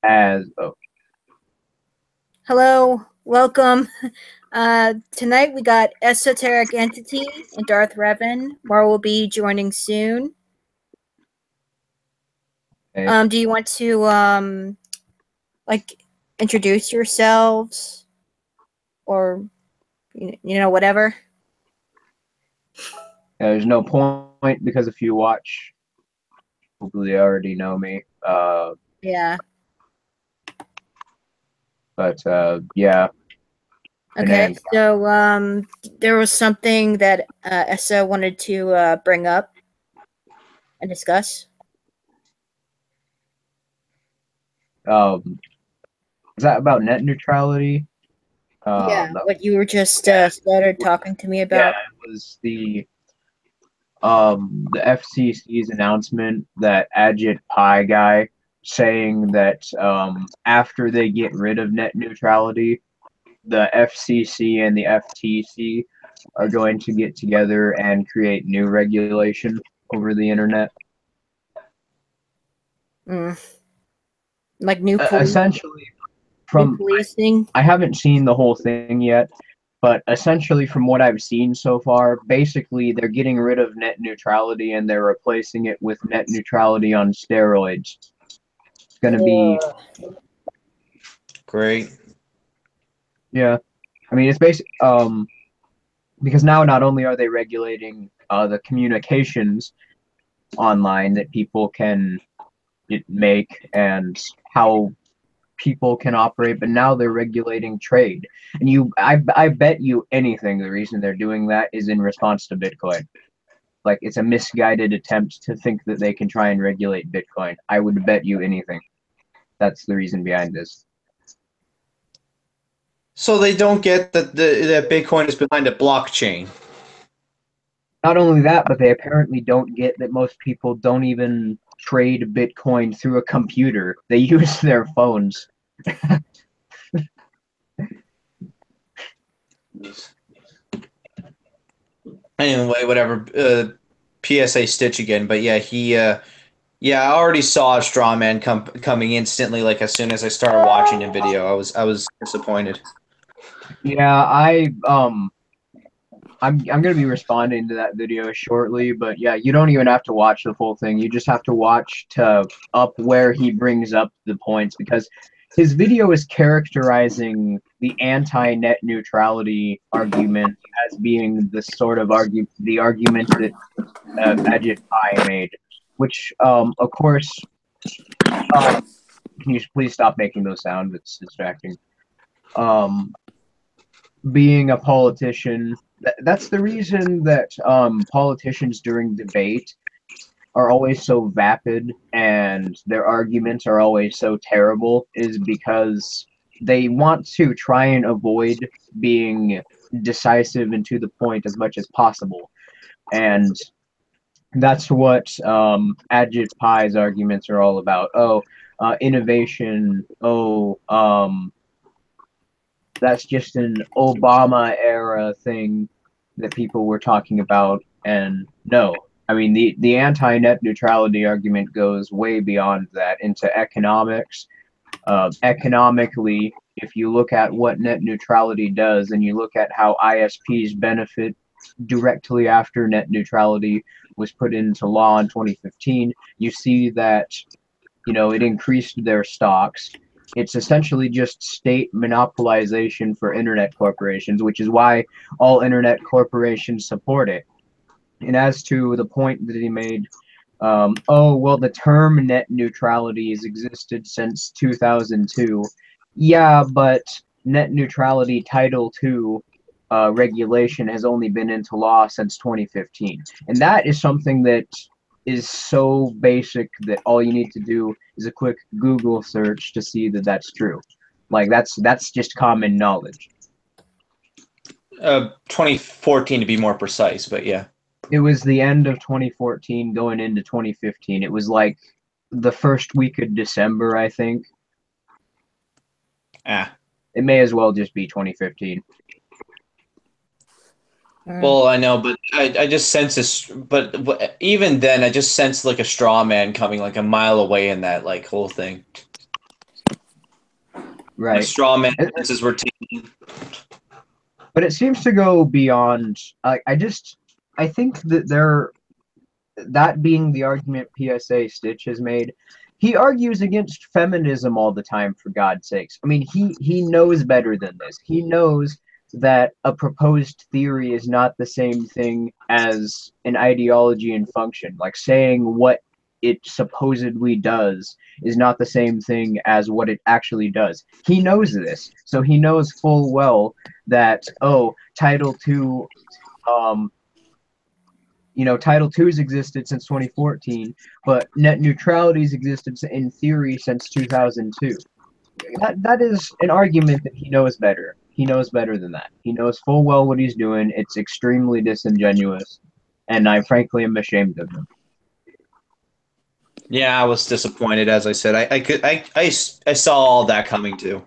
as oh, Hello, welcome. Tonight we got Esoteric Entity and Darth Revan. More will be joining soon. okay. Do you want to like introduce yourselves or whatever? There's no point because if you watch, hopefully, you already know me. Yeah. Yeah, Okay. and So there was something that Essa wanted to bring up and discuss. is that about net neutrality? Yeah, No, what you were just yeah, started talking to me yeah, about. it was the FCC's announcement that Ajit Pai guy saying that after they get rid of net neutrality, the FCC and the FTC are going to get together and create new regulation over the internet. Mm. Like new Essentially, new from policing. I haven't seen the whole thing yet, but essentially from what I've seen so far, basically they're getting rid of net neutrality and they're replacing it with net neutrality on steroids. It's going to be Great. yeah. I mean, it's basic because now not only are they regulating the communications online that people can make and how people can operate, but now they're regulating trade. And I bet you anything the reason they're doing that is in response to Bitcoin. Like it's a misguided attempt to think that they can try and regulate Bitcoin. I would bet you anything. That's the reason behind this. So they don't get that Bitcoin is behind a blockchain. Not only that, but they apparently don't get that most people don't even trade Bitcoin through a computer. They use their phones. Anyway, whatever. PSA Stitch again, but yeah, yeah, I already saw a straw man coming instantly. Like as soon as I started watching the video, I was disappointed. Yeah, I'm gonna be responding to that video shortly, but yeah, you don't even have to watch the full thing. You just have to watch to up where he brings up the points because his video is characterizing the anti-net neutrality argument as being the sort of the argument that Ajit Pai made, which of course, uh, can you please stop making those sounds? It's distracting. Um, being a politician, that's the reason that politicians during debate are always so vapid and their arguments are always so terrible is because they want to try and avoid being decisive and to the point as much as possible. And that's what Ajit Pai's arguments are all about. Oh, innovation. Oh, that's just an Obama era thing that people were talking about. And no, I mean, the anti net neutrality argument goes way beyond that into economics. Economically, if you look at what net neutrality does and you look at how ISPs benefit directly after net neutrality was put into law in 2015, you see that it increased their stocks. It's essentially just state monopolization for internet corporations, which is why all internet corporations support it. And as to the point that he made, oh, well, the term net neutrality has existed since 2002. Yeah, but net neutrality Title II regulation has only been into law since 2015. And that is something that is so basic that all you need to do is a quick Google search to see that that's true. Like that's just common knowledge. 2014 to be more precise, but yeah. It was the end of 2014 going into 2015. It was like the first week of December, I think. Ah. It may as well just be 2015. Well, I know, but I just sense this. But even then, I just sense like a straw man coming like a mile away in that like whole thing. right. Straw man stances were taken. But it seems to go beyond. I think that that being the argument PSA Stitch has made, he argues against feminism all the time, for God's sakes. I mean, he knows better than this. He knows that a proposed theory is not the same thing as an ideology and function. Like, saying what it supposedly does is not the same thing as what it actually does. He knows this. So he knows full well that, oh, Title II, Title II's existed since 2014, but net neutrality's existed in theory since 2002. That is an argument that he knows better. He knows better than that. He knows full well what he's doing. It's extremely disingenuous, and I frankly am ashamed of him. Yeah, I was disappointed. As I said, I saw all that coming too.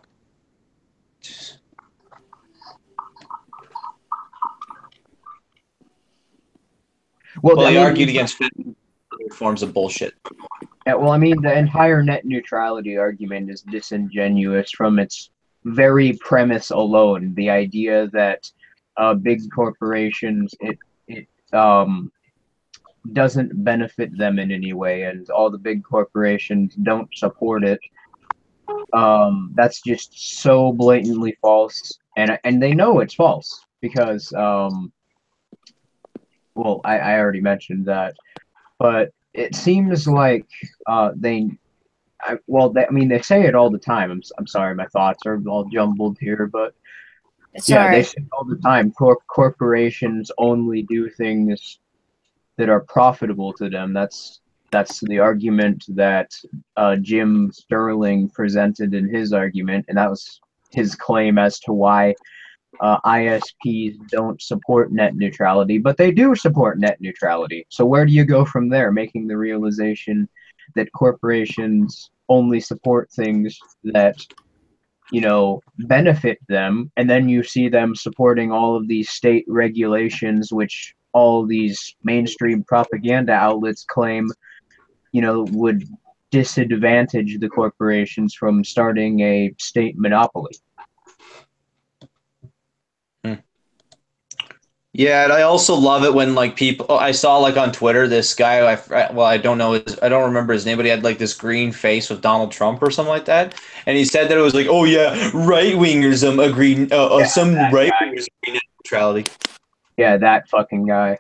Well, he argued against other forms of bullshit. Yeah, well, I mean, the entire net neutrality argument is disingenuous from its very premise alone. The idea that big corporations, it doesn't benefit them in any way, and all the big corporations don't support it. That's just so blatantly false, and they know it's false because, well, I already mentioned that, but it seems like they say it all the time. I'm sorry, my thoughts are all jumbled here, but they say it all the time. Corporations only do things that are profitable to them. That's the argument that Jim Sterling presented in his argument, and that was his claim as to why ISPs don't support net neutrality, but they do support net neutrality. So where do you go from there, making the realization that corporations only support things that, benefit them, and then you see them supporting all of these state regulations, which all these mainstream propaganda outlets claim, would disadvantage the corporations from starting a state monopoly. Yeah, and I also love it when people. I saw on Twitter this guy. I don't know. I don't remember his name, but he had this green face with Donald Trump or something like that, and he said that it was oh yeah, right wingers agree. Some right wingers agree net neutrality. Yeah, that fucking guy.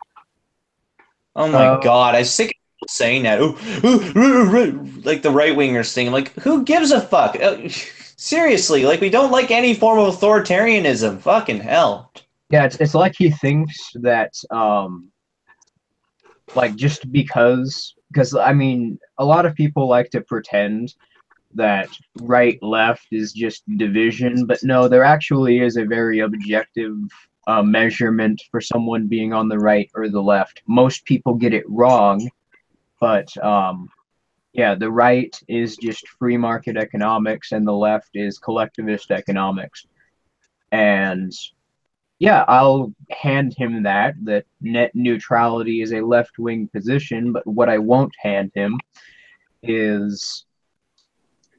Oh my god, I'm sick of people saying that. The right wingers thing. I'm who gives a fuck? Seriously, we don't like any form of authoritarianism. Fucking hell. Yeah, it's like he thinks that, just because I mean, a lot of people like to pretend that right-left is just division, but no, there actually is a very objective measurement for someone being on the right or the left. Most people get it wrong, but the right is just free market economics and the left is collectivist economics. And yeah, I'll hand him that net neutrality is a left-wing position, but what I won't hand him is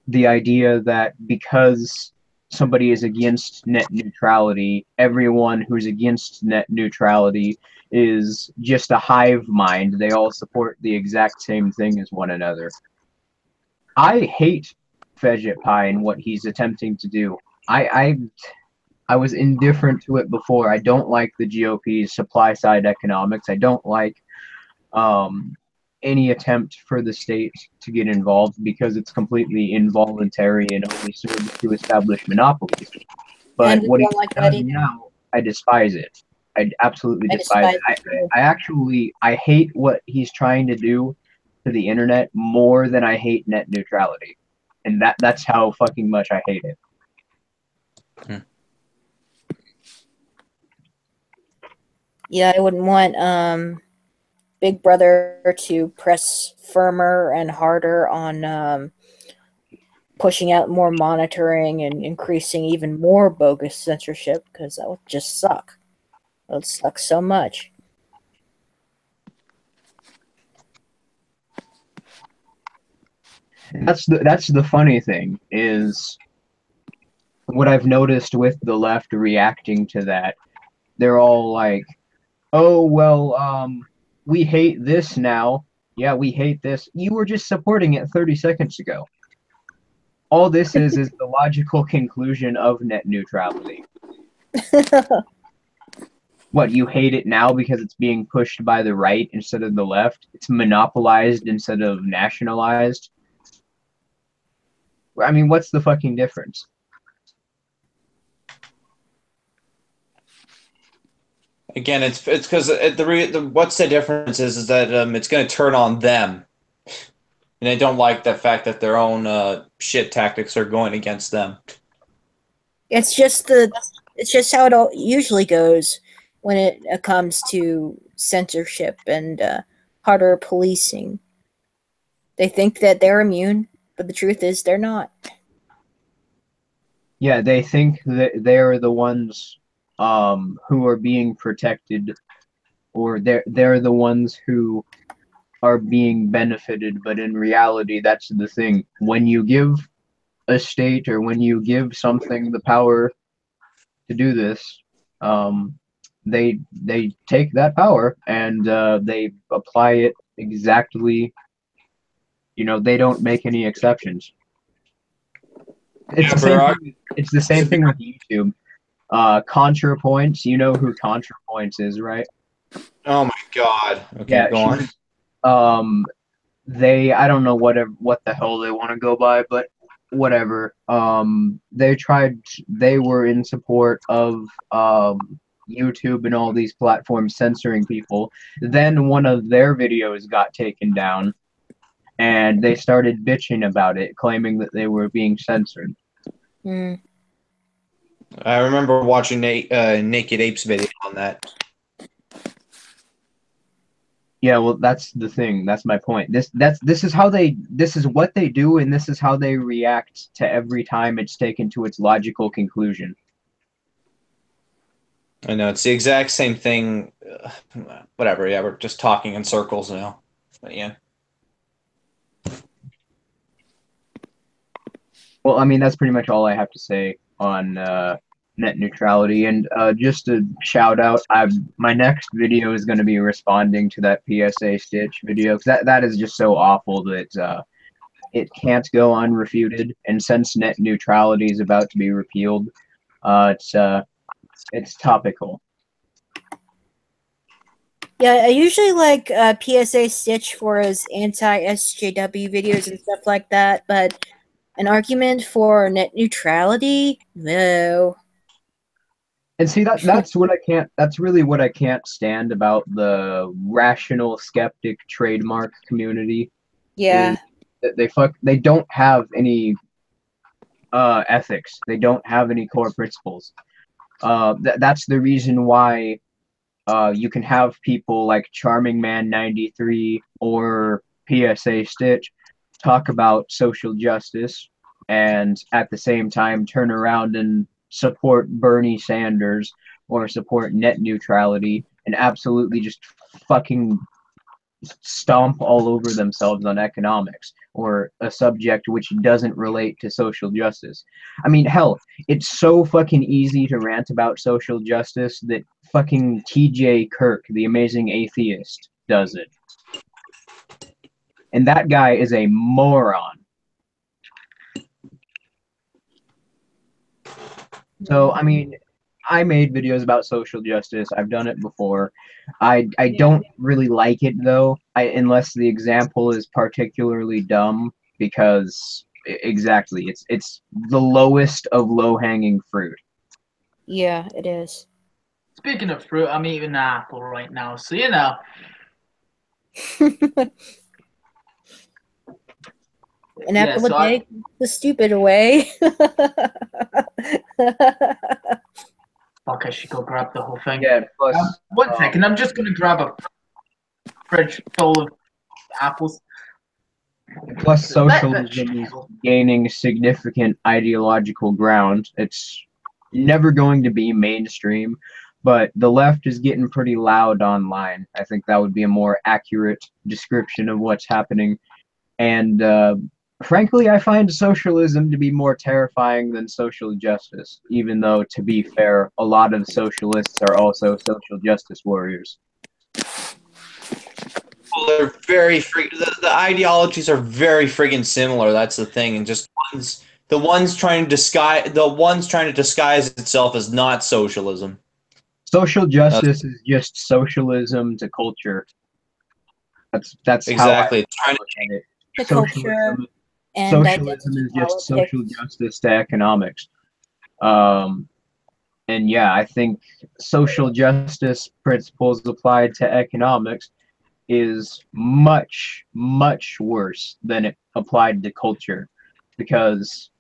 the idea that because somebody is against net neutrality, everyone who's against net neutrality is just a hive mind. They all support the exact same thing as one another. I hate Fedget Pie and what he's attempting to do. I was indifferent to it before. I don't like the GOP's supply side economics. I don't like any attempt for the state to get involved because it's completely involuntary and only serves to establish monopolies. But what he does now, I despise it. I absolutely despise it. I hate what he's trying to do to the internet more than I hate net neutrality. And that's how fucking much I hate it. Yeah, I wouldn't want Big Brother to press firmer and harder on pushing out more monitoring and increasing even more bogus censorship, because that would just suck. It would suck so much. That's the funny thing is what I've noticed with the left reacting to that, they're all like, "Oh well, we hate this now. Yeah, we hate this. You were just supporting it 30 seconds ago." All this is the logical conclusion of net neutrality. What, you hate it now because it's being pushed by the right instead of the left? It's monopolized instead of nationalized? I mean, what's the fucking difference? Again, it's because what's the difference is that it's going to turn on them, and they don't like the fact that their own shit tactics are going against them. It's just how it all usually goes when it comes to censorship and harder policing. They think that they're immune, but the truth is they're not. Yeah, they think that they're the ones who are being protected, or they're the ones who are being benefited, but in reality, that's the thing. When you give a state or when you give something the power to do this, they take that power and they apply it exactly. You know, they don't make any exceptions. It's the same thing. It's the same thing with YouTube. ContraPoints, you know who ContraPoints is, right? Oh my god. Okay, Yeah, go on. I don't know what the hell they want to go by, but whatever. They were in support of YouTube and all these platforms censoring people. Then one of their videos got taken down, and they started bitching about it, claiming that they were being censored. Mm. I remember watching Naked Ape's video on that. Yeah, well, that's the thing. That's my point. This is what they do, and this is how they react to every time it's taken to its logical conclusion. I know, it's the exact same thing. Whatever, yeah, we're just talking in circles now. But yeah. Well, I mean, that's pretty much all I have to say on net neutrality. And just a shout out, my next video is going to be responding to that PSA Stitch video, because that is just so awful that it can't go unrefuted. And since net neutrality is about to be repealed, it's topical. Yeah, I usually like PSA Stitch for his anti-SJW videos and stuff like that, but an argument for net neutrality? No. And see, that's really what I can't stand about the rational skeptic trademark community. Yeah. They don't have any ethics. They don't have any core principles. That's the reason why you can have people like Charming Man 93 or PSA Stitch talk about social justice and at the same time turn around and support Bernie Sanders or support net neutrality and absolutely just fucking stomp all over themselves on economics or a subject which doesn't relate to social justice. I mean, hell, it's so fucking easy to rant about social justice that fucking TJ Kirk, the amazing atheist, does it. And that guy is a moron. So, I mean, I made videos about social justice. I've done it before. I don't really like it, though, unless the example is particularly dumb, because exactly, it's the lowest of low-hanging fruit. Yeah, it is. Speaking of fruit, I'm eating an apple right now, so you know. An apple a day, the stupid way. Fuck, I should go grab the whole thing. Yeah, plus... 1 second, I'm just going to grab a fridge full of apples. Plus, socialism is gaining significant ideological ground. It's never going to be mainstream, but the left is getting pretty loud online. I think that would be a more accurate description of what's happening. And Frankly, I find socialism to be more terrifying than social justice, even though, to be fair, a lot of socialists are also social justice warriors. Well, they're very the ideologies are very friggin' similar. That's the thing, and just the ones trying to disguise itself as not socialism. Social justice is just socialism to culture. That's Exactly. how I look at it. The culture and Socialism identity is just politics. social justice to economics. And yeah, I think social justice principles applied to economics is much, much worse than it applied to culture, because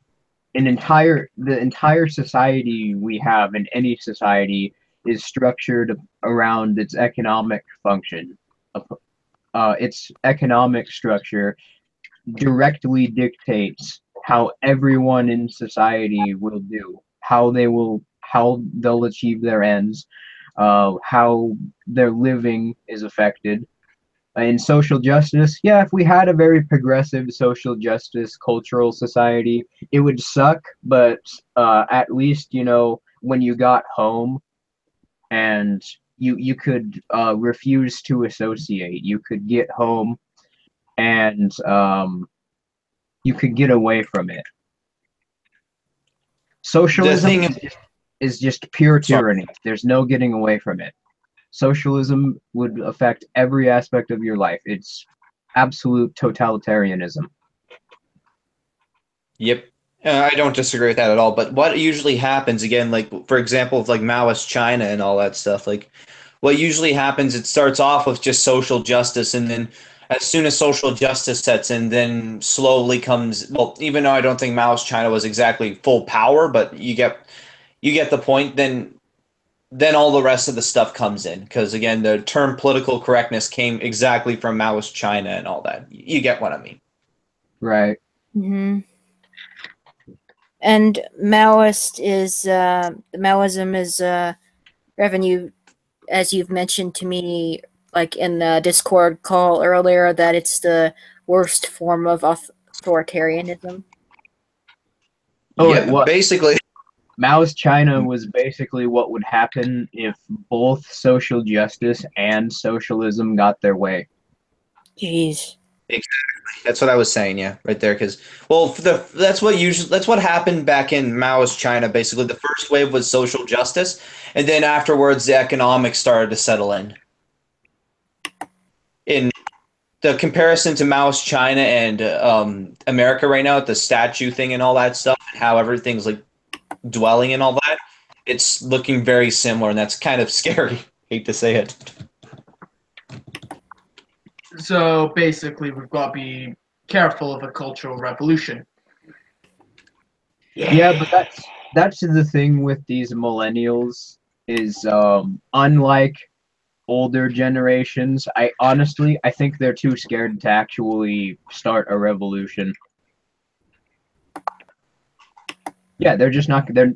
the entire society we have in any society is structured around its economic function. Its economic structure directly dictates how everyone in society will do, how they'll achieve their ends, how their living is affected. In social justice, yeah, if we had a very progressive social justice cultural society, it would suck, but at least, when you got home and you could refuse to associate, you could get home and you could get away from it. Socialism is just pure tyranny. There's no getting away from it. Socialism would affect every aspect of your life. It's absolute totalitarianism. Yep. I don't disagree with that at all. But what usually happens, again, like, for example, with like Maoist China and all that stuff, like, what usually happens, it starts off with just social justice, and then as soon as social justice sets in, then slowly comes, well, even though I don't think Maoist China was exactly full power, but you get the point, then all the rest of the stuff comes in, because again, the term political correctness came exactly from Maoist China and all that. You get what I mean. Right. Mm-hmm. And Maoism is revenue, as you've mentioned to me, like in the Discord call earlier, that it's the worst form of authoritarianism. Oh, yeah, what? basically. Maoist China was basically what would happen if both social justice and socialism got their way. Jeez. Exactly. That's what I was saying, yeah, right there. Because, well, that's what happened back in Maoist China. Basically, the first wave was social justice, and then afterwards, the economics started to settle in. In the comparison to Maoist China and America right now, the statue thing and all that stuff, and how everything's like dwelling and all that, it's looking very similar, and that's kind of scary. Hate to say it. So basically, we've got to be careful of a cultural revolution. Yeah, but that's the thing with these millennials is unlike older generations, I think they're too scared to actually start a revolution. Yeah, they're just not going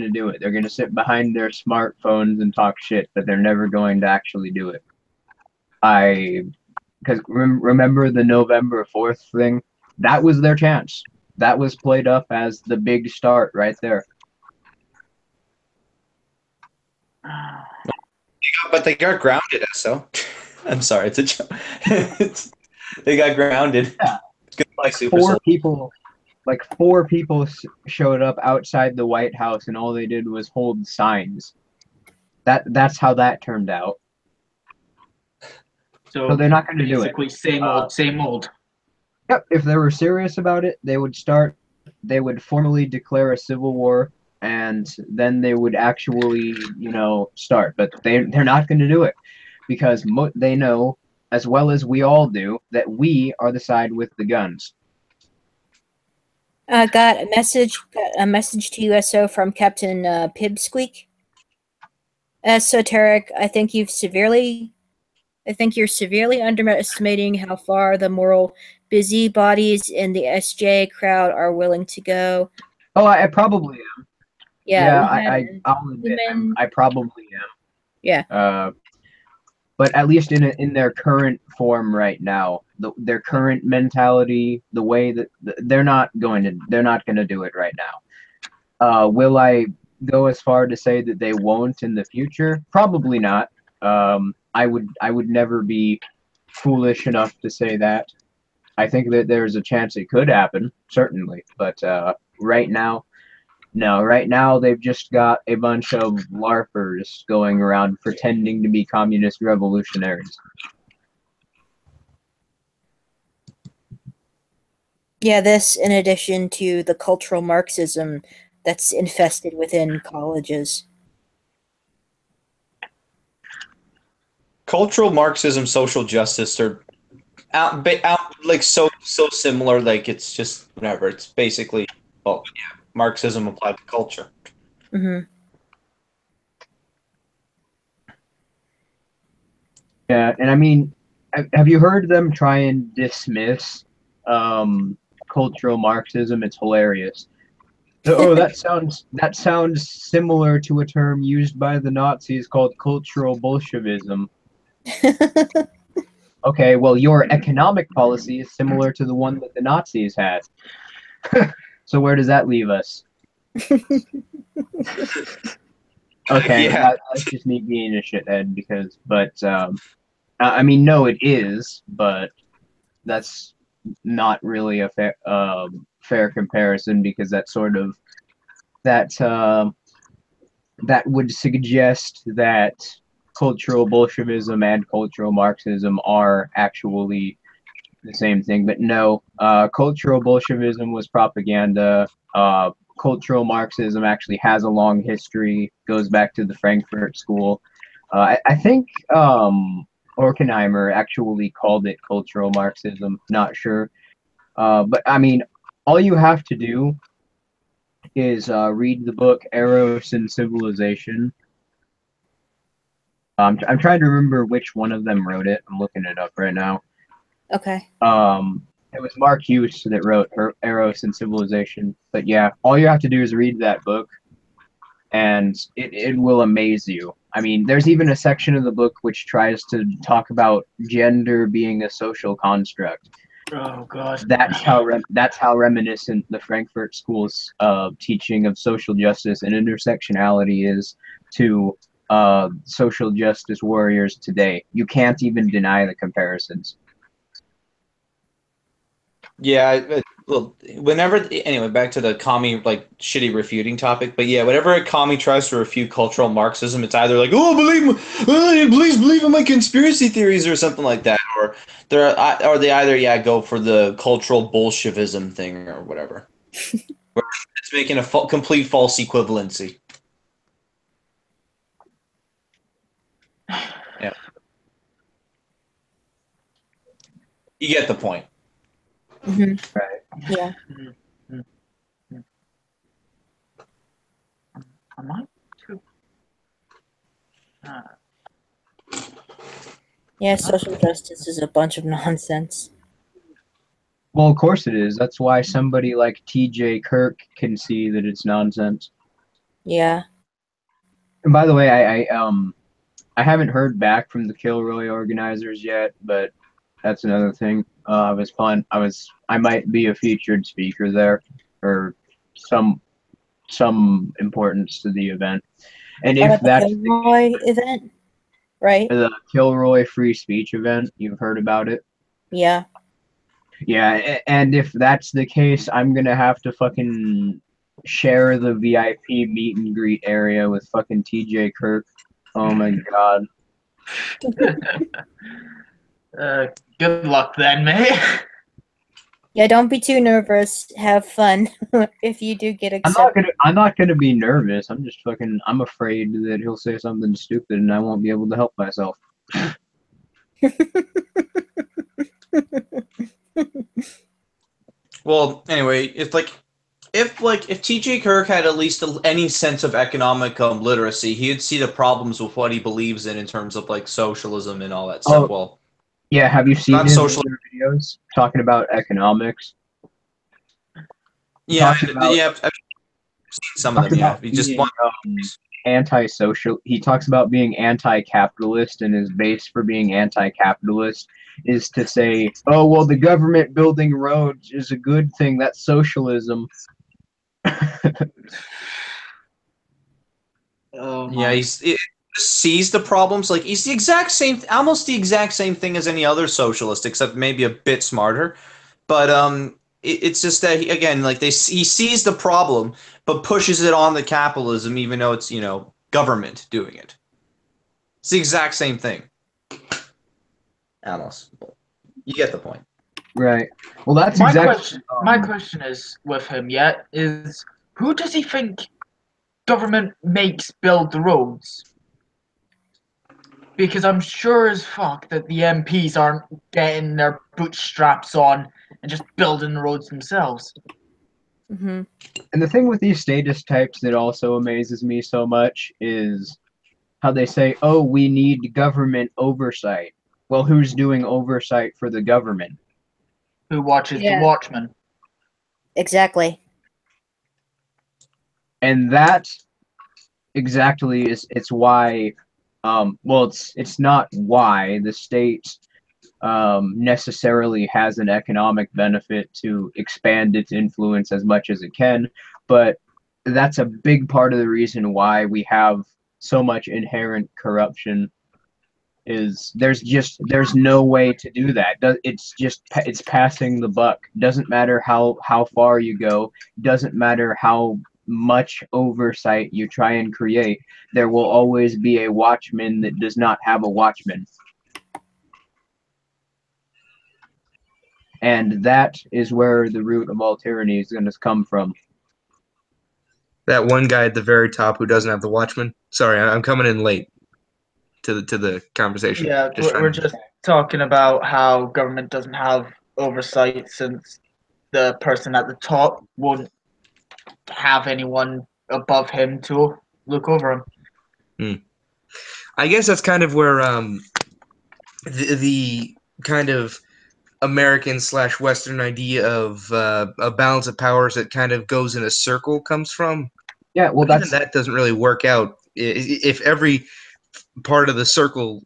to do it. They're going to sit behind their smartphones and talk shit, but they're never going to actually do it. Because remember the November 4th thing? That was their chance. That was played up as the big start right there. But they got grounded, so I'm sorry, it's a joke. They got grounded. Yeah. Like four people showed up outside the White House, and all they did was hold signs. That's how that turned out. So they're not going to do it. Basically, same old. Yep. If they were serious about it, they would formally declare a civil war, and then they would actually, start. But they're not going to do it because they know, as well as we all do, that we are the side with the guns. Got a message to you, SO, from Captain Pibsqueak. Esoteric, I think you're severely underestimating how far the moral busybodies in the SJ crowd are willing to go. Oh, I probably am. Yeah, I'll admit I probably am. Yeah. But at least in their current form right now, their current mentality, the way that they're not going to do it right now. Will I go as far to say that they won't in the future? Probably not. I would never be foolish enough to say that. I think that there's a chance it could happen, certainly, but right now, no. Right now, they've just got a bunch of LARPers going around pretending to be communist revolutionaries. Yeah, this in addition to the cultural Marxism that's infested within colleges. Cultural Marxism, social justice are like so similar. Like it's just whatever. It's basically Marxism applied to culture. Hmm. Yeah, and I mean, have you heard them try and dismiss cultural Marxism? It's hilarious. Oh, that sounds similar to a term used by the Nazis called cultural Bolshevism. Okay, well, your economic policy is similar to the one that the Nazis had. So where does that leave us? Okay, Yeah. that's just me being a shithead but I mean, no, it is, but that's not really a fair comparison because that sort of that would suggest that cultural Bolshevism and cultural Marxism are actually the same thing. But no, cultural Bolshevism was propaganda. Cultural Marxism actually has a long history, goes back to the Frankfurt School. I think Horkheimer actually called it cultural Marxism, not sure. But I mean, all you have to do is read the book Eros and Civilization. I'm trying to remember which one of them wrote it. I'm looking it up right now. Okay. It was Mark Hughes that wrote Eros and Civilization. But yeah, all you have to do is read that book, and it will amaze you. I mean, there's even a section of the book which tries to talk about gender being a social construct. Oh god. That's how reminiscent the Frankfurt School's teaching of social justice and intersectionality is to social justice warriors today. You can't even deny the comparisons. Yeah, well, anyway, back to the commie like shitty refuting topic. But yeah, whenever a commie tries to refute cultural Marxism, it's either like, "Oh, please believe in my conspiracy theories" or something like that, or they either go for the cultural Bolshevism thing or whatever. Where it's making a complete false equivalency. Yeah, you get the point. Mm-hmm. Right. Yeah. Am I too? Yeah, social justice is a bunch of nonsense. Well, of course it is. That's why somebody like T.J. Kirk can see that it's nonsense. Yeah. And by the way, I haven't heard back from the Kilroy organizers yet, but that's another thing. It was fun. I might be a featured speaker there, or some importance to the event. And if that's the Kilroy event, right? The Kilroy free speech event, you've heard about it? Yeah. Yeah, and if that's the case, I'm gonna have to fucking share the VIP meet and greet area with fucking TJ Kirk. Oh my god. Good luck then, mate. Yeah, don't be too nervous. Have fun if you do get accepted. I'm not gonna be nervous. I'm just fucking. I'm afraid that he'll say something stupid and I won't be able to help myself. Well, anyway, if TJ Kirk had at least any sense of economic literacy, he'd see the problems with what he believes in terms of like socialism and all that stuff. Well, yeah, have you seen not his social videos talking about economics? Yeah, I've seen some of them. Yeah, he just anti-social. He talks about being anti-capitalist, and his base for being anti-capitalist is to say, "Oh well, the government building roads is a good thing. That's socialism." Oh Yeah, my. he sees the problems. Like he's the exact same, almost the exact same thing as any other socialist, except maybe a bit smarter. But it's just that again, like he sees the problem, but pushes it on the capitalism, even though it's government doing it. It's the exact same thing. Almost. You get the point. Right. Well, that's My exactly. question. My question is with him. Yet is who does he think government makes build the roads? Because I'm sure as fuck that the MPs aren't getting their bootstraps on and just building the roads themselves. Mm-hmm. And the thing with these status types that also amazes me so much is how they say, "Oh, we need government oversight." Well, who's doing oversight for the government? Who watches the Yeah. Watchmen? Exactly. And that exactly is it's why well, it's not why the state necessarily has an economic benefit to expand its influence as much as it can, but that's a big part of the reason why we have so much inherent corruption. Is there's no way to do that. It's passing the buck. Doesn't matter how far you go. Doesn't matter how much oversight you try and create. There will always be a watchman that does not have a watchman. And that is where the root of all tyranny is going to come from. That one guy at the very top who doesn't have the Watchman. Sorry, I'm coming in late to the conversation. Yeah, we're just talking about how government doesn't have oversight since the person at the top won't have anyone above him to look over him. I guess that's kind of where the kind of American / Western idea of a balance of powers that kind of goes in a circle comes from. Yeah, well, But even that doesn't really work out if every part of the circle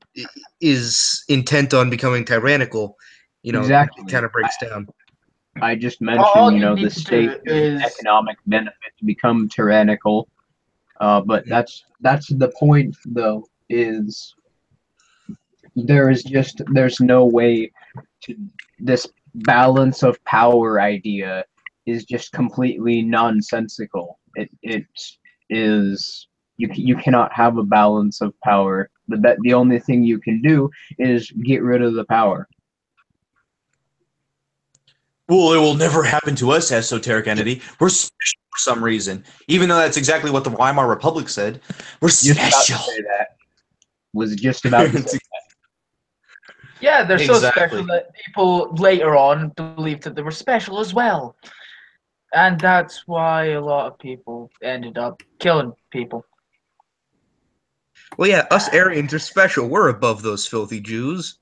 is intent on becoming tyrannical. exactly. It kind of breaks down. I just All mentioned, you the need to state do uses is economic benefit to become tyrannical. But that's the point, though, is there's no way to this balance of power idea is just completely nonsensical. It is you cannot have a balance of power. The only thing you can do is get rid of the power. Well, it will never happen to us, esoteric entity. We're special for some reason. Even though that's exactly what the Weimar Republic said. We're Just about to special. say that. Was just about to say that. yeah, they're so Exactly. special that people later on believed that they were special as well. And that's why a lot of people ended up killing people. Well, yeah, us Aryans are special. We're above those filthy Jews.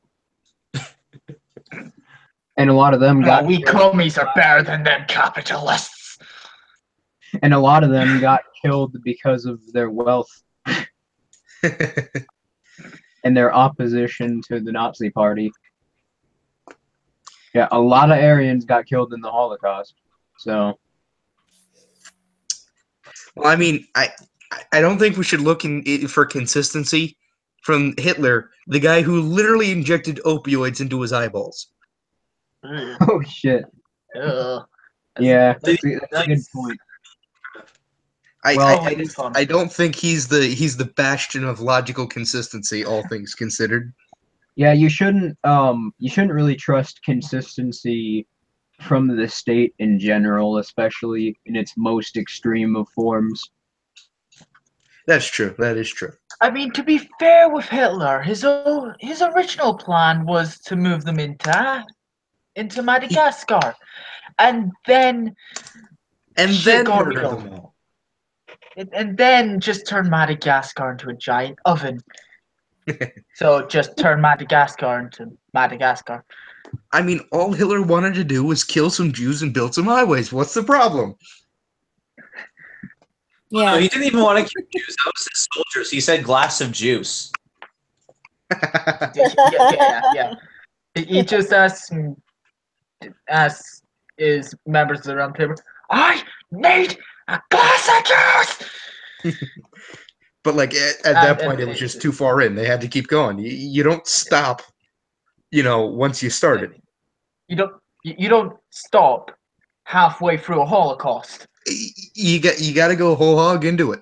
And a lot of them got we commies are better than them capitalists. and a lot of them got killed because of their wealth and their opposition to the Nazi Party. Yeah, a lot of Aryans got killed in the Holocaust. So, Well, I mean, I don't think we should look for consistency from Hitler, the guy who literally injected opioids into his eyeballs. oh shit. Ugh. Yeah, that's a good point. I don't think he's the bastion of logical consistency, all things considered. Yeah, you shouldn't really trust consistency from the state in general, especially in its most extreme of forms. That's true. That is true. I mean, to be fair with Hitler, his original plan was to move them into Madagascar, and then shit got murder real. them all. And then just turn Madagascar into a giant oven. So just turn Madagascar into Madagascar. I mean, all Hitler wanted to do was kill some Jews and build some highways. What's the problem? Yeah. No, he didn't even want to kill Jews. That was his soldiers. He said glass of juice. Yeah. He just asks his members of the round table, I need a glass of juice! But like at that point, it was just too far in. They had to keep going. You don't stop, once you started. You don't stop halfway through a Holocaust. You got to go whole hog into it.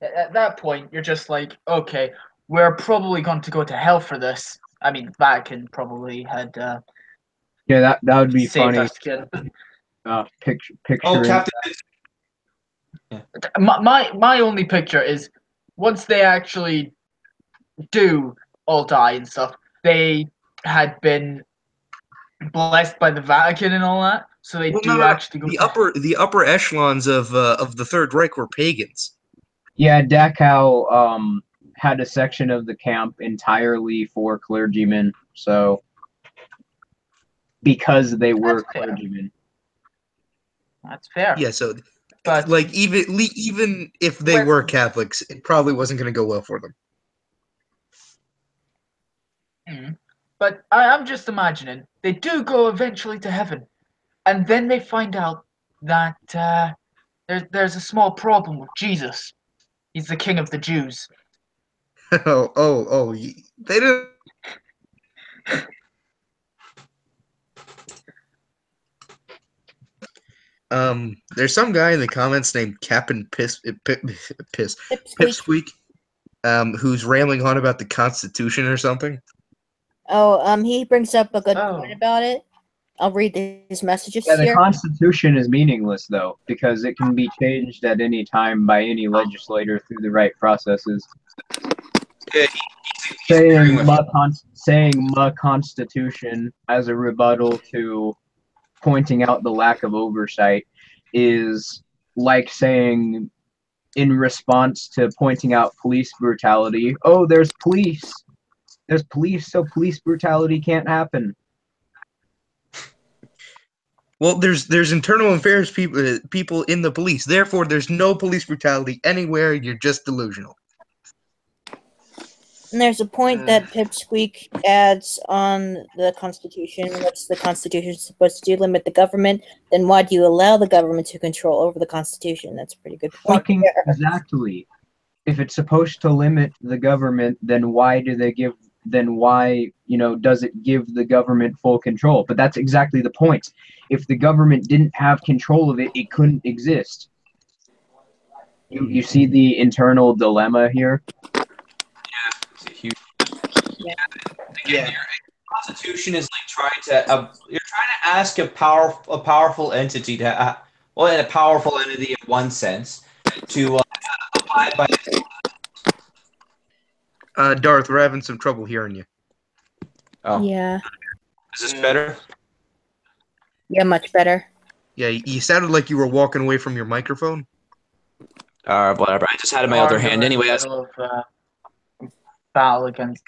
At that point, you're just like, okay, we're probably going to go to hell for this. I mean, Vatican probably had Yeah, that would be saved funny. our skin. Picture. Oh, Captain. My only picture is once they actually do all die and stuff, they had been blessed by the Vatican and all that, so they actually go. The upper echelons of the Third Reich were pagans. Yeah, Dachau had a section of the camp entirely for clergymen, so because they were clergymen. That's fair. Yeah, so but like even if they were Catholics, it probably wasn't going to go well for them. But I'm just imagining they do go eventually to heaven, and then they find out that there's a small problem with Jesus. He's the king of the Jews. Oh! They didn't. There's some guy in the comments named Captain Pipsqueak, who's rambling on about the Constitution or something. Oh, he brings up a good point about it. I'll read his messages here. Yeah, the Constitution is meaningless, though, because it can be changed at any time by any legislator through the right processes. Yeah, saying my Constitution as a rebuttal to pointing out the lack of oversight is like saying, in response to pointing out police brutality, oh, there's police, so police brutality can't happen. Well, there's internal affairs people in the police. Therefore, there's no police brutality anywhere. You're just delusional. And there's a point that Pipsqueak adds on the Constitution. What's the Constitution supposed to do? Limit the government? Then why do you allow the government to control over the Constitution? That's a pretty good point. Fucking exactly. If it's supposed to limit the government, then why does it give the government full control? But that's exactly the point. If the government didn't have control of it, it couldn't exist. You see the internal dilemma here? It's a huge. Again, your Constitution is like trying to. You're trying to ask a powerful entity to, a powerful entity in one sense, to abide by. Darth, we're having some trouble hearing you. Oh. Yeah. Is this better? Yeah, much better. Yeah, you sounded like you were walking away from your microphone. Whatever. I just had it in my other hand. Anyway, that's. Battle against.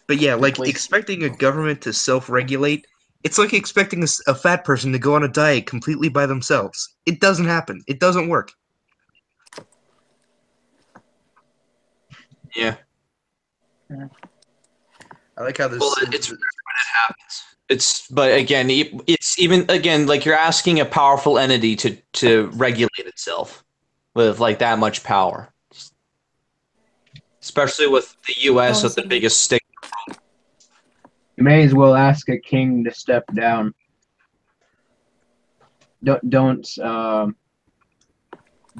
But yeah, like expecting a government to self-regulate, it's like expecting a fat person to go on a diet completely by themselves. It doesn't happen. It doesn't work. Yeah. I like how this. Well, it's when it happens. But again, it's even like you're asking a powerful entity to regulate itself with like that much power, especially with the U.S. with the biggest stick. You may as well ask a king to step down. Don't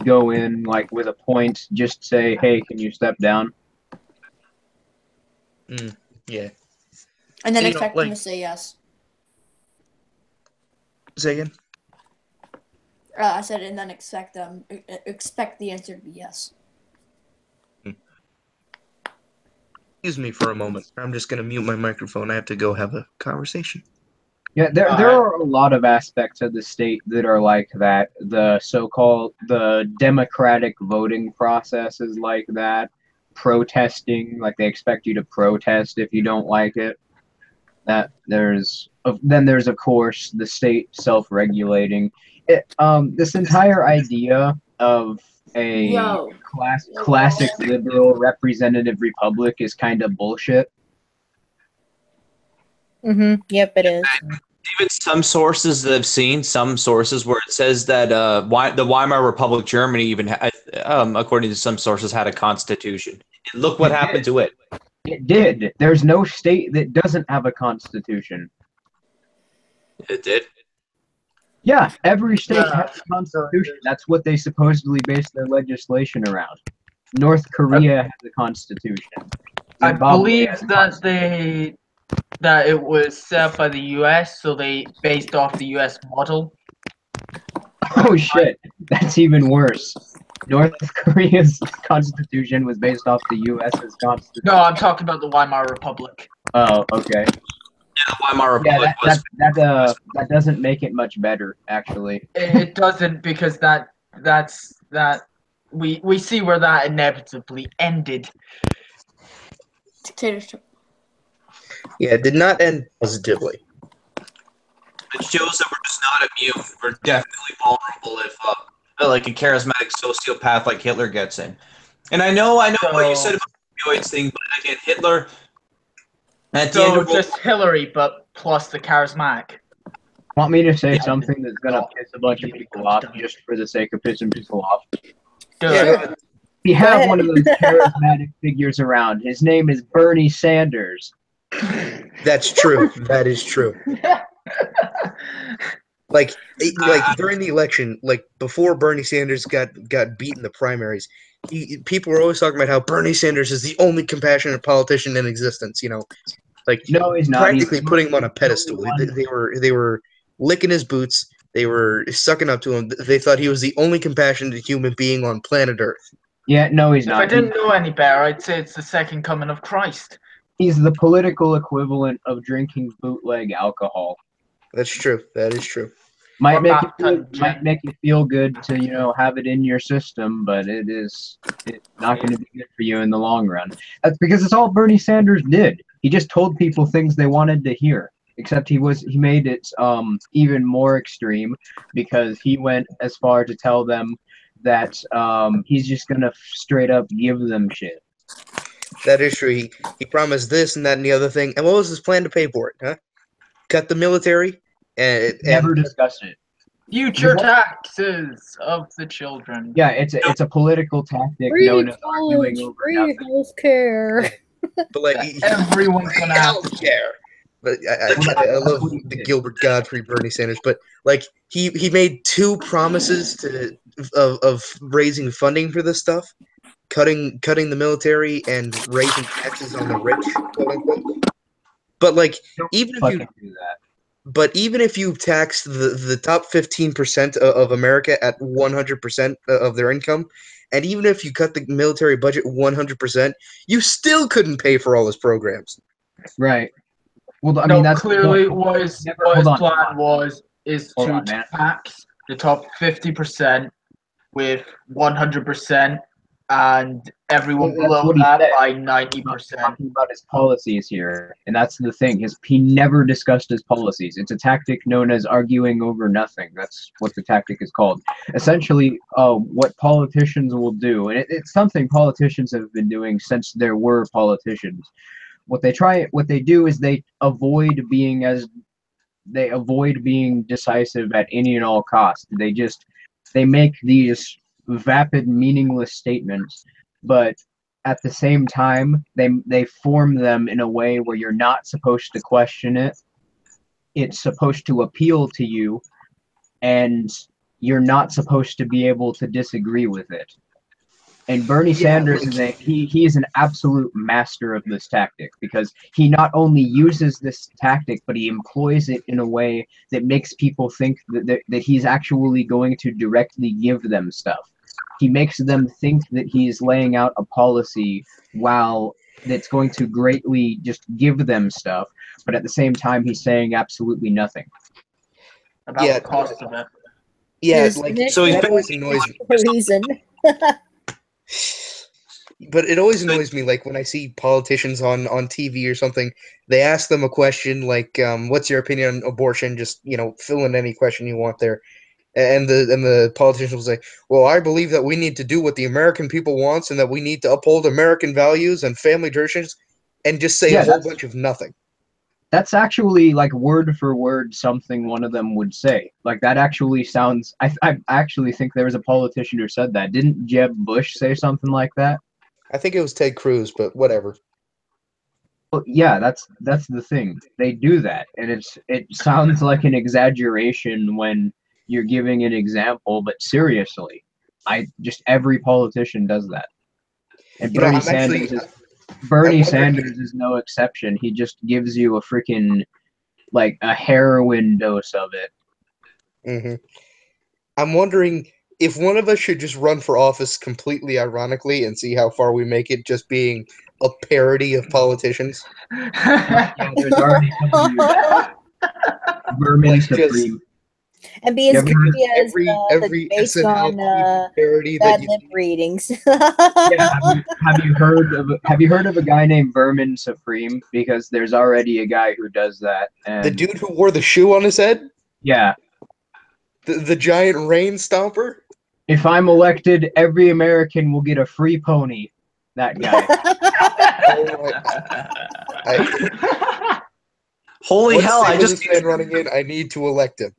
go in like with a point. Just say, "Hey, can you step down?" Yeah. And then expect them to say yes. Say again? I said, and then expect the answer to be yes. Excuse me for a moment. I'm just going to mute my microphone. I have to go have a conversation. Yeah, there are a lot of aspects of the state that are like that. The democratic voting process is like that. Protesting, like they expect you to protest if you don't like it. Then there's of course the state self-regulating. This entire idea of a Yo. classic liberal representative republic is kind of bullshit. Yep, it is. Even some sources that I've seen, some sources where it says that the Weimar Republic, Germany, even according to some sources, had a constitution. And look what happened to it. It did. There's no state that doesn't have a constitution. It did. Yeah, every state has a constitution. That's what they supposedly base their legislation around. North Korea has a constitution. I Zimbabwe believe has a that it was set up by the U.S., so they based off the U.S. model. Oh shit, that's even worse. North Korea's constitution was based off the U.S.'s constitution. No, I'm talking about the Weimar Republic. Oh, okay. Yeah, the Weimar Republic that doesn't make it much better, actually. It doesn't, because we see where that inevitably ended. Dictatorship. Yeah, it did not end positively. It shows that we're just not immune. We're definitely vulnerable if like a charismatic sociopath like Hitler gets in. And I know what you said about the opioids thing, but again, Hitler at the end of just Hillary, but plus the charismatic. Want me to say something that's gonna piss a bunch of people off just for the sake of pissing people off? Yeah. We have one of those charismatic figures around. His name is Bernie Sanders. That's true. That is true. Like during the election, like before Bernie Sanders got beat in the primaries, people were always talking about how Bernie Sanders is the only compassionate politician in existence. You know, like no, he's not. Practically putting him on a pedestal. They were licking his boots. They were sucking up to him. They thought he was the only compassionate human being on planet Earth. Yeah, no, he's not. If I didn't know any better, I'd say it's the second coming of Christ. He's the political equivalent of drinking bootleg alcohol. That's true. That is true. Might make you feel good to have it in your system, but it's not going to be good for you in the long run. That's because it's all Bernie Sanders did. He just told people things they wanted to hear. Except he made it even more extreme, because he went as far to tell them that he's just gonna straight up give them shit. That is true. He promised this and that and the other thing. And what was his plan to pay for it? Huh? Cut the military and never discussed it. Future taxes of the children. Yeah, it's a political tactic known as arguing over free healthcare. But like everyone's gonna have healthcare. But I love the Gilbert Godfrey Bernie Sanders, but like he made two promises of raising funding for this stuff, cutting the military and raising taxes on the rich, quote unquote. But like even if you tax the top 15% of America at 100% of their income, and even if you cut the military budget 100%, you still couldn't pay for all his programs. Right. Well, I mean, that's clearly what his plan is to tax the top 50% with 100%, and everyone below that by 90%. Talking about his policies here, and that's the thing. He never discussed his policies. It's a tactic known as arguing over nothing. That's what the tactic is called. Essentially, what politicians will do, and it's something politicians have been doing since there were politicians. What they do is they avoid being decisive at any and all costs. They make these vapid, meaningless statements, but at the same time, they form them in a way where you're not supposed to question it. It's supposed to appeal to you, and you're not supposed to be able to disagree with it. And Bernie Sanders he is an absolute master of this tactic, because he not only uses this tactic, but he employs it in a way that makes people think that he's actually going to directly give them stuff. He makes them think that he's laying out a policy that's going to greatly just give them stuff, but at the same time he's saying absolutely nothing about the cost of it. Yeah, so he always annoys me. Reason. But it always annoys me, like when I see politicians on TV or something, they ask them a question like, "What's your opinion on abortion?" Just fill in any question you want there, and the politicians will say, "Well, I believe that we need to do what the American people wants, and that we need to uphold American values and family traditions," and just say a whole bunch of nothing. That's actually like word for word something one of them would say. Like that actually sounds. I actually think there was a politician who said that. Didn't Jeb Bush say something like that? I think it was Ted Cruz, but whatever. Well, yeah, that's the thing. They do that, and it sounds like an exaggeration when you're giving an example, but seriously, every politician does that. And Bernie Sanders is no exception. He just gives you a freaking like a heroin dose of it. Mm-hmm. I'm wondering if one of us should just run for office completely ironically and see how far we make it, just being a parody of politicians. Yeah, there's already somebody who does it. Vermin Like Supreme. And be as goofy as every the debates SNL on parody bad that you lip readings. Yeah, have you heard of a guy named Vermin Supreme? Because there's already a guy who does that. And the dude who wore the shoe on his head? Yeah. The giant rain stomper? If I'm elected, every American will get a free pony. That guy. Holy hell! I just this man running in. I need to elect him.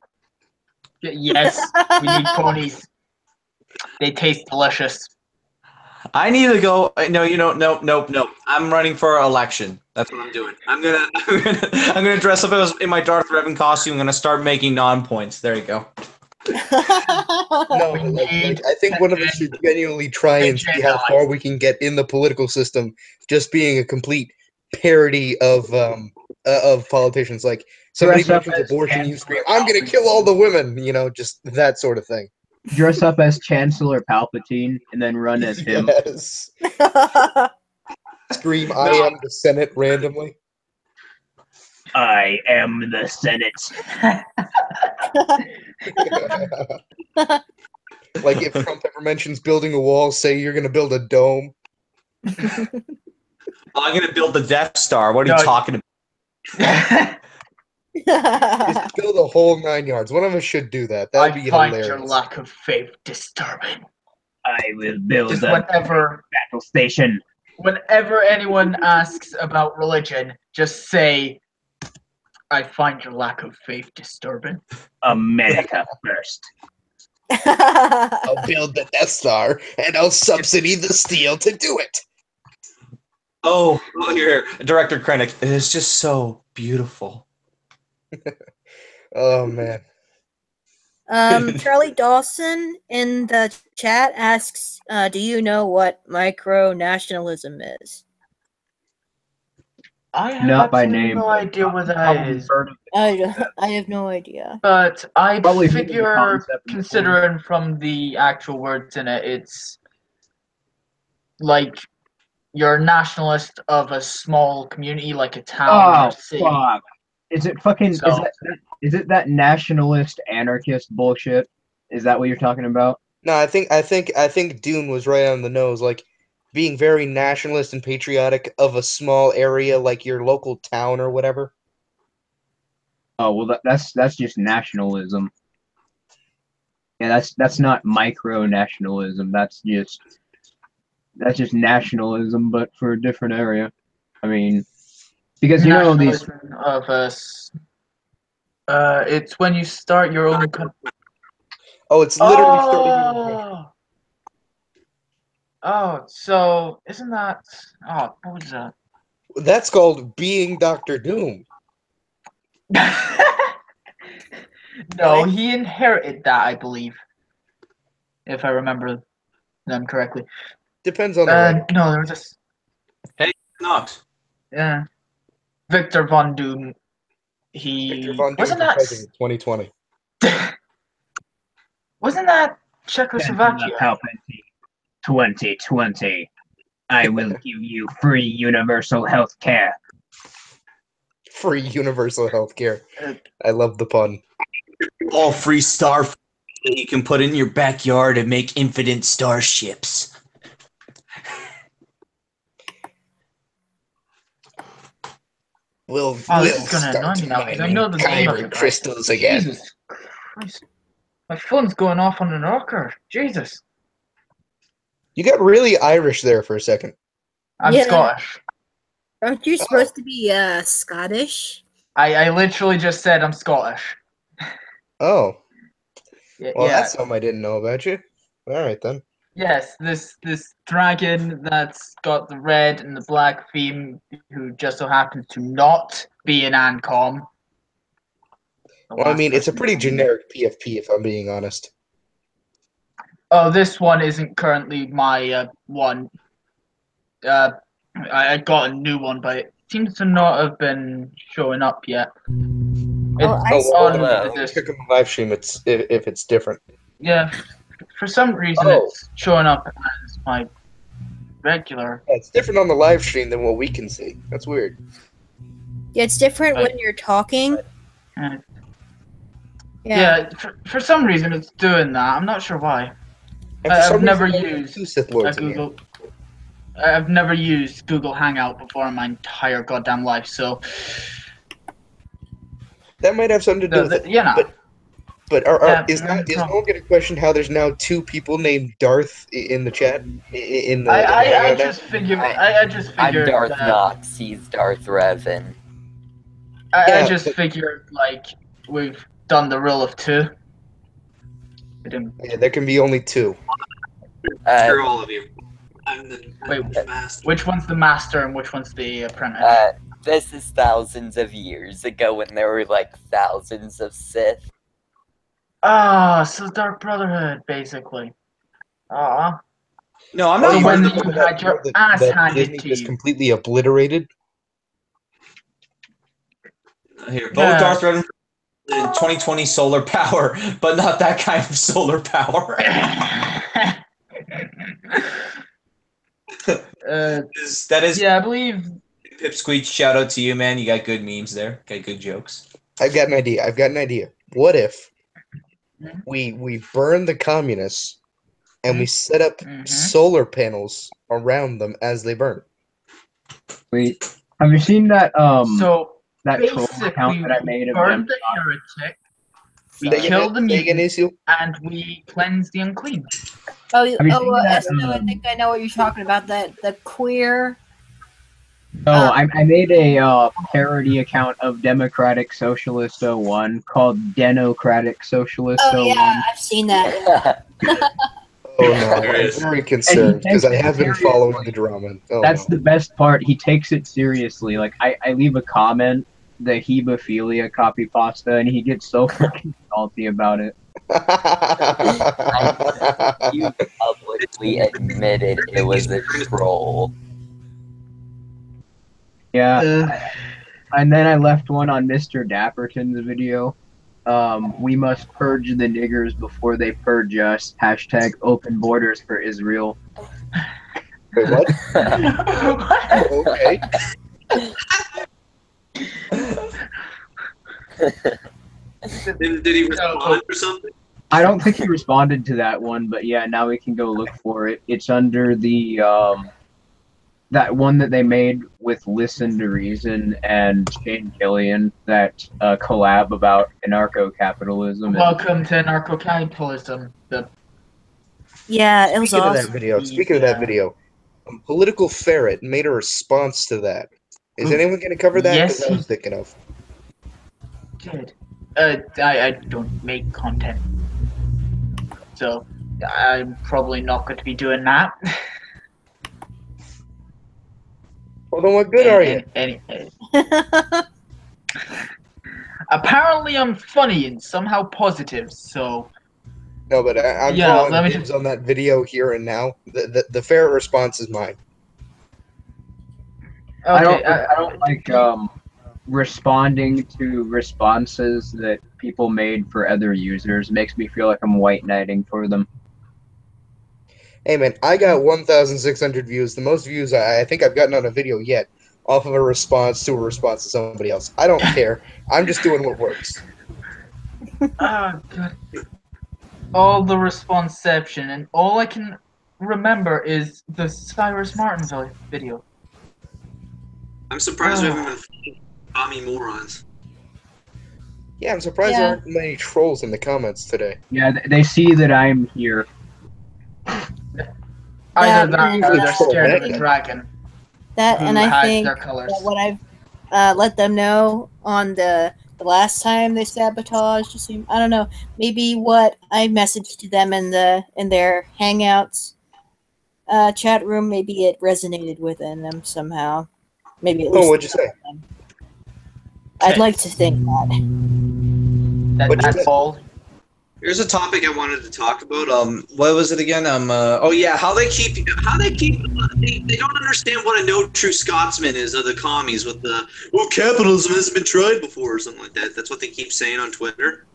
Yes, we need ponies. They taste delicious. I need to go. No, nope. I'm running for election. That's what I'm doing. I'm gonna dress up in my Darth Revan costume. I'm gonna start making non-points. There you go. No, I think one of us should genuinely try and see how far we can get in the political system, just being a complete parody of politicians. Like somebody mentions abortion, you scream, "I'm gonna kill all the women!" Just that sort of thing. Dress up as Chancellor Palpatine and then run as him. Yes. Scream, "I am the Senate" randomly. I am the Senate. Like if Trump ever mentions building a wall, say you're going to build a dome. I'm going to build the Death Star. What are you talking about? Just build a whole 9 yards. One of us should do that. That would be hilarious. I find your lack of faith disturbing. I will build just a battle station. Whenever anyone asks about religion, just say, "I find your lack of faith disturbing." America first. I'll build the Death Star, and I'll subsidy the steel to do it. Oh, here, Director Krennic. It is just so beautiful. Oh, man. Charlie Dawson in the chat asks, do you know what micro-nationalism is? I have Not by name. No idea what that is. I have no idea. But I Probably figure, considering from the actual words in it, it's like you're a nationalist of a small community, like a town or city. Fuck. Is it fucking? Is it that nationalist anarchist bullshit? Is that what you're talking about? No, I think Dune was right on the nose. Like being very nationalist and patriotic of a small area, like your local town or whatever. Oh well, that's just nationalism. Yeah, that's not micro nationalism. That's just nationalism, but for a different area. I mean, because these of us. It's when you start your own country. Oh, it's literally starting your own country. Oh, so isn't that? Oh, what was that? That's called being Dr. Doom. No, he inherited that, I believe, if I remember them correctly. Depends on the no, there was this. Hey, Knox. Yeah, Victor Von Doom. Victor Von Doom wasn't that 2020? Wasn't that Czechoslovakia? 2020. I will give you free universal health care. Free universal health care. I love the pun. All free star that you can put in your backyard and make infinite starships. We'll this is gonna annoy start me now because I mining know the name of kyber it. crystals again. Jesus Christ. My phone's going off on an orca. Jesus. You got really Irish there for a second. I'm Yeah. Scottish. Aren't you supposed to be Scottish? I literally just said I'm Scottish. Oh, Yeah. well, that's something I didn't know about you. All right, then. Yes, this dragon that's got the red and the black theme, who just so happens to not be an Ancom. Well, I mean, it's a pretty generic PFP, if I'm being honest. Oh, this one isn't currently my one. I got a new one, but it seems to not have been showing up yet. It's hold on on. this. Click on the live stream. If it's different. Yeah, for some reason it's showing up as my regular. Yeah, it's different on the live stream than what we can see. That's weird. Yeah, it's different when you're talking. Yeah, for some reason it's doing that. I'm not sure why. And for some I've never reason, used two Sith Lords in here. Google. I've never used Google Hangout before in my entire goddamn life, so That might have something to do with it. you know. But is no one going to question how there's now two people named Darth in the chat? I just figured. I'm Darth Knox. He's Darth Revan. I just figured like we've done the rule of two. Yeah, there can be only two. For all of you. I'm the master. Which one's the master and which one's the apprentice? This is thousands of years ago when there were like thousands of Sith. So Dark Brotherhood, basically. No, I'm not. So when you had your ass handed to is you. completely obliterated. Here, vote Darth Revan in 2020 solar power, but not that kind of solar power. That is. Yeah, I believe. Pipsqueak, shout out to you, man. You got good memes there. Got good jokes. I've got an idea. What if we burn the communists and we set up solar panels around them as they burn? Wait, have you seen that that troll basically, account that I made of burn them? the heretic, we kill the mutant, and we cleanse the unclean. Esno, I think I know what you're talking about. The queer. No, I made a parody account of Democratic Socialist 01 called Denocratic Socialist 01. Oh yeah, I've seen that. Oh no, I'm very concerned because I have been following the drama. That's the best part. He takes it seriously. Like I leave a comment, the hebophilia copy pasta, and he gets so fucking salty about it. You publicly admitted it was a troll. Yeah, and then I left one on Mr. Dapperton's video. We must purge the niggers before they purge us. # open borders for Israel. Wait, what? Okay. Did he respond or something? I don't think he responded to that one, but yeah, now we can go look for it. It's under the that one that they made with Listen to Reason and Shane Killian, that collab about anarcho-capitalism. Welcome to anarcho-capitalism. Yeah, it was Speaking awesome. of that video, speaking of that video, Political Ferret made a response to that. Is anyone going to cover that? Yes, Because I was thinking of. Good. I don't make content, so I'm probably not going to be doing that. Well, then what good are you? Apparently, I'm funny and somehow positive, so. No, but I'm calling dibs on that video here and now. The ferret response is mine. Okay, I don't like responding to responses that people made for other users. It makes me feel like I'm white knighting for them. Hey man, I got 1,600 views, the most views I think I've gotten on a video yet, off of a response to somebody else. I don't care. I'm just doing what works. Oh god. All the responseception, and all I can remember is the Cyrus Martin video. I'm surprised we haven't been commie morons. Yeah, I'm surprised there aren't many trolls in the comments today. Yeah, they see that I'm here. Either that and, or they're troll scared of that the guy. dragon. That Who and I hides think their colors. that what I've let them know on the last time they sabotaged, I don't know, maybe what I messaged to them in their Hangouts chat room, maybe it resonated within them somehow. Maybe at least. Oh, what'd you say? I'd like to think that. That's all. Here's a topic I wanted to talk about. What was it again? Oh yeah, how they don't understand what a no true Scotsman is of the commies with the capitalism has been tried before or something like that. That's what they keep saying on Twitter.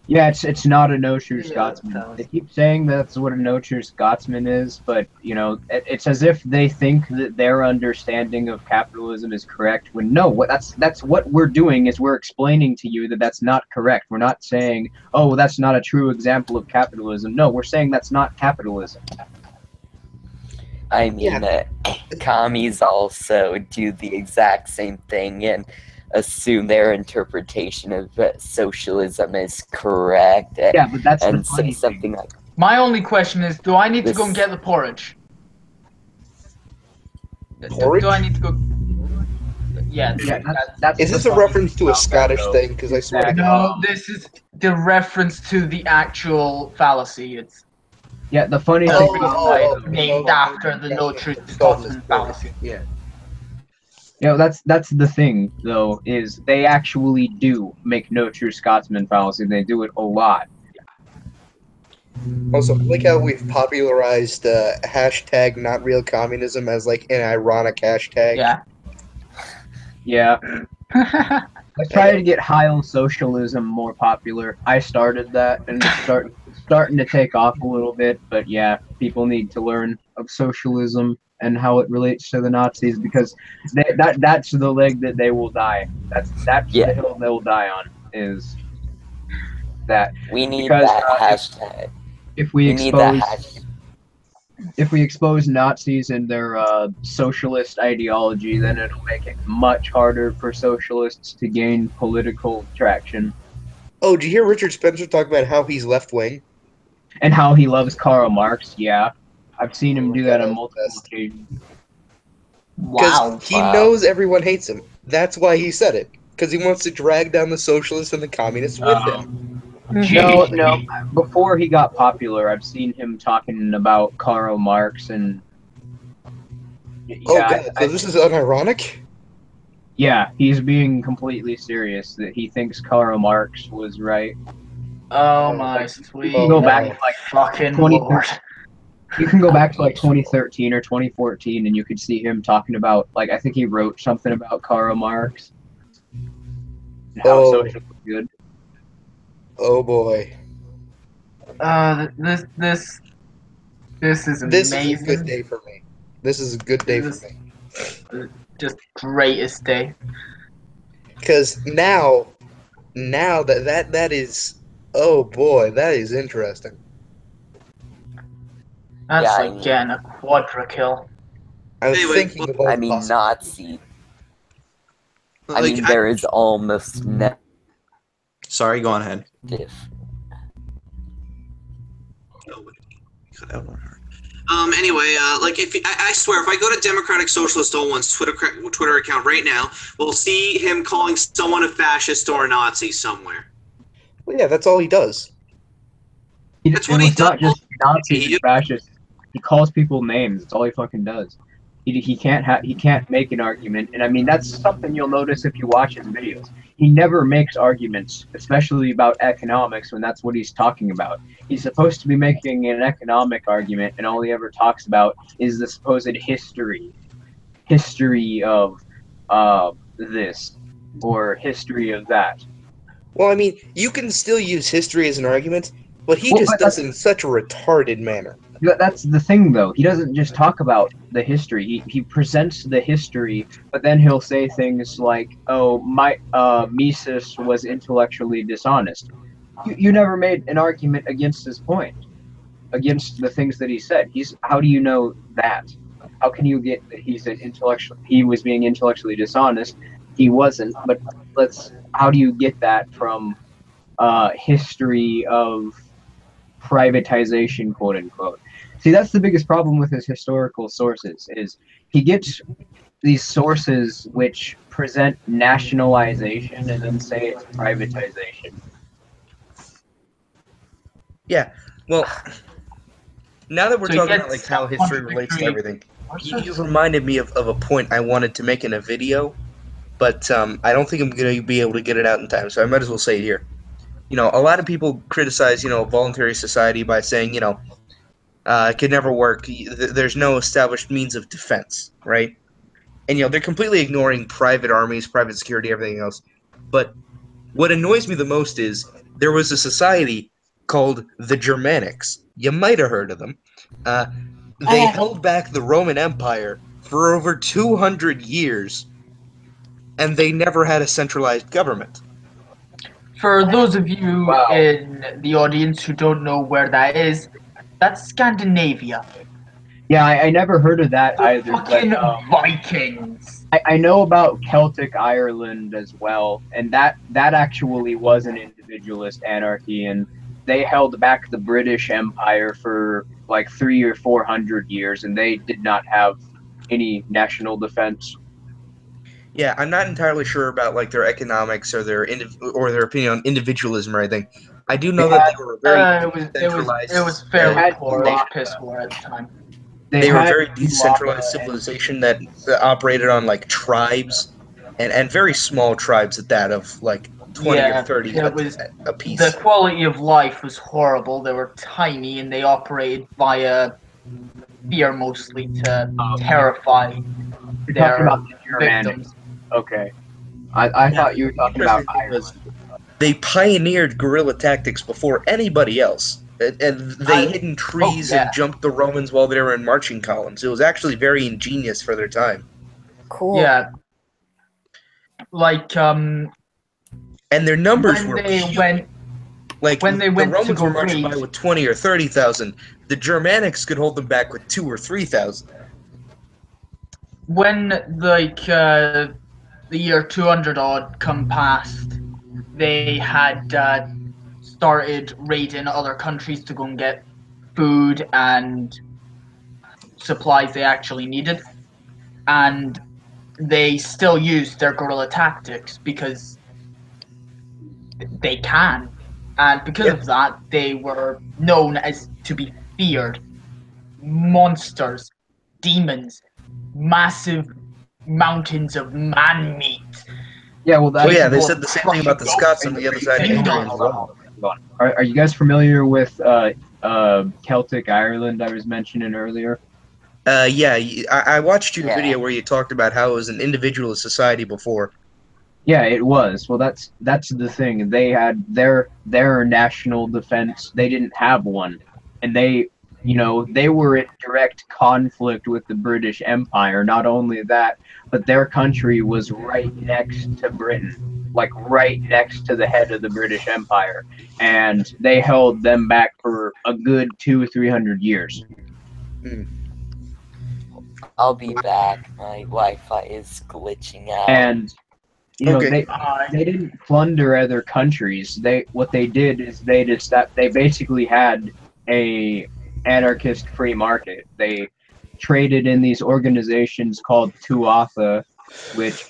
Yeah, it's not a no true Scotsman. They keep saying that's what a no true Scotsman is, but you know, it's as if they think that their understanding of capitalism is correct. When no, that's what we're doing is we're explaining to you that that's not correct. We're not saying, oh, that's not a true example of capitalism. No, we're saying that's not capitalism. I mean, commies also do the exact same thing and assume their interpretation of socialism is correct. Yeah, but that's and the funny say something thing. like. My only question is, do I need to go and get the porridge? Porridge? Do I need to go? Yeah, that's Is this a reference to a Scottish thing? Because I swear to God. No, this is the reference to the actual fallacy. It's the funny the thing reason named after the no true Scotsman fallacy. Yeah. You know, that's the thing, though, is they actually do make no true Scotsman fallacy. They do it a lot. Also, I like how we've popularized hashtag not real communism as like an ironic hashtag. Yeah. Yeah. I try to get Heil socialism more popular. I started that, and it's starting to take off a little bit, but yeah, people need to learn of socialism and how it relates to the Nazis, because that's the leg that they will die. That's the hill they will die on, is that. We need because, that hashtag. If we expose Nazis and their socialist ideology, then it'll make it much harder for socialists to gain political traction. Oh, did you hear Richard Spencer talk about how he's left wing? And how he loves Karl Marx? Yeah. I've seen him do that on multiple occasions. Because he knows everyone hates him. That's why he said it. Because he wants to drag down the socialists and the communists with him. No. Before he got popular, I've seen him talking about Karl Marx and. Yeah, so this is unironic? Yeah, he's being completely serious that he thinks Karl Marx was right. Oh my sweet. You can go back to fucking Lord. You can go back to 2013 or 2014, and you could see him talking about I think he wrote something about Karl Marx. And how social was good. Oh boy. This is amazing. This is a good day for me. This is a good day for me. Just greatest day. Because now that is, oh boy, that is interesting. That's again a quadra kill. I was thinking about. I mean, Nazi. I mean, there is almost no. Sorry, go on ahead. Anyway, if I swear, if I go to Democratic Socialist 01's Twitter account right now, we'll see him calling someone a fascist or a Nazi somewhere. Well, yeah, that's all he does. That's what he does. Not just Nazis and fascists. He calls people names. That's all he fucking does. He can't make an argument, and I mean that's something you'll notice if you watch his videos. He never makes arguments, especially about economics, when that's what he's talking about. He's supposed to be making an economic argument, and all he ever talks about is the supposed history of this or history of that. Well, I mean, you can still use history as an argument, but he just does it in such a retarded manner. That's the thing, though. He doesn't just talk about the history. He presents the history, but then he'll say things like, "Oh, my Mises was intellectually dishonest." You never made an argument against his point, against the things that he said. How do you know that? How can you get that he was being intellectually dishonest? he wasn't. But how do you get that from history of privatization, quote unquote? See, that's the biggest problem with his historical sources, is he gets these sources which present nationalization and then say it's privatization. Yeah. Well, now that we're So he talking about gets like how history relates to contradictory everything, you sources? reminded me of a point I wanted to make in a video, but I don't think I'm going to be able to get it out in time, so I might as well say it here. You know, a lot of people criticize, voluntary society by saying, it could never work. There's no established means of defense, right? And, they're completely ignoring private armies, private security, everything else. But what annoys me the most is there was a society called the Germanics. You might have heard of them. They held back the Roman Empire for over 200 years, and they never had a centralized government. For those of you Wow. in the audience who don't know where that is, that's Scandinavia. Yeah, I never heard of that either. Fucking But Vikings. I know about Celtic Ireland as well, and that actually was an individualist anarchy, and they held back the British Empire for like 300 or 400 years, and they did not have any national defense. Yeah, I'm not entirely sure about like their economics or their opinion on individualism or anything. I do know that they were a very decentralized. It was fairly had poor, Tuatha. piss poor at the time. They were a had very Tuatha decentralized civilization that operated on like tribes and very small tribes at that, of like 20 or 30 it was a piece. the quality of life was horrible. They were tiny and they operated via fear mostly to terrify You're talking their about the Germanics. victims. Okay. I thought you were talking about Because Ireland. they pioneered guerrilla tactics before anybody else. And they hid in trees and jumped the Romans while they were in marching columns. It was actually very ingenious for their time. Cool. Yeah. Like And their numbers when were they huge. went Like when they the went to Romans go were marching by raid- with 20 or 30,000. The Germanics could hold them back with 2 or 3,000. when the year 200 odd come past, they had started raiding other countries to go and get food and supplies they actually needed, and they still used their guerrilla tactics because they can, and because of that they were known as to be feared. Monsters, demons, massive mountains of man meat. Yeah, well, that's they said the same thing about the Scots on the other side of history as well. Are you guys familiar with Celtic Ireland I was mentioning earlier? Yeah, I watched your video where you talked about how it was an individualist society before. Yeah, it was. Well, that's the thing. They had their national defense. They didn't have one, and they were in direct conflict with the British Empire. Not only that, but their country was right next to Britain, like right next to the head of the British Empire, and they held them back for a good 200-300 years. I'll be back. My Wi-Fi is glitching out. And they didn't plunder other countries. What they did is they basically had a anarchist free market. They traded in these organizations called Tuatha, which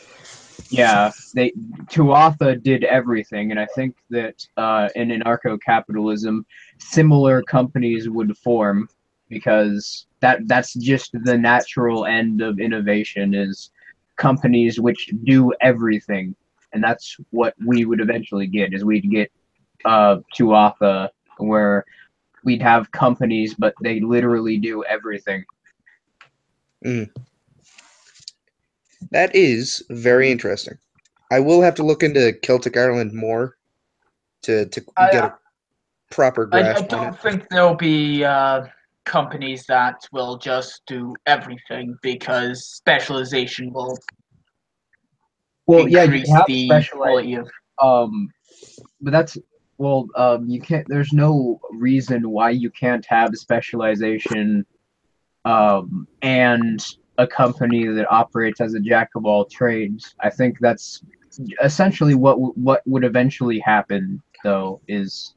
Tuatha did everything, and I think that in anarcho-capitalism, similar companies would form, because that's just the natural end of innovation, is companies which do everything, and that's what we would eventually get. Is we'd get Tuatha, where we'd have companies, but they literally do everything. That is very interesting. I will have to look into Celtic Ireland more to get a proper grasp I don't on it. think there'll be companies that will just do everything, because specialization will increase the quality of. But that's you can't. There's no reason why you can't have specialization, and a company that operates as a jack of all trades. I think that's essentially what would eventually happen, though, is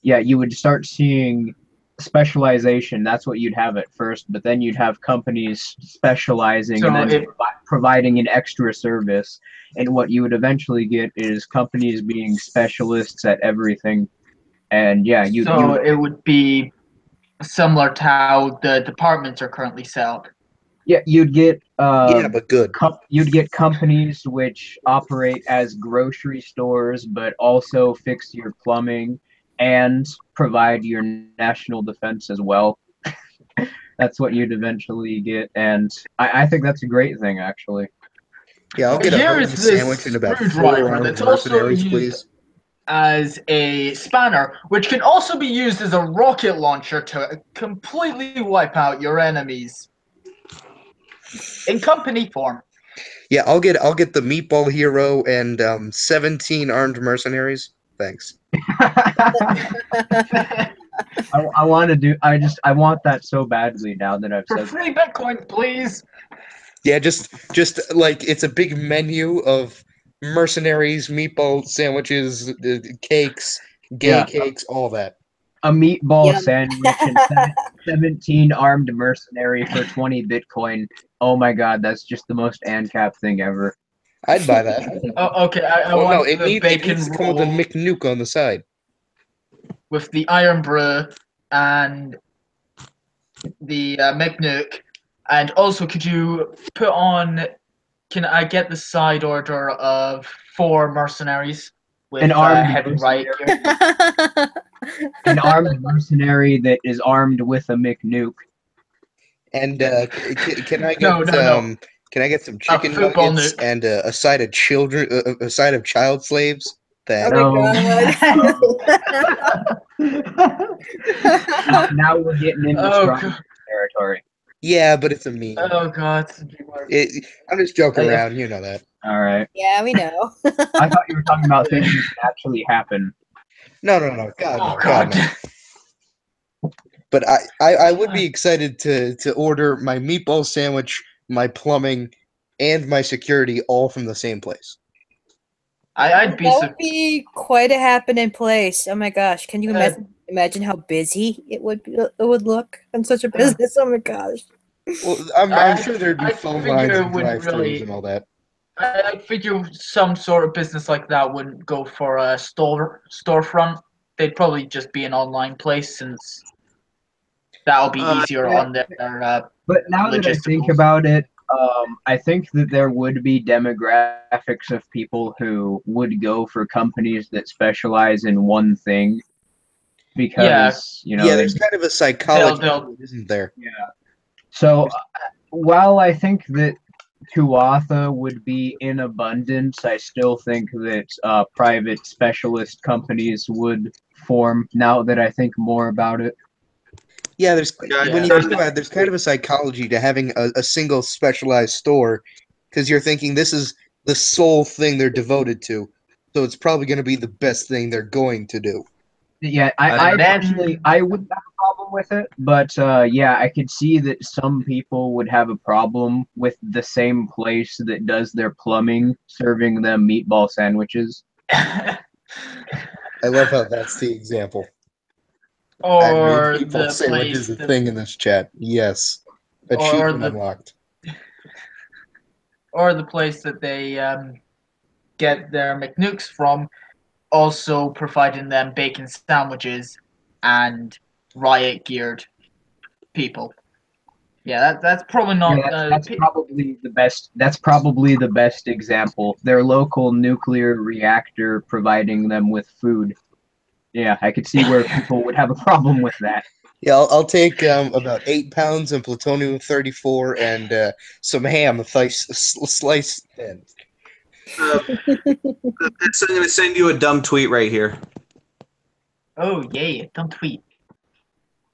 you would start seeing specialization. That's what you'd have at first, but then you'd have companies specializing and then providing an extra service. And what you would eventually get is companies being specialists at everything. And it would be similar to how the departments are currently set up. Yeah, you'd get but good. You'd get companies which operate as grocery stores, but also fix your plumbing and provide your national defense as well. That's what you'd eventually get, and I think that's a great thing, actually. Yeah, I'll get a sandwich and about 4 armed mercenaries, please. As a spanner, which can also be used as a rocket launcher to completely wipe out your enemies. In company form. Yeah, I'll get the meatball hero and 17 armed mercenaries. Thanks. I want to do. I want that so badly now that I've said. For free Bitcoin, please. Yeah, just like it's a big menu of mercenaries, meatball sandwiches, cakes, cakes, all that. A meatball sandwich and 17 armed mercenary for 20 Bitcoin. Oh my god, that's just the most ANCAP thing ever. I'd buy that. Okay, I want it needs to come with a McNuke on the side. With the Iron Brew and the McNuke. And also, could you put on... Can I get the side order of 4 mercenaries with an armed heavy riot gear? An armed mercenary that is armed with a McNuke. And can I get Can I get some chicken nuggets and a side of a side of child slaves? Thanks. Oh my god! Now we're getting into strong territory. Yeah, but it's a meme. Oh god! I'm just joking around. You know that. All right. Yeah, we know. I thought you were talking about things that actually happen. No. God, no. But I would be excited to order my meatball sandwich, my plumbing, and my security all from the same place. That would be quite a happening place. Oh my gosh! Can you imagine how busy it would look in such a business? Oh my gosh! Well, I'm sure there'd be phone lines and drive-thrus and all that. I figure some sort of business like that wouldn't go for a storefront. They'd probably just be an online place, since that'll be easier on their. But now that I think about it, I think that there would be demographics of people who would go for companies that specialize in one thing, because there's kind of a psychology, isn't there? Yeah. So while I think that Tuatha would be in abundance, I still think that private specialist companies would form. Now that I think more about it. Yeah, when you think about it, there's kind of a psychology to having a single specialized store, because you're thinking this is the sole thing they're devoted to, so it's probably going to be the best thing they're going to do. Yeah, I wouldn't have a problem with it, but I could see that some people would have a problem with the same place that does their plumbing serving them meatball sandwiches. I love how that's the example. Or meatball sandwich is a thing in this chat. Yes, achievement unlocked. Or the place that they get their McNukes from, also providing them bacon sandwiches and riot geared people. Yeah, that's probably not. That's probably the best. That's probably the best example. Their local nuclear reactor providing them with food. Yeah, I could see where people would have a problem with that. Yeah, I'll take about 8 pounds of plutonium-34 and some ham sliced thin. I'm going to send you a dumb tweet right here. Oh, yeah, dumb tweet.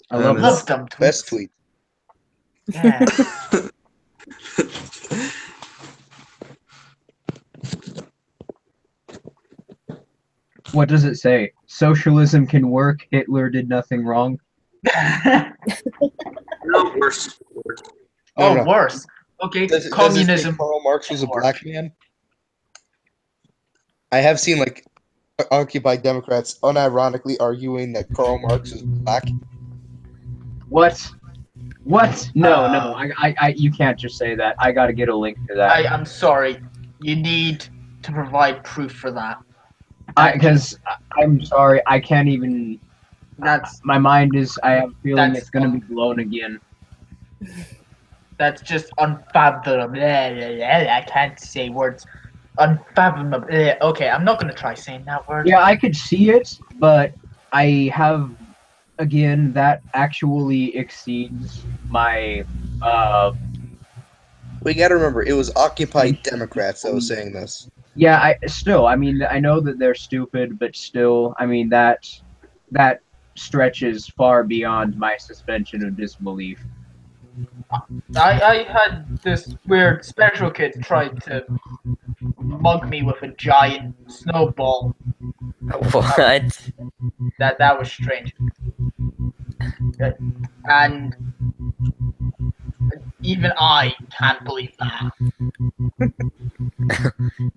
I love dumb tweets. Best tweet. Yeah. What does it say? Socialism can work. Hitler did nothing wrong. No, worse. Oh, worse. Okay, Does it say communism. Karl Marx was a black man? I have seen like Occupy Democrats unironically arguing that Karl Marx is black. What? What? No, no. You can't just say that. I got to get a link to that. I'm sorry. You need to provide proof for that. Because I'm sorry, I can't even. That's My mind is. I have a feeling that's it's gonna be blown again. that's just unfathomable. I can't say words. Unfathomable. Okay, I'm not gonna try saying that word. Yeah, I could see it, but I have again that actually exceeds my. We got to remember, it was Occupy Democrats that was saying this. Yeah, I mean, I know that they're stupid, but still, I mean that stretches far beyond my suspension of disbelief. I had this weird special kid try to mug me with a giant snowball. What? That was strange. And even I can't believe that.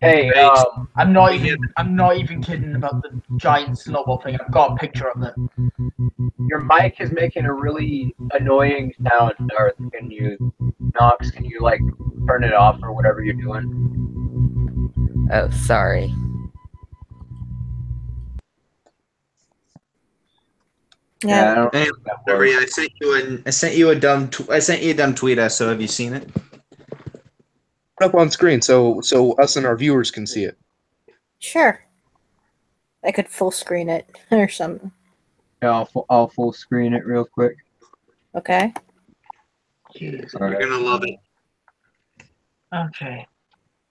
Hey, I'm not even kidding about the giant snowball thing. I've got a picture of it. your mic is making a really annoying sound, Darth. Can you, Knox? Can you like turn it off or whatever you're doing? Oh, sorry. Yeah, I don't know Anyway, what that was. I sent you a dumb tweet. So have you seen it? Put up on screen so us and our viewers can see it. Sure. I could full screen it or something. Yeah, I'll full screen it real quick. Okay. Jeez. All You're right. gonna love it. Okay.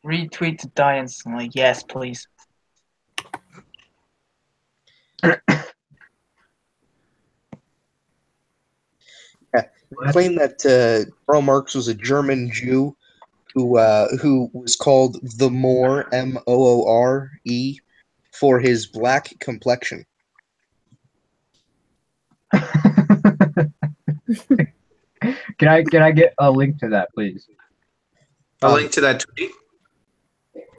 Retweet to die instantly. Yes, please. Claim that Karl Marx was a German Jew who was called the Moor, Moore, for his black complexion. Can I get a link to that, please? A link to that tweet.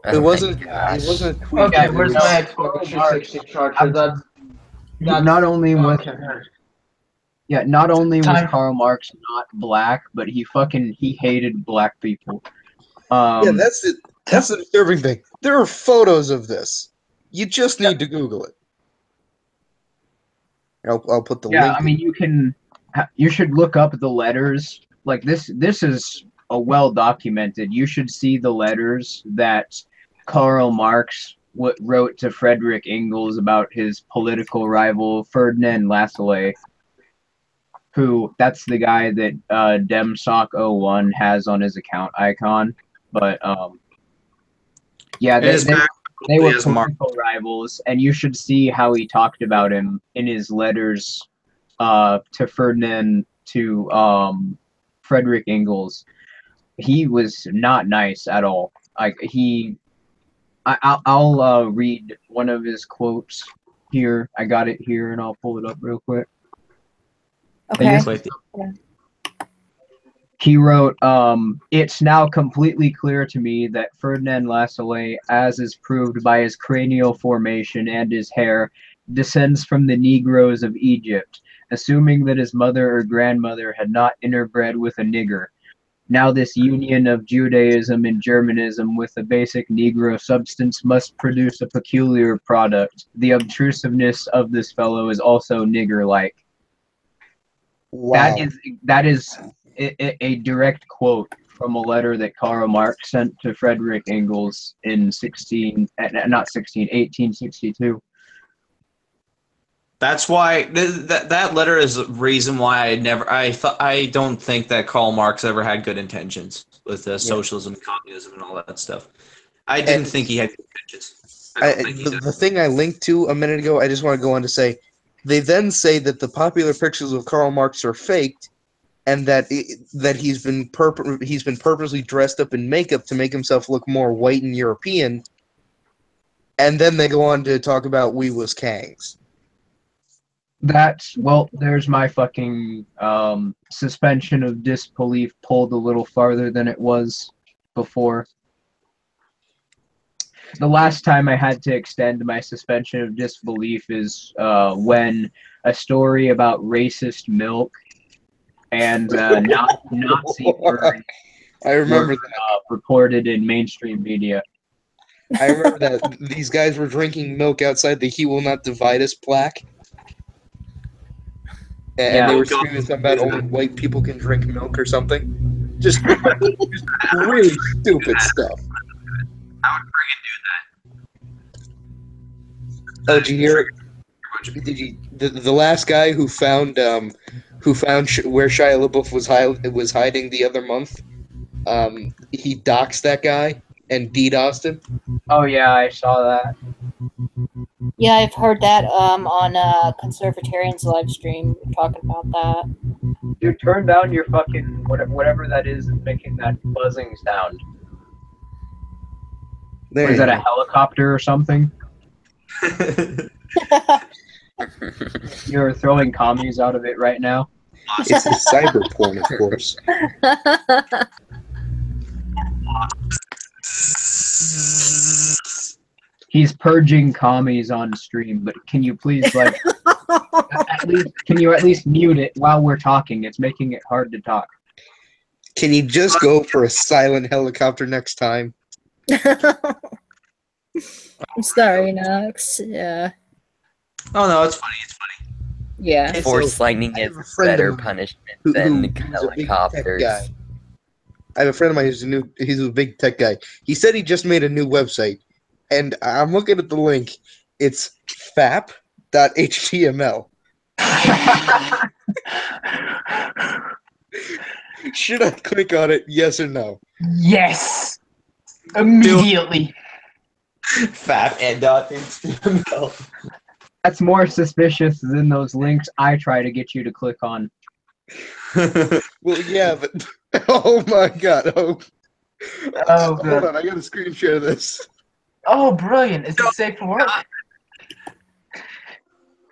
Oh It my wasn't. gosh. It wasn't a tweet. Okay, Yeah, where's no, my Karl Xbox Marx. 360 charger? That's Not only was okay. not only was Time. Karl Marx not black, but he hated black people. Yeah, that's it. That's the disturbing thing. There are photos of this. You just need to Google it. I'll put the yeah, link. I mean, you should look up the letters. Like this is a well documented. You should see the letters that Karl Marx wrote to Frederick Engels about his political rival Ferdinand Lassalle, who that's the guy that DemSoc01 has on his account icon. But yeah, they were political rivals, and you should see how he talked about him in his letters to Ferdinand, to Frederick Engels. He was not nice at all. I'll read one of his quotes here. I got it here, and I'll pull it up real quick. Okay. He wrote, "It's now completely clear to me that Ferdinand Lassalle, as is proved by his cranial formation and his hair, descends from the Negroes of Egypt, assuming that his mother or grandmother had not interbred with a nigger. Now this union of Judaism and Germanism with a basic Negro substance must produce a peculiar product. The obtrusiveness of this fellow is also nigger-like." Wow. That is a direct quote from a letter that Karl Marx sent to Frederick Engels in 1862. That's why that letter is the reason why I don't think that Karl Marx ever had good intentions with socialism and communism and all that stuff. I didn't think he had good intentions. The thing I linked to a minute ago, I just want to go on to say, they then say that the popular pictures of Karl Marx are faked, and that he's been purposely dressed up in makeup to make himself look more white and European, and then they go on to talk about we was Kangs. There's my fucking suspension of disbelief pulled a little farther than it was before. The last time I had to extend my suspension of disbelief is when a story about racist milk and Nazi burn I remember were that. reported in mainstream media. I remember that these guys were drinking milk outside the "He Will Not Divide Us" plaque, and Yeah. they were screaming something about only white people can drink milk or something. Just really stupid stuff. I would friggin' do that. Oh, did you hear it? Did you the last guy who found where Shia LaBeouf was hiding the other month? He doxed that guy and DDoSed him. Oh yeah, I saw that. Yeah, I've heard that on Conservatarian's live stream talking about that. Dude, turn down your fucking whatever that is making that buzzing sound. There Or is you that a go. helicopter or something? You're throwing commies out of it right now. It's the cyber porn, of course. He's purging commies on stream, but can you please like can you at least mute it while we're talking? It's making it hard to talk. Can you just go for a silent helicopter next time? I'm sorry, Nox. Yeah. Oh no, it's funny. It's funny. Yeah. Okay, Force so lightning I have is a friend of better mine punishment who's than a big tech helicopters. guy. I have a friend of mine he's a big tech guy. He said he just made a new website, and I'm looking at the link. It's fap.html. Should I click on it? Yes or no? Yes! Immediately. Fap and .html. That's more suspicious than those links I try to get you to click on. Well, yeah, but oh my god! Oh, Hold good. on, I got a screen share of this. Oh, brilliant. Is it safe for work?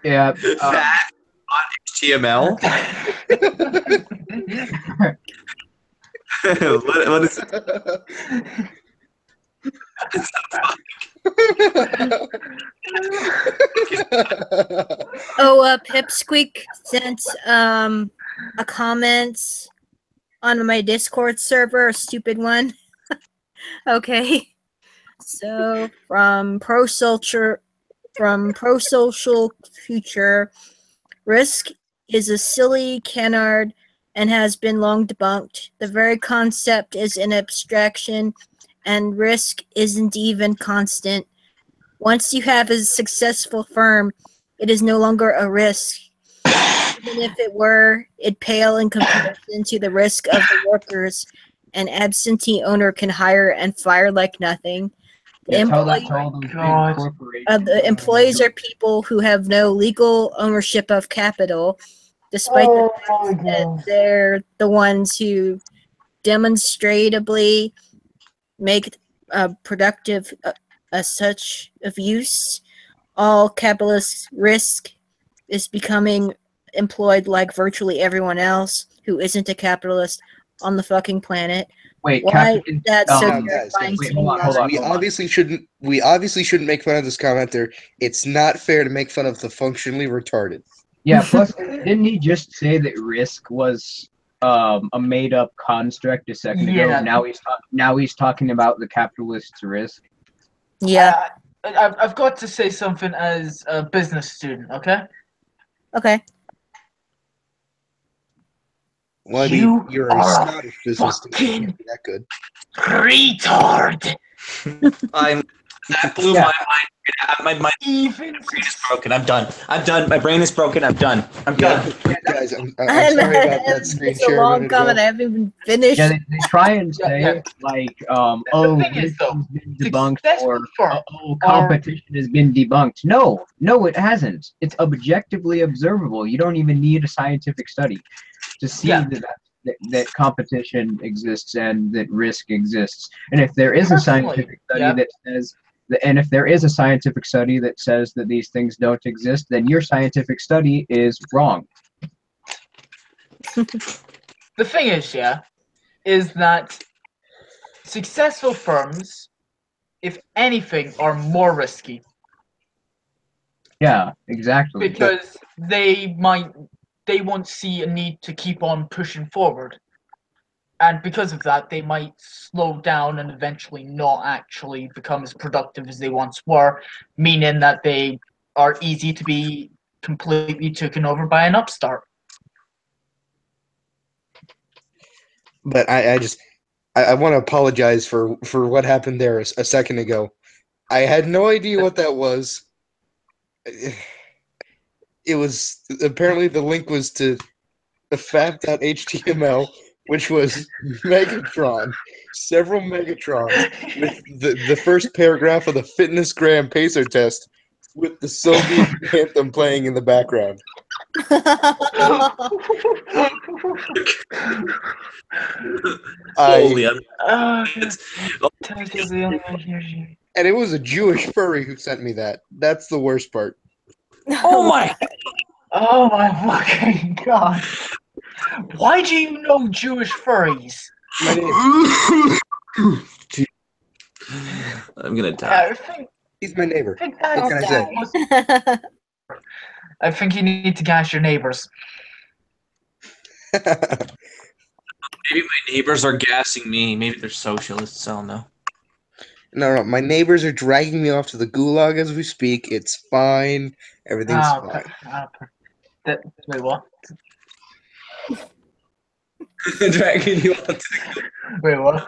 Yeah. Fat on HTML. what is it? Oh, Pipsqueak sent a comment on my Discord server, a stupid one. Okay. So from Pro Social Future, Risk is a silly canard and has been long debunked. The very concept is an abstraction, and risk isn't even constant. Once you have a successful firm, it is no longer a risk. Even if it were, it'd pale in comparison to the risk of the workers an absentee owner can hire and fire like nothing. The, Tell that employee- to all those big God. corporations. the employees are people who have no legal ownership of capital, despite the fact that they're the ones who demonstrably make productive such of use. All capitalist risk is becoming employed like virtually everyone else who isn't a capitalist on the fucking planet. Wait, Why Captain. that's so guys, terrifying wait, to hold on, me. hold on. We obviously shouldn't make fun of this commenter. It's not fair to make fun of the functionally retarded. Yeah, plus, didn't he just say that risk was a made-up construct a second ago? Yeah. Now he's talking about the capitalist's risk. Yeah. I've got to say something as a business student, okay? Okay. Well, I You mean, you're a are Scottish business student. fucking- Can't be that good. Retard! That blew Yeah. my mind. My Even brain is broken. I'm done. My brain is broken. I'm done. I'm done. Guys, I'm sorry about that screen It's a share. long comment. I haven't even finished. Yeah, they try and say Yeah. like, thing is, this though, has been debunked, successful or firms competition has been debunked. No, it hasn't. It's objectively observable. You don't even need a scientific study to see Yeah. that competition exists and that risk exists. And if there is a Personally, scientific study yeah. that says And if there is a scientific study that says that these things don't exist, then your scientific study is wrong. The thing is, yeah, is that successful firms, if anything, are more risky. Yeah, exactly. Because they won't see a need to keep on pushing forward. And because of that, they might slow down and eventually not actually become as productive as they once were, meaning that they are easy to be completely taken over by an upstart. But I want to apologize for what happened there a second ago. I had no idea what that was. It was apparently the link was to the fab.html, which was Megatron, several Megatrons, with the first paragraph of the Fitness Gram Pacer test with the Soviet anthem playing in the background. Holy, And it was a Jewish furry who sent me that. That's the worst part. Oh my fucking god. Why do you know Jewish furries? I'm gonna die. He's my neighbor. What can I say? I think you need to gas your neighbors. Maybe my neighbors are gassing me. Maybe they're socialists. I don't know. No, my neighbors are dragging me off to the gulag as we speak. It's fine. Everything's fine. Wait, what? Dragging you off to the Wait, what?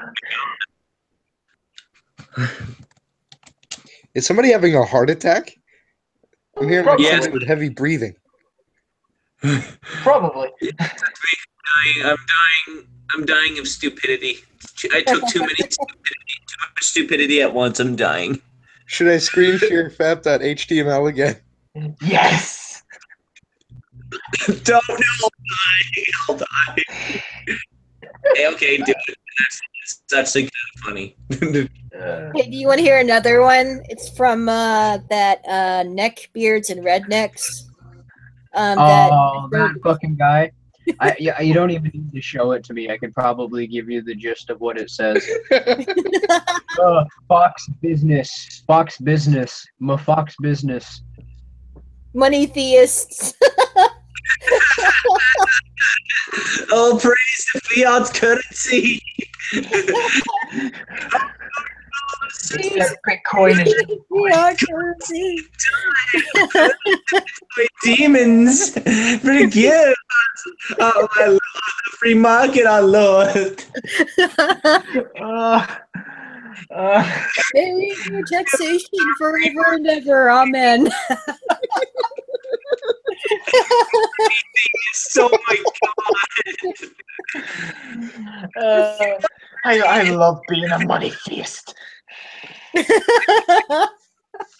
Is somebody having a heart attack? I'm hearing Yes. with heavy breathing. Probably. I'm dying of stupidity. I took too much stupidity at once. I'm dying. Should I screen share fab.html again? Yes. Don't know. I'll die. Hey, okay, do it. That's actually kind of funny. Hey, do you want to hear another one? It's from that Neckbeards and Rednecks. That fucking guy. You don't even need to show it to me. I could probably give you the gist of what it says. Fox business. My Fox business. Money theists. Oh, praise the fiat currency. Bitcoin is demons. Pretty cute. Oh, I love the free market, I love it. May your taxation forever and ever. Amen. Oh my god. I love being a money theist. Anyway,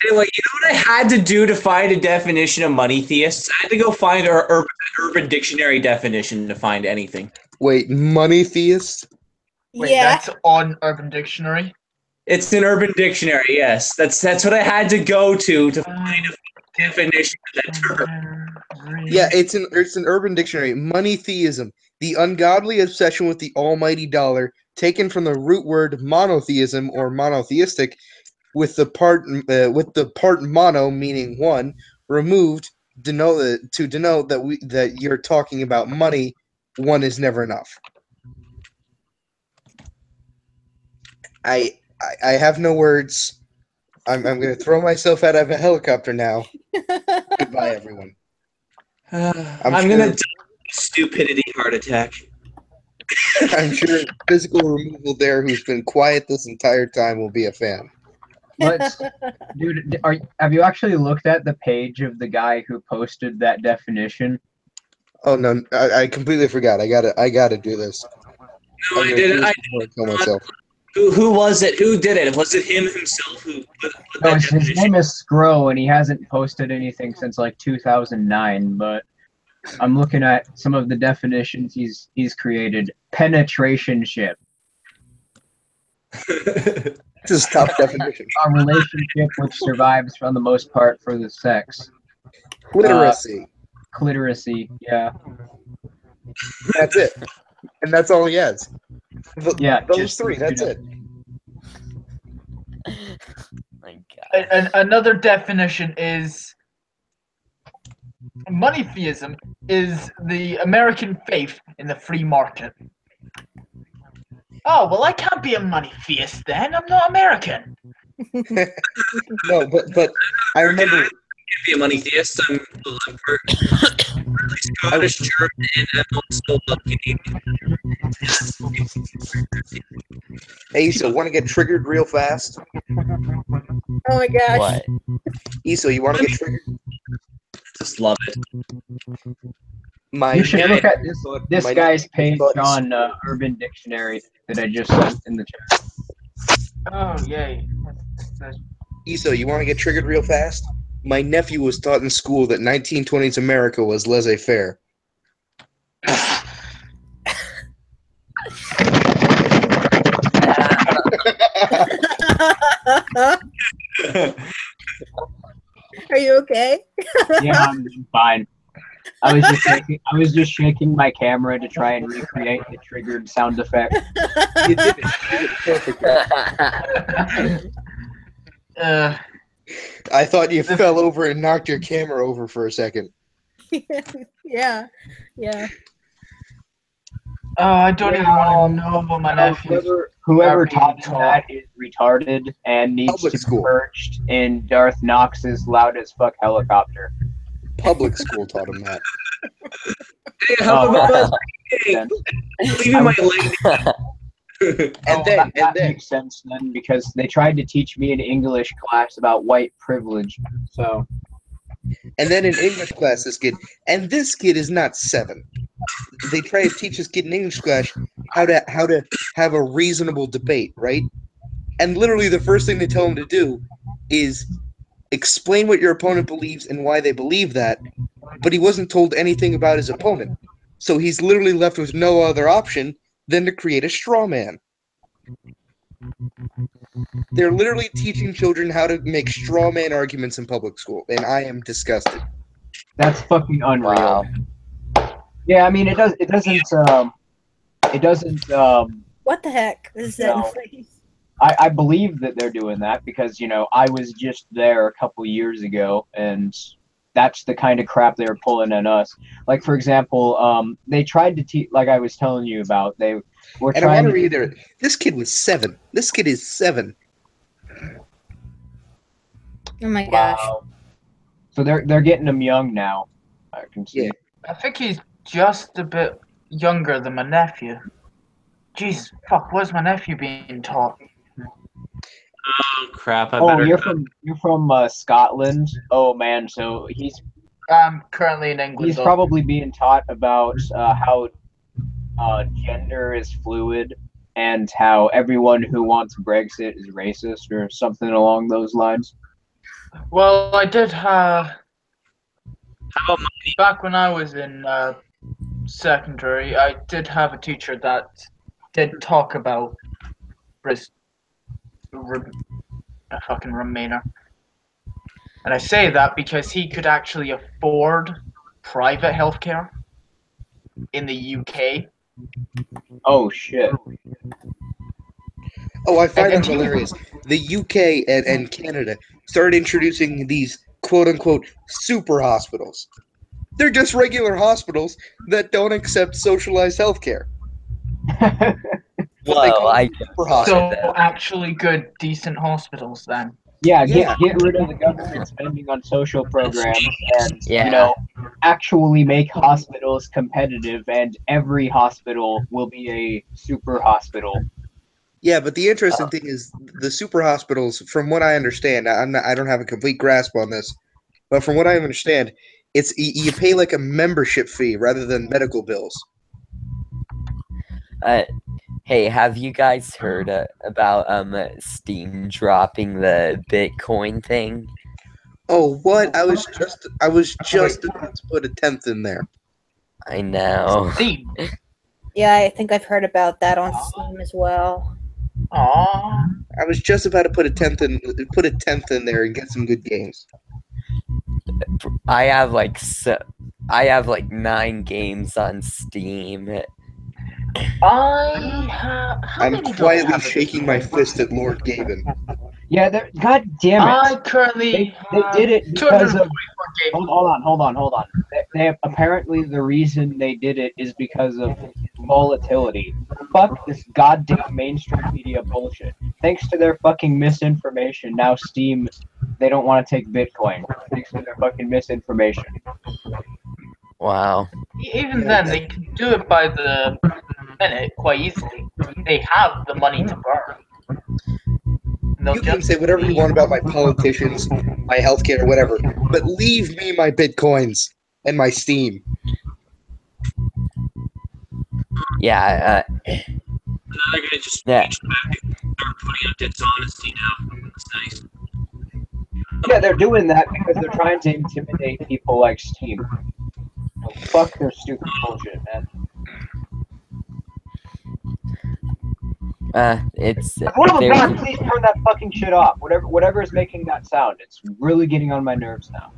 you know what I had to do to find a definition of money theists? I had to go find our Urban Dictionary definition to find anything. Wait, money theist? Wait, Yeah. that's on Urban Dictionary? It's an Urban Dictionary, yes. That's what I had to go to find a definition of that term. Yeah, it's an Urban Dictionary. Money theism, the ungodly obsession with the almighty dollar, taken from the root word monotheism or monotheistic, with the part mono meaning one removed, to denote that you're talking about money. One is never enough. I have no words. I'm going to throw myself out of a helicopter now. Goodbye, everyone. I'm gonna die of stupidity heart attack. I'm sure physical removal there, who's been quiet this entire time, will be a fan. Dude, have you actually looked at the page of the guy who posted that definition? Oh no, I completely forgot. I gotta do this. No, I didn't. Kill myself. Who was it? Who did it? Was it him himself who put No, that his definition? name is Scro, and he hasn't posted anything since like 2009. But I'm looking at some of the definitions he's created. Penetration ship. This is top definition. A relationship which survives for the most part for the sex. Literacy. Cliteracy, yeah. That's it. And that's all he has. Yeah, Those just three, that's it. My God. And another definition is money theism is the American faith in the free market. Oh, well, I can't be a money theist then. I'm not American. No, but I remember. Can't be a money theist. I'm Scottish, German, and I'm also Canadian. Hey, Issa, want to get triggered real fast? Oh my gosh. What? Issa, you want to get triggered? Just love it. You should look at this my guy's page buttons. on Urban Dictionary that I just sent in the chat. Oh, yay. Issa, you want to get triggered real fast? My nephew was taught in school that 1920s America was laissez-faire. Are you okay? Yeah, I'm fine. I was just shaking my camera to try and recreate the triggered sound effect. You did it. You did it perfectly. I thought you fell over and knocked your camera over for a second. Yeah. Yeah. Oh, I don't even want to know what my nephew. Whoever are taught being him that is retarded and needs Public to school. be perched in Darth Knox's loud as fuck helicopter. Public school taught him that. Hey, how about us Sense. leaving my leg? And that then makes sense then because they tried to teach me in English class about white privilege. So in English class, this kid is not 7. They try to teach this kid in English class how to have a reasonable debate, right? And literally the first thing they tell him to do is explain what your opponent believes and why they believe that, but he wasn't told anything about his opponent. So he's literally left with no other option than to create a straw man. They're literally teaching children how to make straw man arguments in public school, and I am disgusted. that's fucking unreal. Wow. Yeah, I mean it doesn't What the heck is that? No. I believe that they're doing that because, I was just there a couple years ago and that's the kind of crap they were pulling on us. Like, for example, they tried to teach, like I was telling you about, they were And I trying want to to... read there. This kid was 7. This kid is 7. Oh my gosh. Wow. So they're getting them young now. I can see. Yeah. I think he's just a bit younger than my nephew. Jeez, fuck, what's my nephew being taught? Oh crap! I Oh, better. you're from Scotland. Oh man, so he's I'm currently in England. he's though. probably being taught about how gender is fluid and how everyone who wants Brexit is racist or something along those lines. Well, I did have How about back when I was in secondary. I did have a teacher that did talk about a fucking Remainer, and I say that because he could actually afford private healthcare in the UK. Oh shit! Oh, I find And that he- hilarious. The UK and Canada started introducing these quote-unquote super hospitals. They're just regular hospitals that don't accept socialized healthcare. But they Well, call I them super hospitals. So actually good, decent hospitals then. Yeah, Yeah. get rid of the government spending on social programs and Yeah. actually make hospitals competitive and every hospital will be a super hospital. Yeah, but the interesting thing is the super hospitals, from what I understand, I don't have a complete grasp on this, but from what I understand, it's you pay like a membership fee rather than medical bills. Hey, have you guys heard about Steam dropping the Bitcoin thing? Oh, what? I was just about to put a 10th in there. I know. Steam. Yeah, I think I've heard about that on Steam as well. Aww. I was just about to put a tenth in there and get some good games. I have like 9 games on Steam. How I'm many do I quietly have? shaking my fist at Lord Gaben. Yeah, god damn it. I currently They did it because of. 244 games. Hold on. They apparently the reason they did it is because of volatility. Fuck this goddamn mainstream media bullshit. Thanks to their fucking misinformation, now Steam, they don't want to take Bitcoin. Thanks to their fucking misinformation. Wow. Even then, they can do it by the minute quite easily. They have the money to burn. You can say whatever you want about my politicians, my healthcare, whatever, but leave me my Bitcoins and my Steam. Yeah. They're gonna just Yeah. start putting out dishonesty now. That's nice. Yeah, they're doing that because they're trying to intimidate people like Steam. Fuck their stupid bullshit, man. It's. God, please turn that fucking shit off. Whatever is making that sound, it's really getting on my nerves now.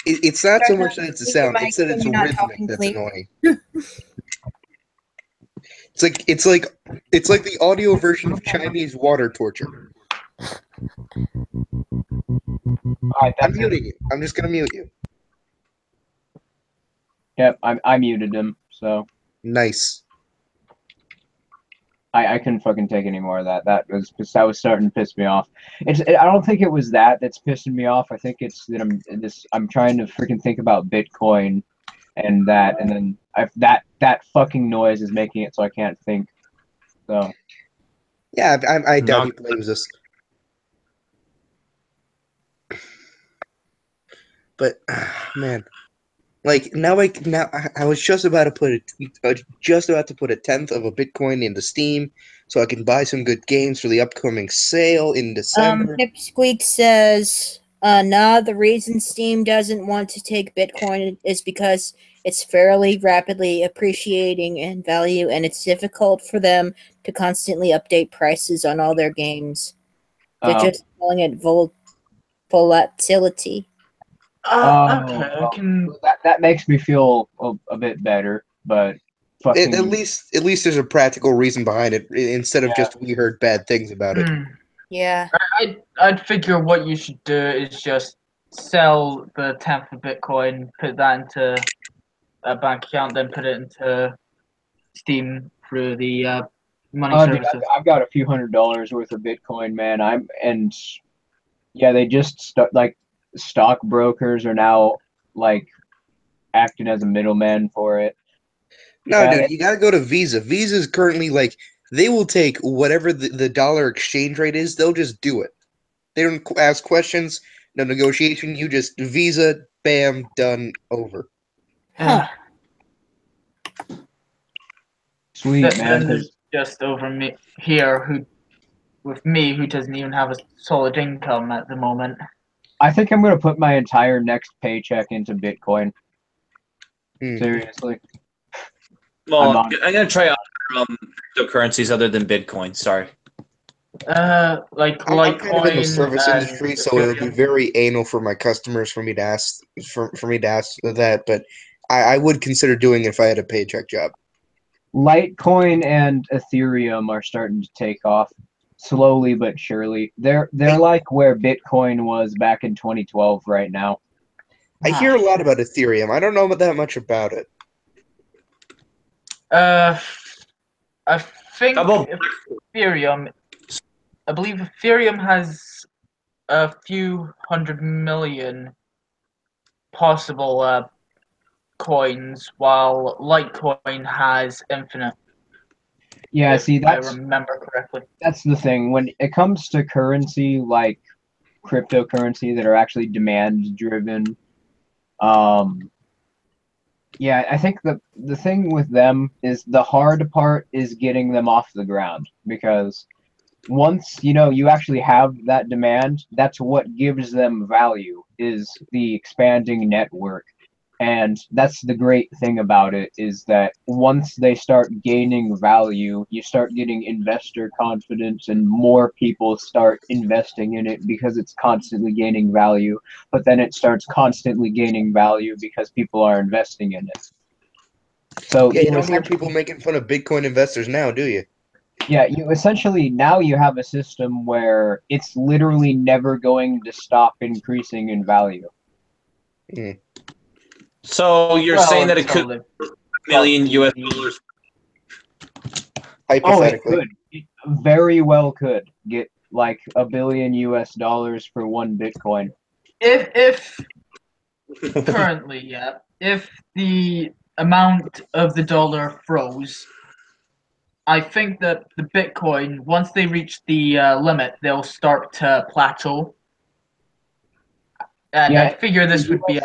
It's not so much that it's a sound; it's that it's rhythmic that's annoying. It's like the audio version of Chinese water torture. Alright, I'm muting you. I'm just gonna mute you. Yep, I muted him, so Nice. I couldn't fucking take any more of that. That was starting to piss me off. I don't think it was that's pissing me off. I think it's that I'm trying to freaking think about Bitcoin and that, and then that fucking noise is making it so I can't think. So yeah, I doubt he blames us. But man, like now I was just about to put a tenth of a Bitcoin into Steam so I can buy some good games for the upcoming sale in December. Pipsqueak says, nah, the reason Steam doesn't want to take Bitcoin is because it's fairly rapidly appreciating in value, and it's difficult for them to constantly update prices on all their games. They're just calling it volatility. Okay, that makes me feel a bit better, but fucking... at least there's a practical reason behind it instead of just we heard bad things about it. Yeah. I'd figure what you should do is just sell the tenth of Bitcoin, put that into a bank account, then put it into Steam through the money services. Dude, I've got a few $100s worth of Bitcoin, man. They just stockbrokers are now like acting as a middleman for it. No, dude, you gotta go to Visa. Visa's currently they will take whatever the dollar exchange rate is. They'll just do it. They don't ask questions. No negotiation. You just Visa, bam, done, over. Huh. Sweet, man. There's just over me here who doesn't even have a solid income at the moment. I think I'm gonna put my entire next paycheck into Bitcoin. Seriously. Well, I'm gonna try other cryptocurrencies other than Bitcoin. Sorry. I'm kind of in the service industry, so it would be very anal for my customers for me to ask that. But I would consider doing it if I had a paycheck job. Litecoin and Ethereum are starting to take off slowly but surely. They're like where Bitcoin was back in 2012 right now. I hear a lot about Ethereum. I don't know that much about it. I think Ethereum. I believe Ethereum has a few 100 million possible coins, while Litecoin has infinite. Yeah, see, I remember correctly. That's the thing. When it comes to currency like cryptocurrency that are actually demand driven, I think the thing with them is the hard part is getting them off the ground, because once you actually have that demand, that's what gives them value, is the expanding network. And that's the great thing about it, is that once they start gaining value, you start getting investor confidence and more people start investing in it because it's constantly gaining value. But then it starts constantly gaining value because people are investing in it. So Yeah, you don't hear people making fun of Bitcoin investors now, do you? yeah, you essentially now you have a system where it's literally never going to stop increasing in value. Mm. So you're saying that it could until be $1 million US. Oh, it Hypothetically. could. It very well could get like $1 billion US for one Bitcoin. if currently, yeah, if the amount of the dollar froze, I think that the Bitcoin, once they reach the limit, they'll start to plateau. And I figure this would be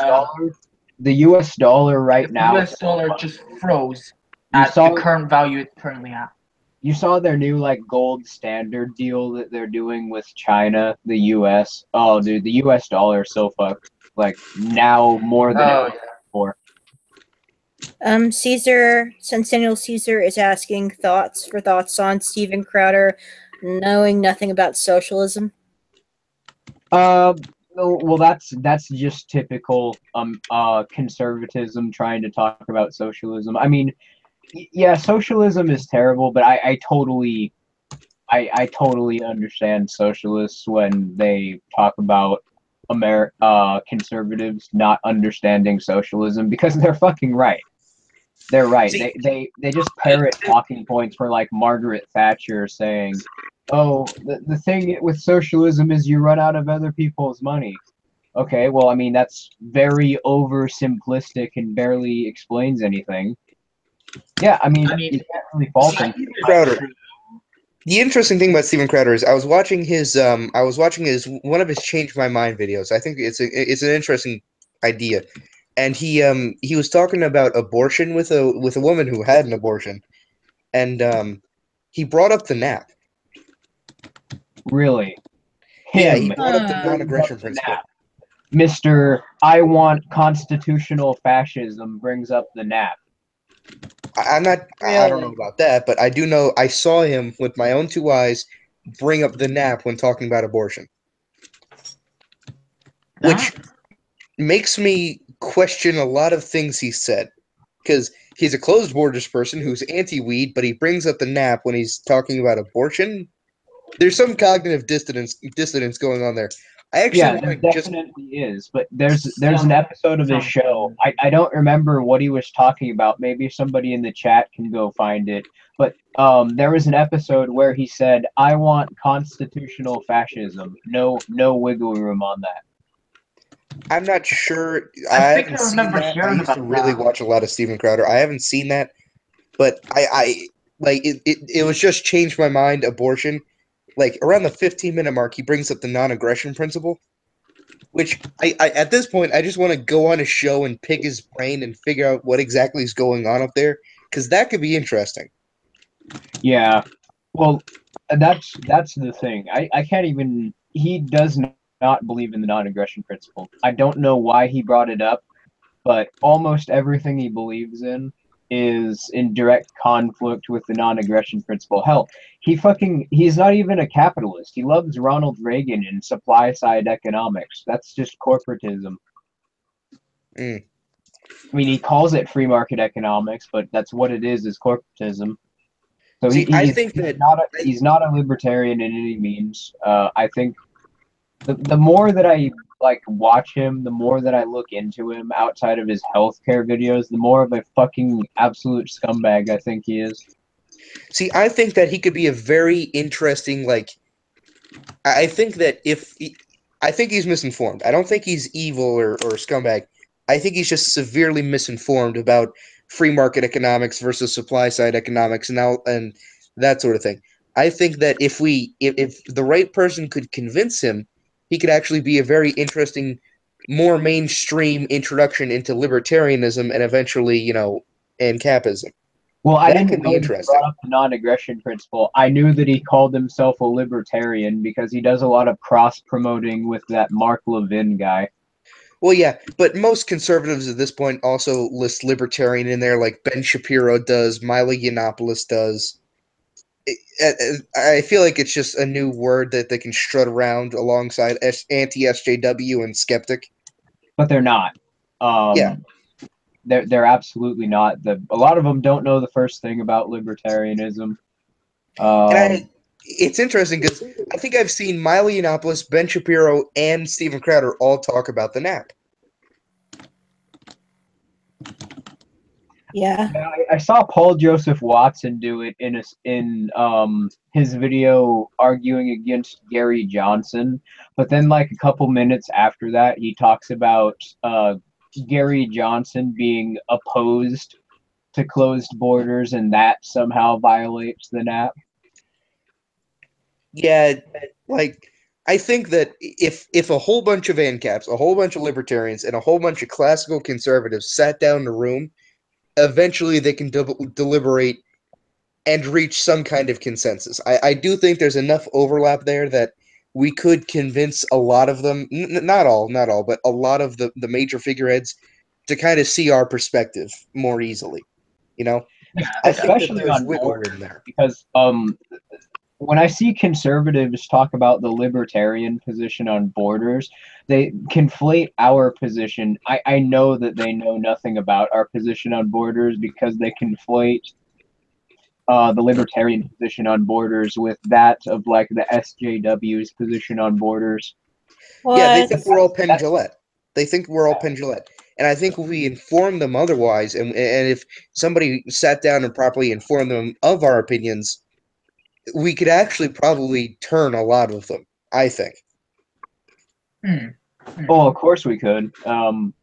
the US dollar right if now. the US dollar just froze You at saw the current value it's currently at. you saw their new like gold standard deal that they're doing with China, the US. Oh, dude, the US dollar is so fucked. Like now more than ever before. Caesar, Centennial Caesar is asking thoughts on Steven Crowder knowing nothing about socialism. Well, that's just typical conservatism trying to talk about socialism. I mean, yeah, socialism is terrible, but I totally understand socialists when they talk about conservatives not understanding socialism, because they're fucking right. They're right. See- They just parrot talking points for like Margaret Thatcher saying, "Oh, the thing with socialism is you run out of other people's money." Okay, well, I mean that's very oversimplistic and barely explains anything. Yeah, I mean you can't really fault them. Crowder. The interesting thing about Steven Crowder is I was watching his one of his Change My Mind videos. I think it's an interesting idea. And he was talking about abortion with a woman who had an abortion. And he brought up the nap. Really? Yeah, he Him. brought up the non-aggression principle. Mr. I want constitutional fascism brings up the nap. I'm not. I don't know about that, but I do know I saw him with my own two eyes bring up the nap when talking about abortion, which makes me question a lot of things he said. Because he's a closed borders person who's anti-weed, but he brings up the nap when he's talking about abortion. There's some cognitive dissonance going on there. I actually Yeah, there want to just definitely is, but there's an episode of his show. I don't remember what he was talking about. Maybe somebody in the chat can go find it. But there was an episode where he said, "I want constitutional fascism. No wiggle room on that." I'm not sure. I I think haven't I seen remember that. I hearing used to about really that. watch a lot of Steven Crowder. I haven't seen that, but I like it was just changed my mind. Abortion, like around the 15-minute mark, he brings up the non-aggression principle, which I at this point I just want to go on a show and pick his brain and figure out what exactly is going on up there, because that could be interesting. Yeah, well, that's the thing. I can't even. He does not believe in the non-aggression principle. I don't know why he brought it up, but almost everything he believes in is in direct conflict with the non-aggression principle. Hell, he's not even a capitalist. He loves Ronald Reagan and supply side economics. That's just corporatism. Mm. I mean, he calls it free market economics, but that's what it is corporatism. So See, I think that he's not a libertarian in any means. I think the more that I like watch him, the more that I look into him outside of his healthcare videos, the more of a fucking absolute scumbag I think he is. See, I think that he could be a very interesting, like, I think that I think he's misinformed. I don't think he's evil or a scumbag. I think he's just severely misinformed about free market economics versus supply side economics and that sort of thing. I think that if the right person could convince him, he could actually be a very interesting, more mainstream introduction into libertarianism and eventually, Ancapism. Well, I That didn't could know be that he interesting. brought up the non-aggression principle. I knew that he called himself a libertarian because he does a lot of cross-promoting with that Mark Levin guy. Well, yeah, but most conservatives at this point also list libertarian in there, like Ben Shapiro does, Milo Yiannopoulos does. I feel like it's just a new word that they can strut around alongside anti-SJW and skeptic. But they're not. Yeah. They're absolutely not. A lot of them don't know the first thing about libertarianism. It's interesting because I think I've seen Milo Yiannopoulos, Ben Shapiro, and Steven Crowder all talk about the nap. Yeah. I saw Paul Joseph Watson do it in his video arguing against Gary Johnson, but then like a couple minutes after that, he talks about Gary Johnson being opposed to closed borders, and that somehow violates the NAP. Yeah, like I think that if a whole bunch of ANCAPs, a whole bunch of libertarians, and a whole bunch of classical conservatives sat down in a room, eventually they can deliberate and reach some kind of consensus. I do think there's enough overlap there that we could convince a lot of them, not all, but a lot of the major figureheads to kind of see our perspective more easily. You know, I think that Especially there's on wiggle borders, room there. because when I see conservatives talk about the libertarian position on borders, they conflate our position. I know that they know nothing about our position on borders because they conflate the libertarian position on borders with that of like the SJW's position on borders. What? Yeah, they think we're all Penn Jillette. They think we're all Penn Jillette. And I think if we inform them otherwise, and if somebody sat down and properly informed them of our opinions, we could actually probably turn a lot of them, I think. Oh, of course we could.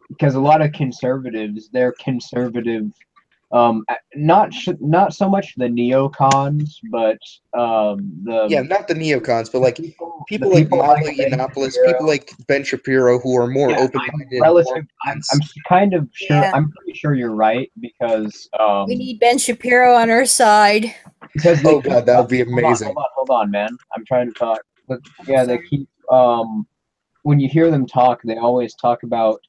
Because a lot of conservatives, they're conservative. Not so much the neocons, but Yeah, not the neocons, but like people the like Milo like Ben Yiannopoulos, Shapiro. people like Ben Shapiro, who are more Yeah, open-minded. I'm kind of sure. Yeah. I'm pretty sure you're right because We need Ben Shapiro on our side. because Oh god, that would be amazing. Hold on, man. I'm trying to talk. But yeah, they keep when you hear them talk, they always talk about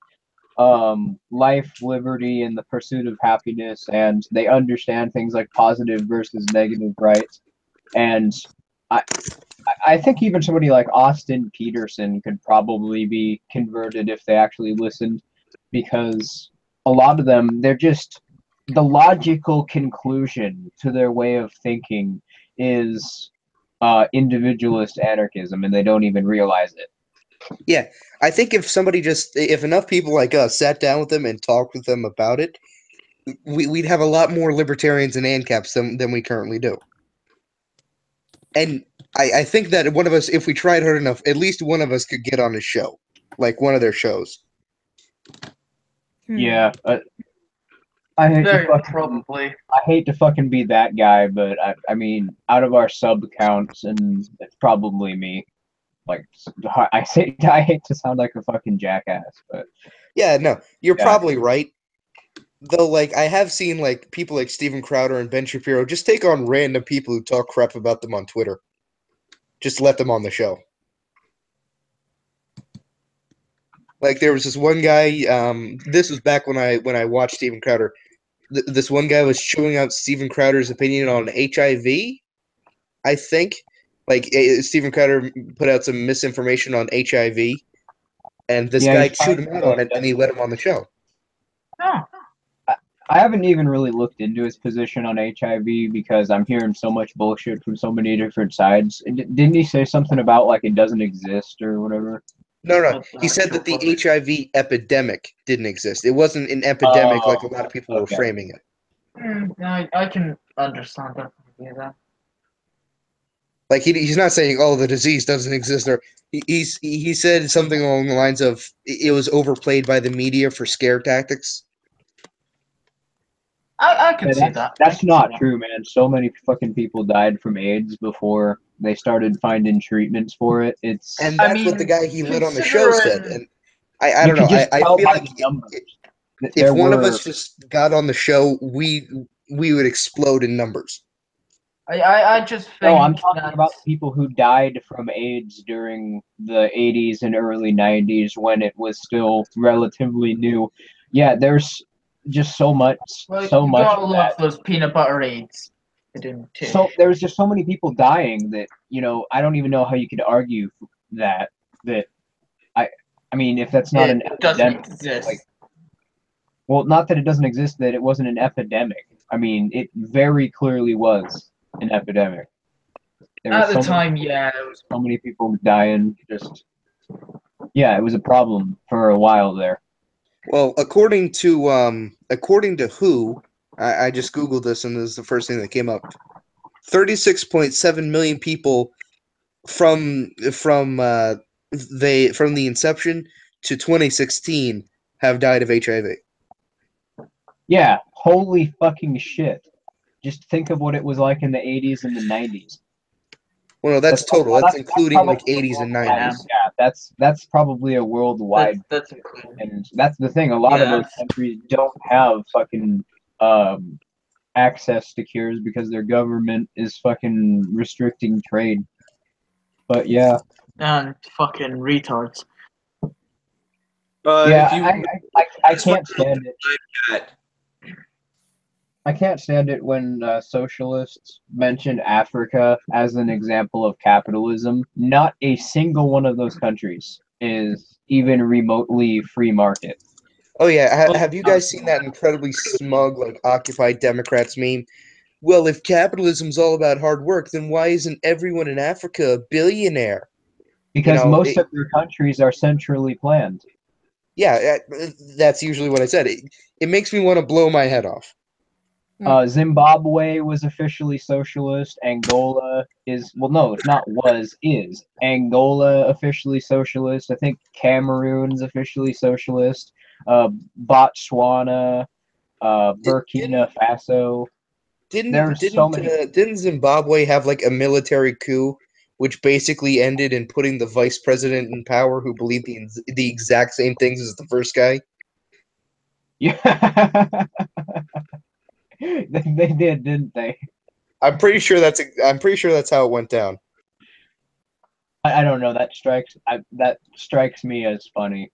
life, liberty, and the pursuit of happiness, and they understand things like positive versus negative rights. And I think even somebody like Austin Peterson could probably be converted if they actually listened, because a lot of them, they're just the logical conclusion to their way of thinking is individualist anarchism, and they don't even realize it. Yeah, I think if enough people like us sat down with them and talked with them about it, we'd have a lot more libertarians and ANCAPs than we currently do. And I think that one of us, if we tried hard enough, at least one of us could get on a show, like one of their shows. Yeah, I hate to fucking be that guy, but I mean, out of our sub counts, and it's probably me. Like, I hate to sound like a fucking jackass, but yeah, no, you're probably right. Though, like, I have seen like people like Steven Crowder and Ben Shapiro just take on random people who talk crap about them on Twitter. Just let them on the show. Like, there was this one guy. This was back when I watched Steven Crowder. This one guy was chewing out Steven Crowder's opinion on HIV. I think, like, Steven Crowder put out some misinformation on HIV, and this guy chewed him out on it, and he let him on the show. Oh. I haven't even really looked into his position on HIV because I'm hearing so much bullshit from so many different sides. Didn't he say something about like it doesn't exist or whatever? No. He said that the HIV epidemic didn't exist. It wasn't an epidemic like a lot of people were framing it. I can understand that. Yeah. Like he's not saying, "Oh, the disease doesn't exist," or he said something along the lines of, "It was overplayed by the media for scare tactics." I can see that. That's not true, man. So many fucking people died from AIDS before they started finding treatments for it. And that's what the guy he lit on the show said. And I don't know. I feel like if one of us just got on the show, we would explode in numbers. I just think No, I'm talking that about people who died from AIDS during the 80s and early 90s when it was still relatively new. Yeah, there's just so much well, so you much gotta of love that. those peanut butter aids. They didn't taste. So there's just so many people dying that, I don't even know how you could argue that I mean, if that's not an It doesn't epidemic, exist. like, well, not that it doesn't exist, that it wasn't an epidemic. I mean, it very clearly was an epidemic. There At were the so many, time, yeah, it was. so many people dying. Yeah, it was a problem for a while there. Well, according to WHO, I just googled this and this is the first thing that came up. 36.7 million people from the inception to 2016 have died of HIV. Yeah, holy fucking shit. Just think of what it was like in the 80s and the 90s. Well, no, that's total. That's including like probably a 80s and worldwide- 90s. Yeah, that's probably a worldwide, That's included. and that's the thing. A lot of Yeah, those countries don't have fucking access to cures because their government is fucking restricting trade. But yeah, and fucking retards. yeah, If you, I can't stand it. Chat. I can't stand it when socialists mention Africa as an example of capitalism. Not a single one of those countries is even remotely free market. Oh yeah, have you guys seen that incredibly smug like Occupy Democrats meme? Well, if capitalism's all about hard work, then why isn't everyone in Africa a billionaire? Because most of their countries are centrally planned. Yeah, that's usually what I said. It makes me want to blow my head off. Zimbabwe was officially socialist. Angola is, well, no, not was, is. Angola officially socialist. I think Cameroon's officially socialist. Botswana, Burkina Faso. Didn't Zimbabwe have like a military coup, which basically ended in putting the vice president in power who believed the exact same things as the first guy? Yeah. They did, didn't they? I'm pretty sure that's how it went down. I don't know. That strikes me as funny.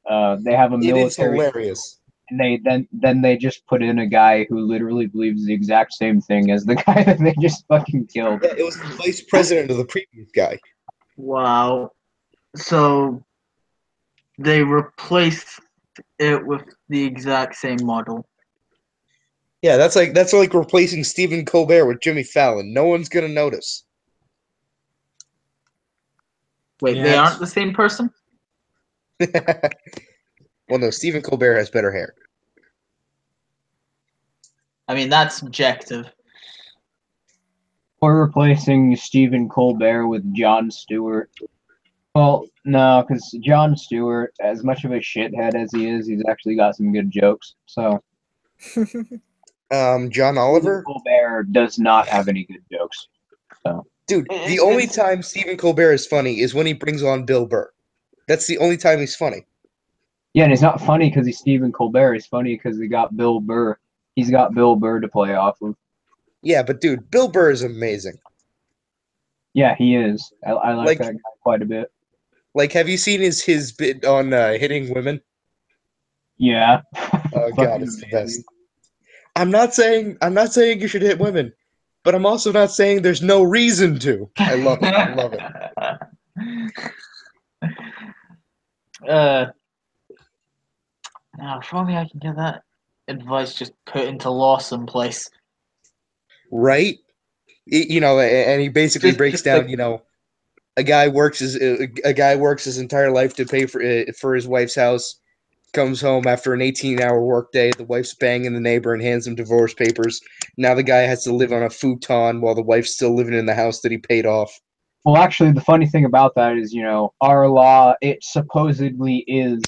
They have a military. It is hilarious. And then they just put in a guy who literally believes the exact same thing as the guy that they just fucking killed. Yeah, it was the vice president of the previous guy. Wow. So they replaced it with the exact same model. Yeah, that's like replacing Stephen Colbert with Jimmy Fallon. No one's gonna notice. Wait, Yeah, they it's- aren't the same person? Well, no, Stephen Colbert has better hair. I mean, that's subjective. Or replacing Stephen Colbert with Jon Stewart. Well, no, because Jon Stewart, as much of a shithead as he is, he's actually got some good jokes. So John Oliver? Stephen Colbert does not have any good jokes. So Dude, the only time Stephen Colbert is funny is when he brings on Bill Burr. That's the only time he's funny. yeah, and he's not funny because he's Stephen Colbert. He's funny because he got Bill Burr. He's got Bill Burr to play off of. Yeah, but dude, Bill Burr is amazing. Yeah, he is. I like that guy quite a bit. Like, have you seen his bit on hitting women? Yeah. Oh god, it's the best. I'm not saying you should hit women, but I'm also not saying there's no reason to. I love it. I love it. If only I can get that advice just put into law someplace. Right? And he basically breaks down. Like, a guy works his entire life to pay for his wife's house. Comes home after an 18-hour workday. The wife's banging the neighbor and hands him divorce papers. Now the guy has to live on a futon while the wife's still living in the house that he paid off. Well, actually, the funny thing about that is, our law, it supposedly is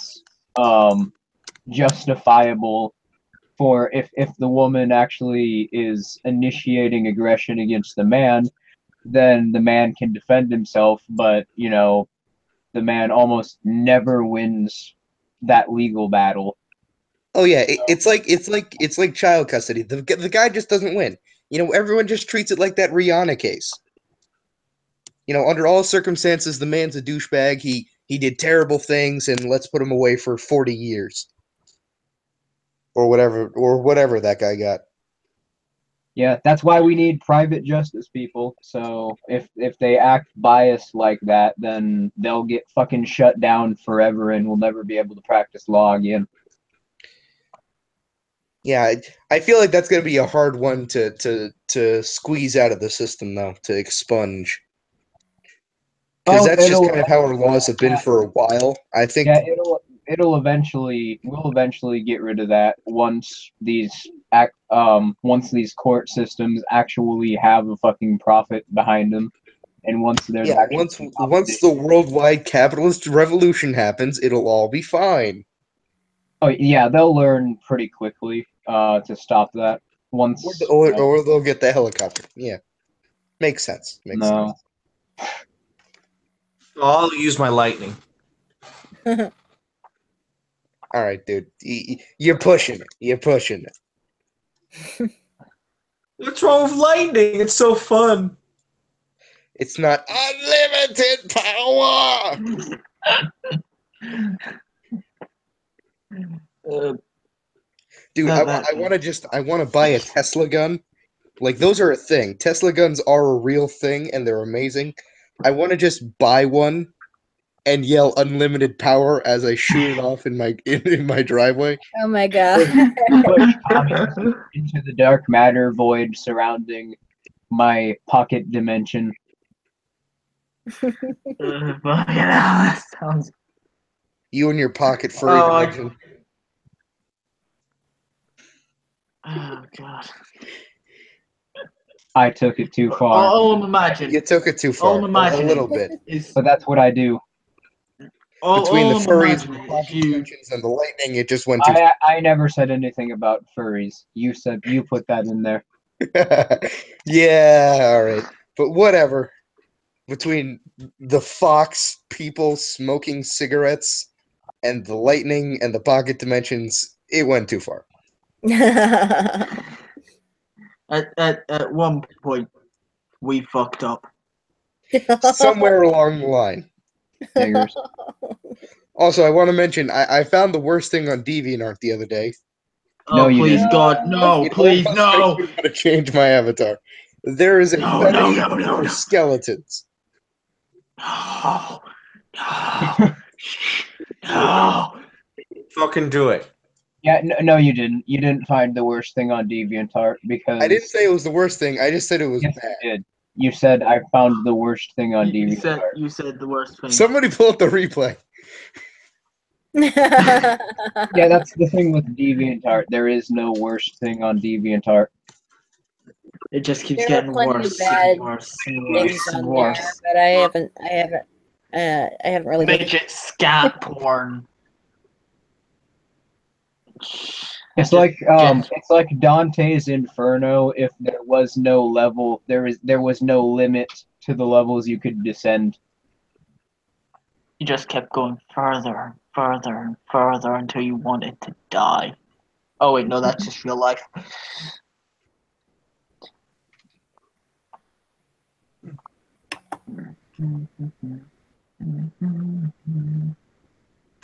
justifiable for if the woman actually is initiating aggression against the man, then the man can defend himself, but, the man almost never wins that legal battle. Oh yeah, it's like child custody. The guy just doesn't win. everyone just treats it like that Rihanna case. Under all circumstances, the man's a douchebag. He did terrible things, and let's put him away for 40 years. Or whatever that guy got. Yeah, that's why we need private justice, people. So if they act biased like that, then they'll get fucking shut down forever, and we'll never be able to practice law again. Yeah, I feel like that's going to be a hard one to squeeze out of the system, though, to expunge. Because that's just kind of how our laws have been for a while. I think. Yeah, we'll eventually get rid of that once these court systems actually have a fucking profit behind them, and once there's once the worldwide capitalist revolution happens, it'll all be fine. Oh yeah, they'll learn pretty quickly to stop that. Or they'll get the helicopter. Yeah, makes sense. Makes sense. I'll use my lightning. All right, dude. You're pushing it. You're pushing it. What's wrong with lightning? It's so fun. It's not unlimited power. Dude, I want to buy a Tesla gun. Like, those are a thing. Tesla guns are a real thing, and they're amazing. I want to just buy one and yell unlimited power as I shoot it off in my driveway. Oh my god. Push into the dark matter void surrounding my pocket dimension. That sounds... You and your pocket furry dimension. Oh god. I took it too far. All I'm imagining. You took it too far. A little bit. But that's what I do. Between the furries, the pocket dimensions, and the lightning, it just went too far. I never said anything about furries. You put that in there. Yeah, all right. But whatever. Between the fox people smoking cigarettes and the lightning and the pocket dimensions, it went too far. At one point, we fucked up. Somewhere along the line. Fingers. Also, I want to mention, I found the worst thing on DeviantArt the other day. No, please, God, no, please, no. I'm going to change my avatar. There is a fetish for skeletons. No. No. Fucking do it. Yeah, no, you didn't. You didn't find the worst thing on DeviantArt because... I didn't say it was the worst thing. I just said it was bad. You did. You said I found the worst thing on DeviantArt. You said the worst thing. Somebody pull up the replay. Yeah, that's the thing with DeviantArt. There is no worst thing on DeviantArt. It just keeps getting worse and worse and worse and worse. But I haven't really. Midget scat porn. It's like Dante's Inferno. If there was no level, there was no limit to the levels you could descend. You just kept going further and further and further until you wanted to die. Oh wait, no, that's just real life.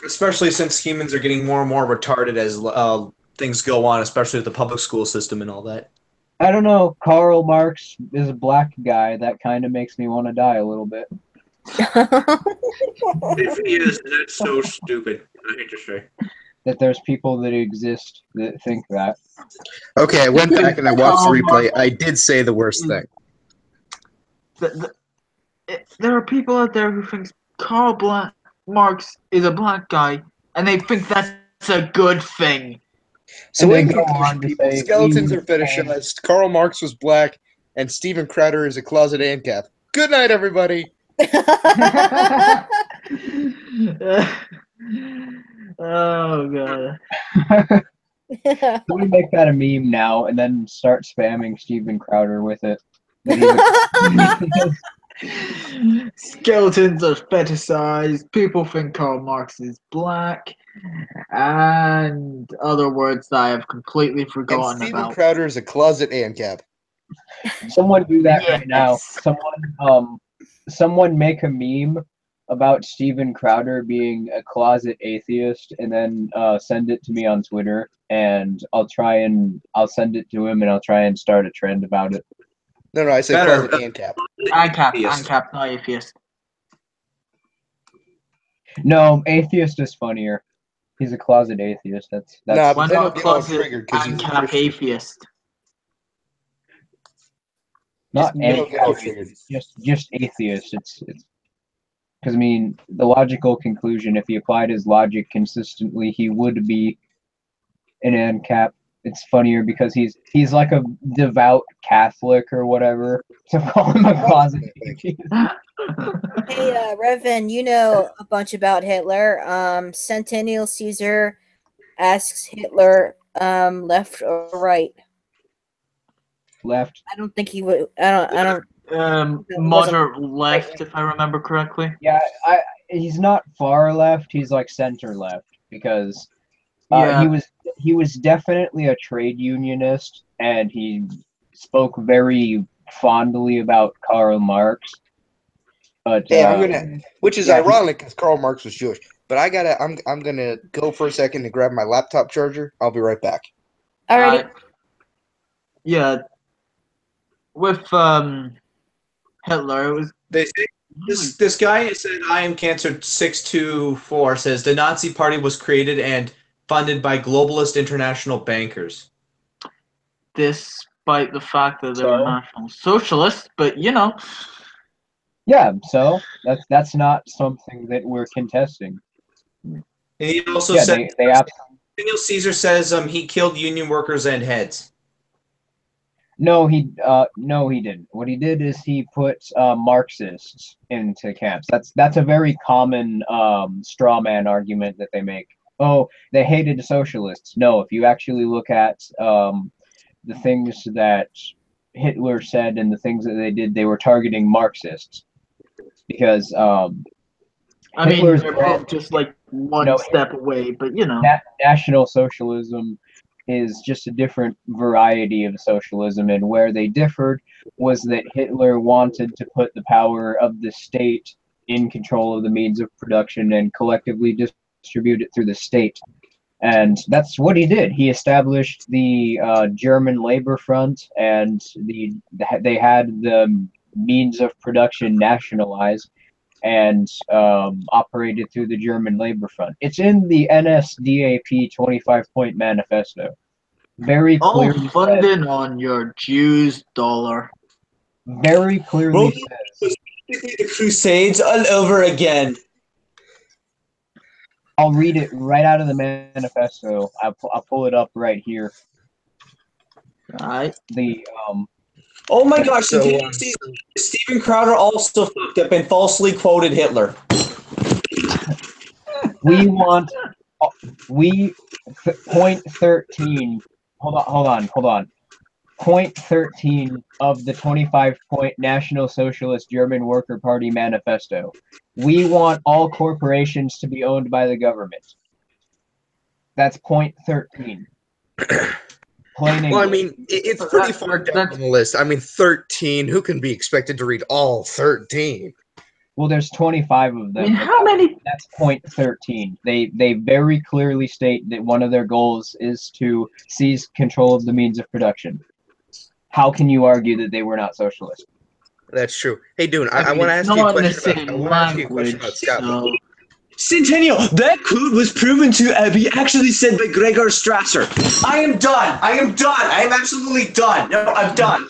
Especially since humans are getting more and more retarded as things go on, especially with the public school system and all that. I don't know. Karl Marx is a black guy. That kind of makes me want to die a little bit. If he is, that's so stupid. I hate to say. That there's people that exist that think that. Okay, I went back and I watched the replay. I did say the worst thing. There are people out there who think Karl Marx is a black guy, and they think that's a good thing. So in conclusion, people, skeletons are fetishized, Karl Marx was black, and Steven Crowder is a closet ANCAP. Good night, everybody! Oh, God. Can we make that a meme now and then start spamming Steven Crowder with it? Skeletons are fetishized. People think Karl Marx is black, and other words that I have completely forgotten and Steven about. Crowder is a closet ANCAP. Someone do that right now. Yes. Someone make a meme about Steven Crowder being a closet atheist, and then send it to me on Twitter, and I'll send it to him, and I'll try and start a trend about it. No, I said Better. closet Ancap. Ancap, not atheist. No, atheist is funnier. He's a closet atheist. That's Nah, Why but then not he'll get all closet triggered because he's a Ancap Christian. atheist? not Just Then he'll get all atheist. triggered. Just atheist. It's because I mean the logical conclusion. If he applied his logic consistently, he would be an ANCAP. It's funnier because he's like a devout Catholic or whatever. To call him a closet atheist. Hey, Revan, you know a bunch about Hitler. Centennial Caesar asks Hitler, left or right. Left. I don't think he would. I don't. Moderate left, if I remember correctly. Yeah, he's not far left. He's like center left because Yeah. he was definitely a trade unionist, and he spoke very fondly about Karl Marx. But Hey, I'm gonna, which is yeah, ironic because Karl Marx was Jewish. But I'm gonna go for a second to grab my laptop charger. I'll be right back. Alrighty. Yeah. With Hitler, it was They say this guy said I am Cancer 624 says the Nazi Party was created and funded by globalist international bankers. despite the fact that they were National Socialists, but you know. yeah, so that's not something that we're contesting. And he also Yeah, said they Daniel Caesar says he killed union workers and heads. no, he didn't. What he did is he put Marxists into camps. That's a very common straw man argument that they make. Oh, they hated socialists. No, if you actually look at the things that Hitler said and the things that they did, they were targeting Marxists because I mean, Hitler's they're brand- both just like one step away, but you know. National Socialism is just a different variety of socialism, and where they differed was that Hitler wanted to put the power of the state in control of the means of production and collectively distribute it through the state. And that's what he did. He established the German Labor Front, and they had the means of production nationalized and operated through the German Labor Front. It's in the NSDAP 25-point manifesto. Very All clearly funded on your Jews dollar. very clearly says. The Crusades all over again. I'll read it right out of the manifesto. I'll pull it up right here. Alright. The Oh my gosh! So, Steven Crowder also fucked up and falsely quoted Hitler. point 13. Hold on. Point 13 of the 25-point National Socialist German Worker Party manifesto. We want all corporations to be owned by the government. That's point 13. Plain English. Well, I mean, it's pretty far down on the list. I mean, 13. Who can be expected to read all 13? Well, there's 25 of them. I mean, how many? That's point 13. They very clearly state that one of their goals is to seize control of the means of production. How can you argue that they were not socialist? That's true. Hey, Dune, I mean, want to it's ask you a not in the question same about. I want to ask you a question language, about Scotland. Centennial, that quote was proven to be actually said by Gregor Strasser. I am done. I am absolutely done. No, I'm done.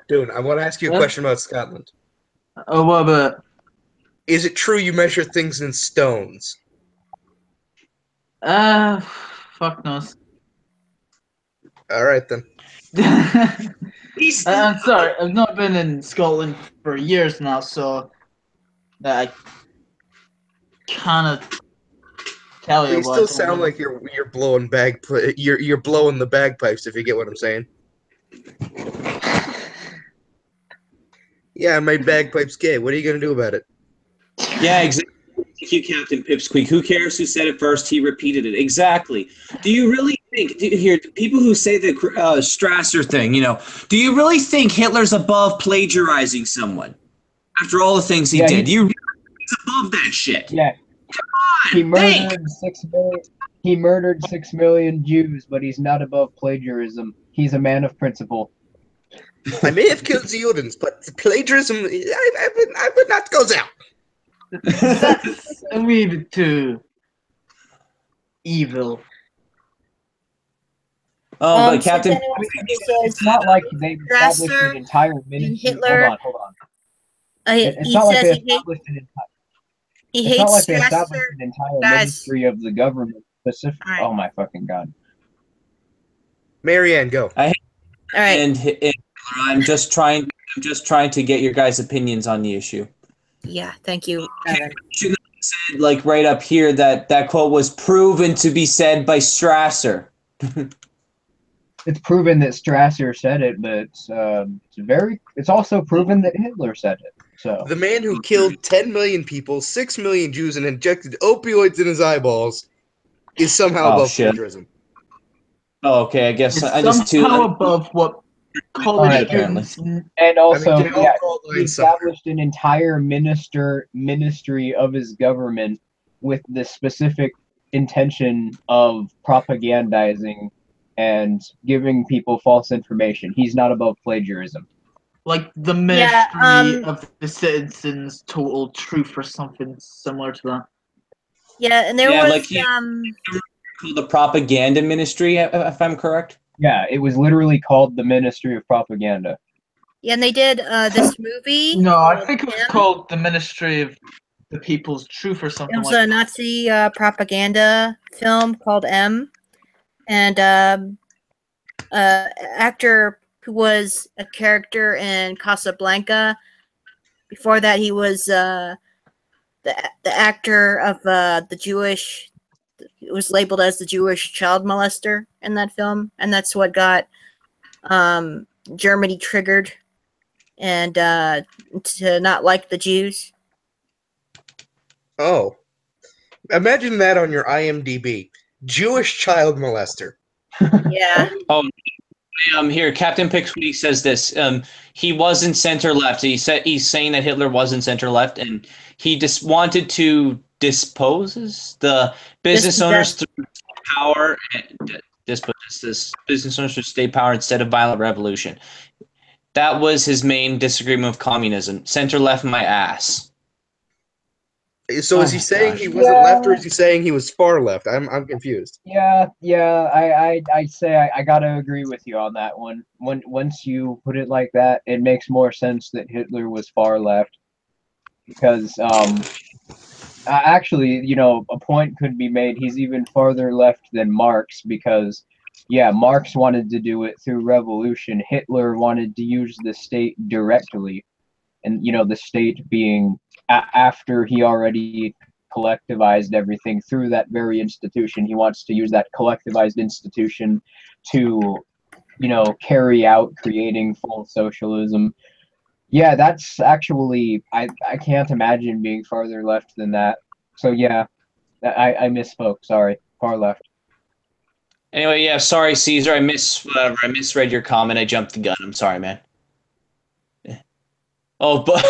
Dune, I want to ask you a question about Scotland. Oh, what about? Is it true you measure things in stones? Fuck knows. All right, then. I'm sorry, I've not been in Scotland for years now, so I cannot tell you. You still sound like you're blowing you're blowing the bagpipes, if you get what I'm saying. Yeah, I made bagpipes gay. What are you gonna do about it? Yeah, exactly. Thank you, Captain Pipsqueak. Who cares who said it first? He repeated it. Exactly. Do you really here, people who say the Strasser thing, do you really think Hitler's above plagiarizing someone after all the things he did? He's above that shit. Yeah. He murdered 6 million. He murdered 6 million Jews, but he's not above plagiarism. He's a man of principle. I may have killed the Judens, but plagiarism, I would not go there. That's a bit too evil. Oh, but Captain, it's not like they established an entire ministry. Hitler, hold on. It's not like they established an entire. It's not like they established an entire ministry of the government specific. Right. Oh my fucking god. Marianne, go. All right. And I'm just trying to get your guys' opinions on the issue. Yeah, thank you. Said, like right up here, that quote was proven to be said by Strasser. It's proven that Strasser said it, but it's also proven that Hitler said it. So the man who killed 10 million people, 6 million Jews, and injected opioids in his eyeballs is somehow above plagiarism. Oh, okay. I guess it's somehow above what college students. And also, he established an entire ministry of his government with the specific intention of propagandizing and giving people false information. He's not above plagiarism. Like the Ministry of the Citizens Total Truth or something similar to that. Yeah, and there was called the Propaganda Ministry, if I'm correct. Yeah, it was literally called the Ministry of Propaganda. Yeah, and they did this movie. No, I think it was called the Ministry of the People's Truth or something. It was a Nazi propaganda film called M, and actor who was a character in Casablanca. Before that, he was the actor of the Jewish. It was labeled as the Jewish child molester in that film, and that's what got Germany triggered and to not like the Jews. Oh, imagine that on your IMDb: Jewish child molester. Yeah. Oh. Here, Captain Pixwitty says this. He wasn't center left. He's saying that Hitler wasn't center left, and he just wanted to dispose the business owners through power and this business owners through state power instead of violent revolution. That was his main disagreement with communism. Center left my ass. So is he saying he wasn't left, or is he saying he was far left? I'm confused. Yeah. I say I gotta agree with you on that one. Once you put it like that, it makes more sense that Hitler was far left, because actually, a point could be made. He's even farther left than Marx, because Marx wanted to do it through revolution. Hitler wanted to use the state directly, and the state being after he already collectivized everything through that very institution. He wants to use that collectivized institution to, carry out creating full socialism. Yeah, that's actually, I can't imagine being farther left than that. So yeah, I misspoke. Sorry, far left. Anyway, sorry, Caesar. I misread your comment. I jumped the gun. I'm sorry, man. Oh, but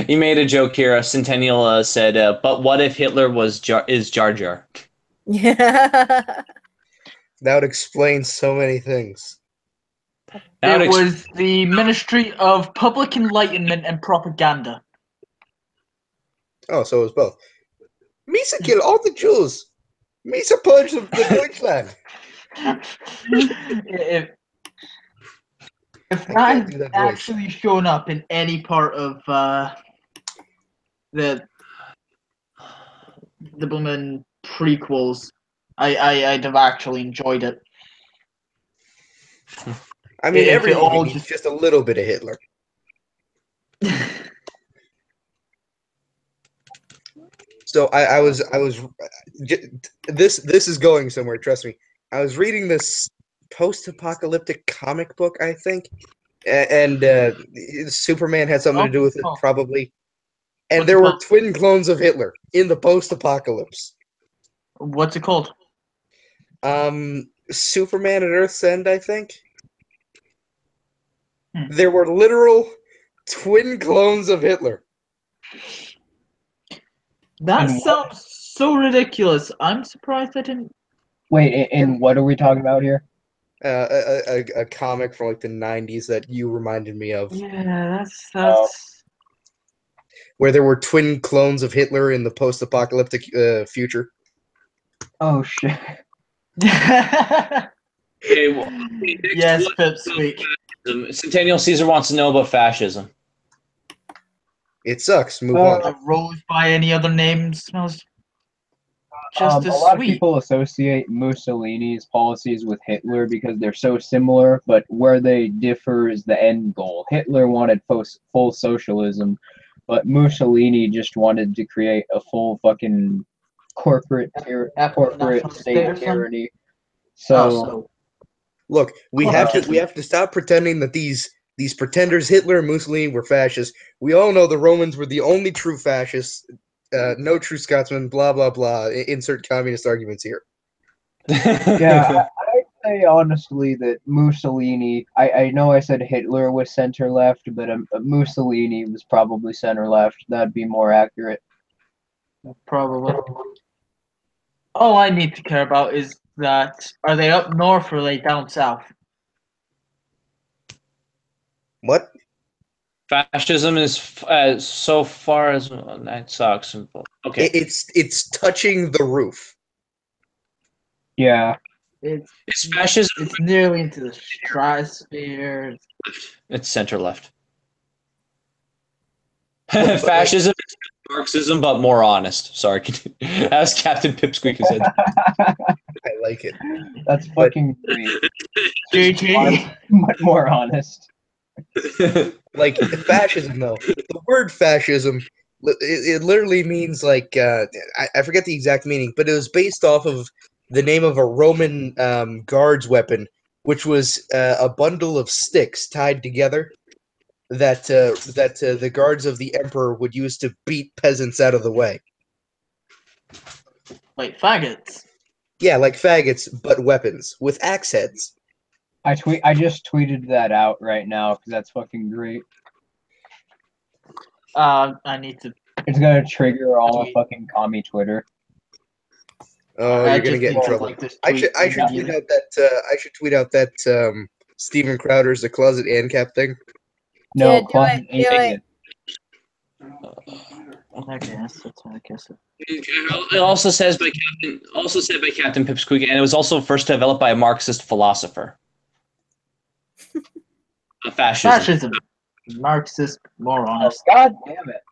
you made a joke here. Centennial said, "But what if Hitler is Jar Jar?" Yeah, that would explain so many things. It was the Ministry of Public Enlightenment and Propaganda. Oh, so it was both. Misa kill all the Jews. Misa purge the Deutschland. If that had actually shown up in any part of the Blooming prequels, I'd have actually enjoyed it. I mean, everyone needs just a little bit of Hitler. So I was this is going somewhere. Trust me. I was reading this post-apocalyptic comic book, I think, and Superman had something to do with it, probably. And there were twin clones of Hitler in the post-apocalypse. What's it called? Superman at Earth's End, I think. Hmm. There were literal twin clones of Hitler. That And sounds so ridiculous. I'm surprised I didn't. Wait, and what are we talking about here? A comic from like the 90s that you reminded me of, Yeah, that's Oh. where there were twin clones of Hitler in the post-apocalyptic future. Oh shit. Okay, well, okay, next Yes, one. Pipsqueak. Centennial Caesar wants to know about fascism. It sucks. Move Uh, on. A rose by any other name smells just a as lot of sweet. people associate Mussolini's policies with Hitler because they're so similar, but where they differ is the end goal. Hitler wanted full socialism, but Mussolini just wanted to create a full fucking corporate national state state or something? tyranny. Oh, So Look, we Well, have to that's- we have to stop pretending that these pretenders, Hitler and Mussolini, were fascists. We all know the Romans were the only true fascists. No true Scotsman. Blah blah blah. Insert communist arguments here. yeah, I'd say honestly that Mussolini. I know I said Hitler was center left, but Mussolini was probably center left. That'd be more accurate. probably. All I need to care about is that are they up north or are they down south? What? Fascism is so far as that sucks. Okay, It's touching the roof. Yeah. It's is fascism? it's nearly into the stratosphere. It's center left. Fascism is Marxism, but more honest. Sorry, as Captain Pipsqueak said. I like it. That's But- fucking great. GG. But more honest. Like fascism, though. The word fascism, it literally means like I forget the exact meaning, but it was based off of the name of a Roman guards weapon, which was a bundle of sticks tied together that the guards of the emperor would use to beat peasants out of the way. Like faggots. Yeah, like faggots, but weapons with axe heads. I just tweeted that out right now because that's fucking great. I need to. It's gonna trigger all of fucking commie Twitter. Oh, I you're gonna just get in need to trouble. like this I should tweet tweet out that Steven Crowder's a closet ANCAP thing. No, Yeah, do closet it, do alien. I guess that's what I guess. It also says by Captain Pipsqueak, and it was also first developed by a Marxist philosopher. Fascism. Fascism. Marxist, more Oh, honest. God damn it.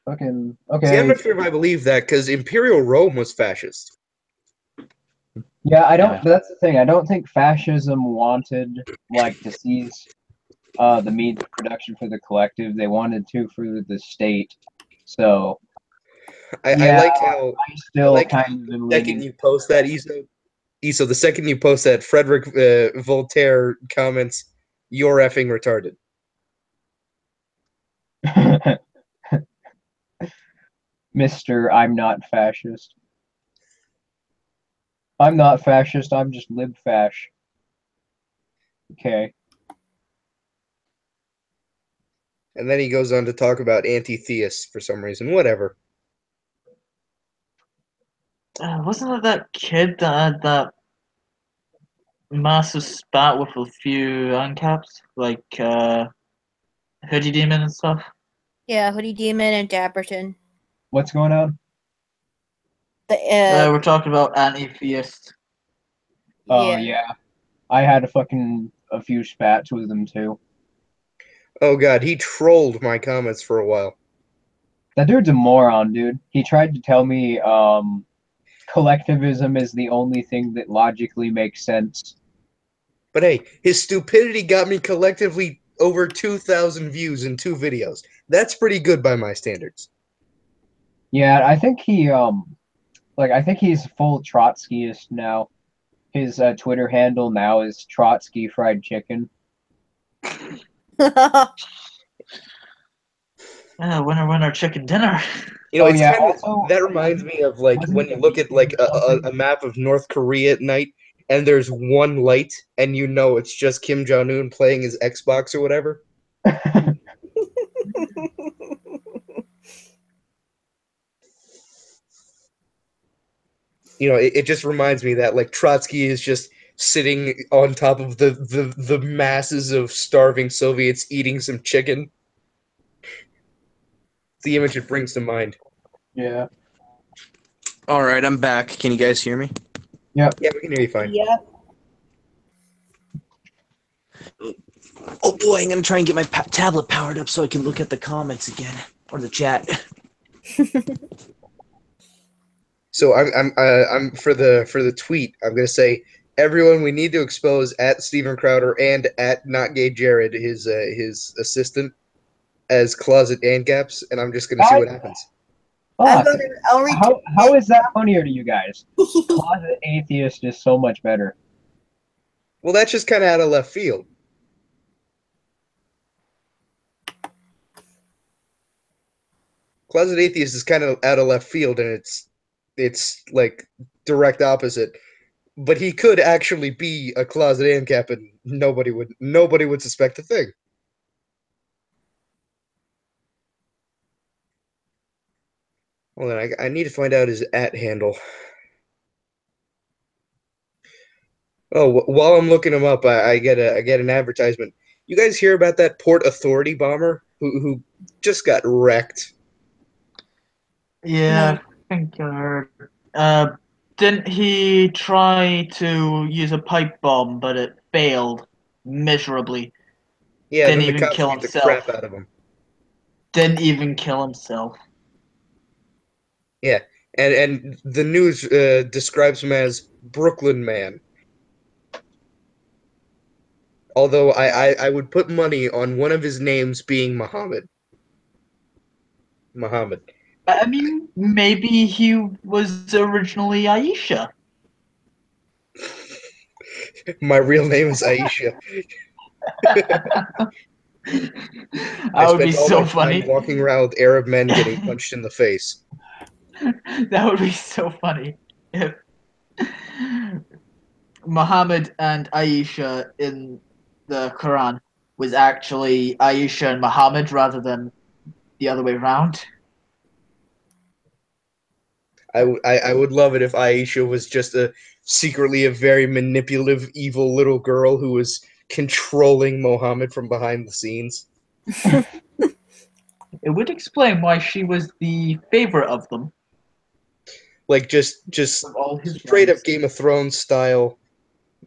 Fucking See, I'm okay. not sure if I believe that because Imperial Rome was fascist. Yeah, I don't. Yeah. That's the thing. I don't think fascism wanted like to seize the means of production for the collective. They wanted to for the state. So I Yeah, like how I still like kind of am the second leaning. you post that, Iso, the second you post that, Frederick Voltaire comments, "You're effing retarded." Mr. I'm not fascist. I'm not fascist, I'm just lib-fash. Okay. And then he goes on to talk about anti-theists for some reason. Whatever. Wasn't it that kid that had that massive spat with a few uncaps? Like, Hoodie Demon and stuff? Yeah, Hoodie Demon and Dapperton. What's going on? The We're talking about anti-theist. Oh, yeah. I had a few spats with them, too. Oh god, he trolled my comments for a while. That dude's a moron, dude. He tried to tell me, collectivism is the only thing that logically makes sense. But hey, his stupidity got me collectively over 2,000 views in 2 videos. That's pretty good by my standards. Yeah, I think I think he's full Trotskyist now. His Twitter handle now is Trotsky Fried Chicken. Winner, winner, chicken dinner. You know, Oh, it's yeah, kind of also- that reminds me of like Wasn't when it you a look at like meeting or something? a map of North Korea at night, and there's one light, and you know it's just Kim Jong-un playing his Xbox or whatever. You know, it just reminds me that like Trotsky is just sitting on top of the masses of starving Soviets eating some chicken. It's the image it brings to mind. Yeah. All right, I'm back. Can you guys hear me? Yeah, we can hear you fine. Yep. Oh boy, I'm gonna try and get my tablet powered up so I can look at the comments again or the chat. So I'm for the tweet. I'm gonna say, everyone, we need to expose at Steven Crowder and at Not Gay Jared, his assistant, as closet ANCAPs, and I'm just gonna see what happens. I'm Fuck. gonna, I'll read. How is that funnier to you guys? Closet atheist is so much better. Well, that's just kind of out of left field. Closet atheist is kind of out of left field, and it's like direct opposite. But he could actually be a closet ANCAP, and nobody would suspect a thing. Well, then I need to find out his @ handle. Oh, while I'm looking him up, I get an advertisement. You guys hear about that Port Authority bomber who just got wrecked? Yeah, I think I heard. Didn't he try to use a pipe bomb, but it failed miserably? Yeah, Didn't then the even cops kill beat the himself. crap out of him. Didn't even kill himself. Yeah, and the news describes him as Brooklyn man. Although I would put money on one of his names being Muhammad. Muhammad. I mean, maybe he was originally Aisha. My real name is Aisha. That I would be spent all so my funny. time walking around with Arab men getting punched in the face. That would be so funny if Muhammad and Aisha in the Quran was actually Aisha and Muhammad rather than the other way around. I would love it if Aisha was just secretly a very manipulative, evil little girl who was controlling Mohammed from behind the scenes. It would explain why she was the favorite of them. Like just Of all his straight up friends. Game of Thrones style.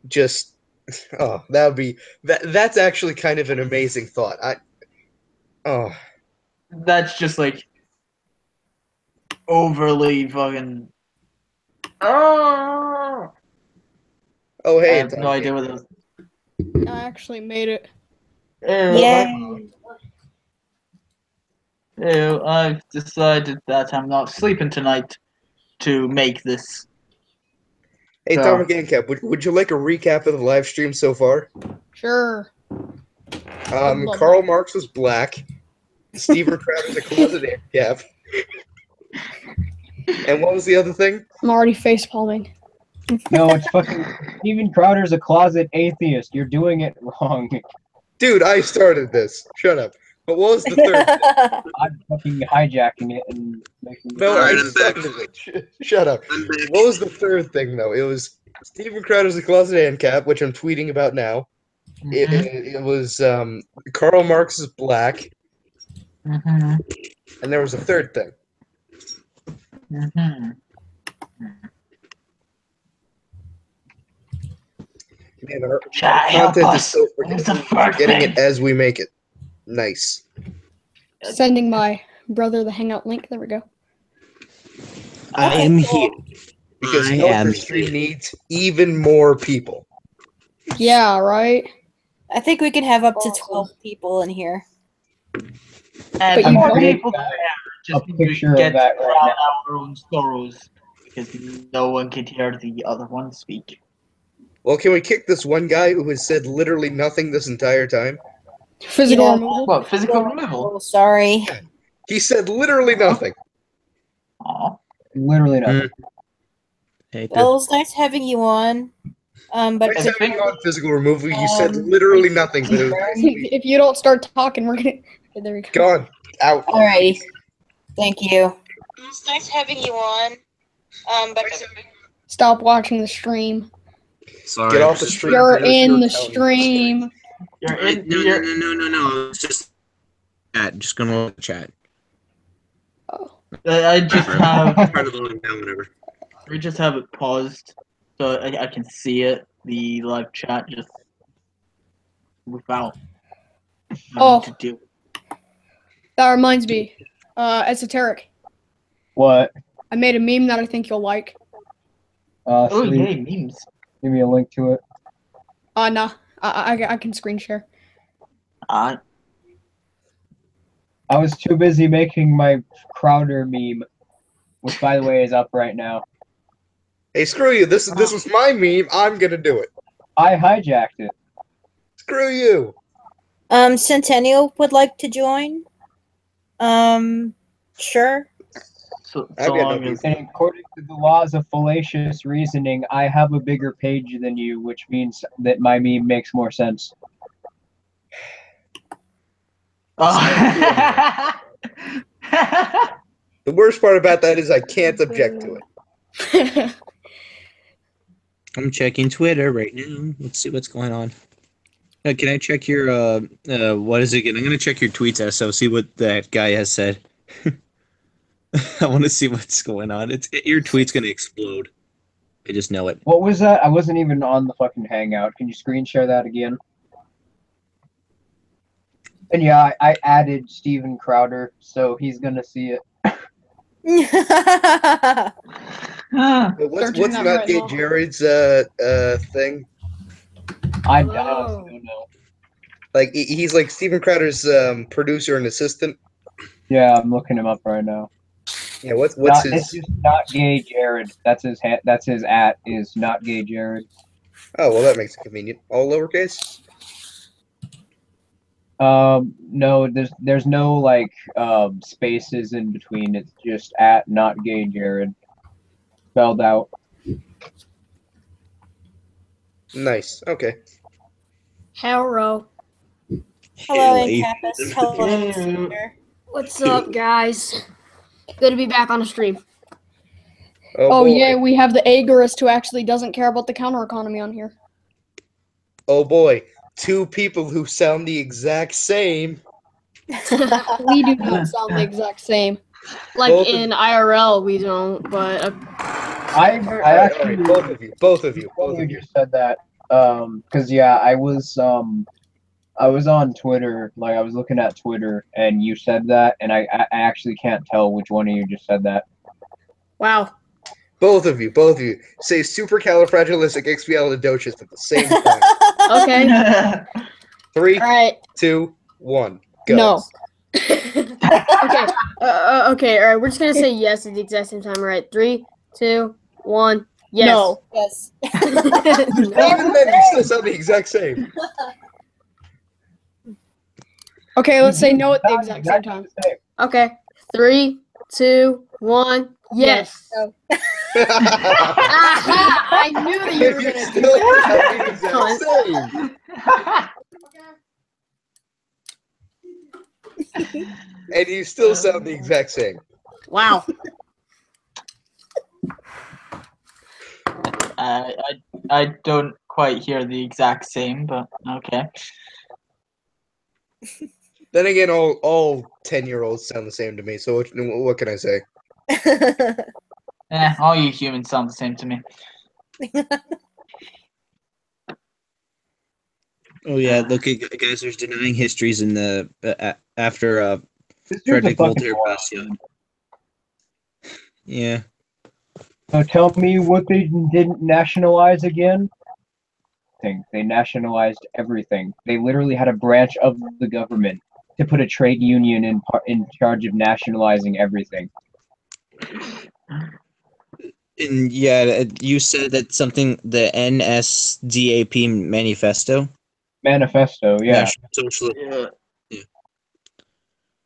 Just that would be that's actually kind of an amazing thought. That's just like overly fucking. Oh! Oh I hey, have no idea what it was. I actually made it. Yay! Ew, I've decided that I'm not sleeping tonight to make this. Hey, So- Tom Gancap, would you like a recap of the live stream so far? Sure. love Karl that. Marx was black. Steven Crowder's a closet ANCAP. And what was the other thing? I'm already face palming. No, it's fucking Steven Crowder's a closet atheist. You're doing it wrong. Dude, I started this. Shut up. But what was the third thing? I'm fucking hijacking it and making No, Alright, I I'm back. started it. Shut up. I'm back. What was the third thing, though? It was Steven Crowder's a closet ANCAP, which I'm tweeting about now. It was Karl Marx is black, Mhm. and there was a third thing. Mhm. Man, our Chat, help content is us. so What was the freaking third getting thing? it as we make it. Nice. Sending my brother the Hangout link. There we go. I Okay, am cool. here. Because I you know what am this stream here. needs? Even more people. Yeah, right? I think we can have up to 12 people in here. And But you more don't- people a just picture of get that to right drown now. out our own sorrows because no one can hear the other one speak. Well, can we kick this one guy who has said literally nothing this entire time? Physical Yeah. removal. What, physical removal? Oh, sorry. He said literally nothing. Aw. Literally nothing. Hey, Well, it was nice having you on. But Next time to, you go on physical removal, you said Um, literally nothing, but it was If you don't start talking, we're gonna. Okay, there we go. gone. Out. alrighty. Thank you. It's nice having you on. But Stop watching the stream. Sorry. Get off the stream. You're You're in the telling me. stream. You're I, in. no, no, You're, no, no, no, no. It's just chat. Just gonna chat. Oh. I just have. Turn the volume down, whatever. We just have it paused so I can see it. The live chat just without. Oh. To do. That reminds me. Esoteric. What? I made a meme that I think you'll like. Oh Sweet. yay, memes. Give me a link to it. Nah. I can screen share. I was too busy making my Crowder meme, which, by the way, is up right now. Hey, screw you. This was my meme. I'm gonna do it. I hijacked it. Screw you. Centennial would like to join. Sure. So I've got no long as And according to the laws of fallacious reasoning, I have a bigger page than you, which means that my meme makes more sense. oh. The worst part about that is I can't object to it. I'm checking Twitter right now. Let's see what's going on. Can I check your what is it again? I'm gonna check your tweets, so see what that guy has said. I want to see what's going on. Your tweet's gonna explode. I just know it. What was that? I wasn't even on the fucking Hangout. Can you screen share that again? And yeah, I added Steven Crowder, so he's gonna see it. What's Searching that not right gay now. Jared's thing? I Hello. honestly don't know. Like he's like Steven Crowder's producer and assistant. Yeah, I'm looking him up right now. Yeah, what's It's his? just not gay Jared. That's his that's his at is not gay Jared. Oh well, that makes it convenient. All lowercase. No, there's no like spaces in between. It's just at not gay Jared, spelled out. Nice. Okay. Hello. Hello, Hey. Ancapist. Hello, Caesar. What's up, guys? Good to be back on the stream. Oh, Oh boy. yeah, we have the agorist who actually doesn't care about the counter economy on here. Oh boy. Two people who sound the exact same. We do not sound the exact same. Like Both of- in IRL, we don't. But I All actually right, both of you. you just said that because yeah, I was on Twitter, like I was looking at Twitter, and you said that, and I actually can't tell which one of you just said that. wow. Both of you say supercalifragilisticexpialidocious at the same time. Okay. 3, All right. 2, 1, go. No. Okay. Okay. All right. We're just gonna say yes at the exact same time. All right. 3, 2, 1. Yes. No. Yes. Even then, you still sound the exact same. Okay. Let's say no at the exact same time. Okay. 3, 2, 1. Yes. No. Aha! I knew that you were You gonna do still sound the exact same. And you still sound the exact same. Wow. I don't quite hear the exact same, but okay. Then again, all 10-year-olds sound the same to me. So what can I say? All you humans sound the same to me. Oh yeah, look, guys. There's denying histories in the after This dude's a Frederick fucking Voltaire moron. passed. Yeah. So tell me what they didn't nationalize again? They nationalized everything. They literally had a branch of the government to put a trade union in charge of nationalizing everything. And yeah, you said that something, the NSDAP manifesto. Manifesto, yeah. National Socialist.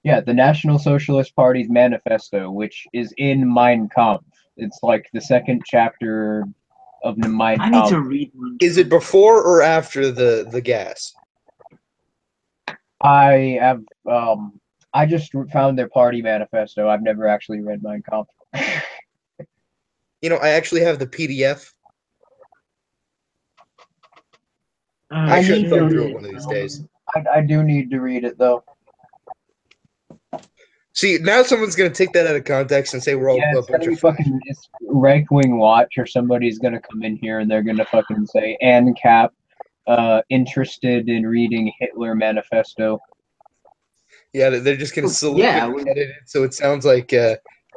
Yeah, the National Socialist Party's manifesto, which is in Mein Kampf. It's like the second chapter of Mein I need Kampf. to read one. Is it before or after the gas? I have I just found their party manifesto. I've never actually read Mein Kampf. You know, I actually have the PDF. I should need to thumb through read it one of these days. I do need to read it though. See, now someone's gonna take that out of context and say we're all Yeah, a it's gonna bunch be of fools. fucking it's Right Wing Watch or somebody's gonna come in here and they're gonna fucking say ANCAP interested in reading Hitler manifesto. Yeah, they're just gonna select Yeah, it and edit it so it sounds like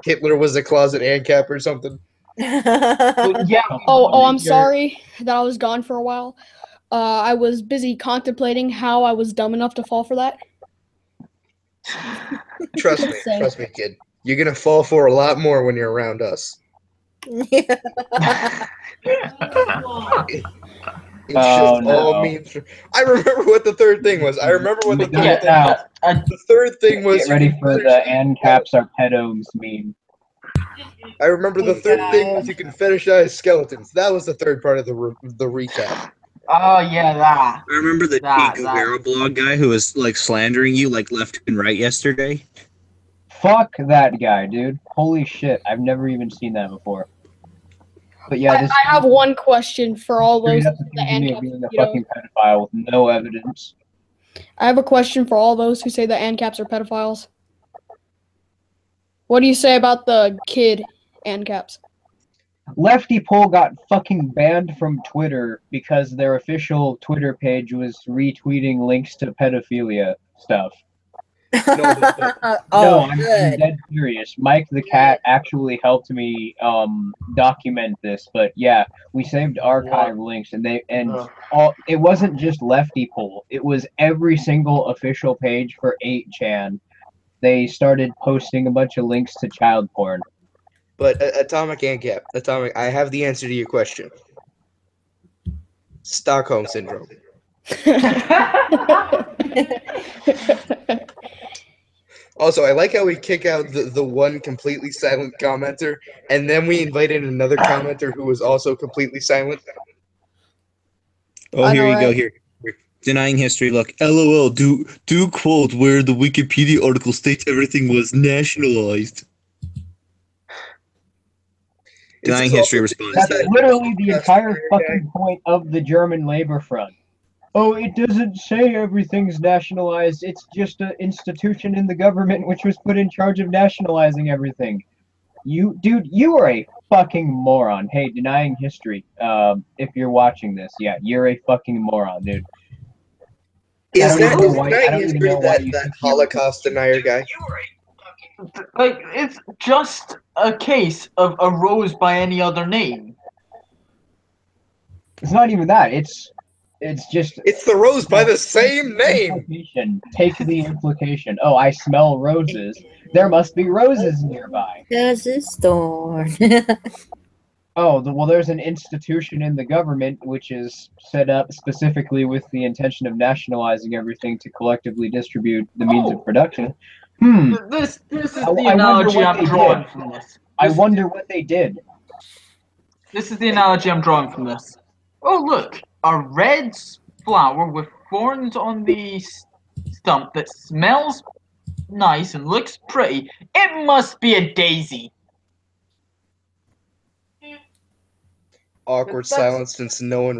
Hitler was a closet ANCAP or something. Yeah. Oh, I'm sorry that I was gone for a while. I was busy contemplating how I was dumb enough to fall for that. Trust me, kid. You're gonna fall for a lot more when you're around us. It's Oh, just all no. memes. I remember what the third thing was. I remember what the Look at third it thing now. was. The third thing was Get ready for the ANCAPs are pedos meme. I remember the third thing was you can fetishize skeletons. That was the third part of the recap. Oh yeah, that. I remember the That- Che Guevara blog guy who was like slandering you like left and right yesterday. Fuck that guy, dude. Holy shit, I've never even seen that before. But yeah, this I have one question for all those straight up the accusing me of ANCAPs. being a You know, fucking pedophile with no evidence. I have a question for all those who say that ANCAPs are pedophiles. What do you say about the kid ANCAPs? Lefty Pole got fucking banned from Twitter because their official Twitter page was retweeting links to pedophilia stuff. No, I'm dead serious. Mike the cat actually helped me document this, but yeah, we saved archive links and it wasn't just Lefty Pole. It was every single official page for 8chan. They started posting a bunch of links to child porn. But Atomic ANCAP, Atomic, I have the answer to your question. Stockholm Syndrome. Also, I like how we kick out the one completely silent commenter, and then we invite in another commenter who was also completely silent. Oh, here you go. Here. Denying history. Look, LOL. Do quote where the Wikipedia article states everything was nationalized. Denying history response. That's literally the entire fucking point of the German labor front. Oh, it doesn't say everything's nationalized. It's just an institution in the government which was put in charge of nationalizing everything. Dude, you are a fucking moron. Hey, denying history. If you're watching this, yeah, you're a fucking moron, dude. Is denying history that Holocaust denier guy? Like, it's just a case of a rose by any other name. It's not even that. It's just. It's the rose by the same name. Take the implication. Oh, I smell roses. There must be roses nearby. There's a storm. Oh, well, there's an institution in the government which is set up specifically with the intention of nationalizing everything to collectively distribute the means of production. This is the analogy I'm drawing from this. I wonder what they did. This is the analogy I'm drawing from this. Oh, look, a red flower with thorns on the stump that smells nice and looks pretty. It must be a daisy. Awkward silence since no one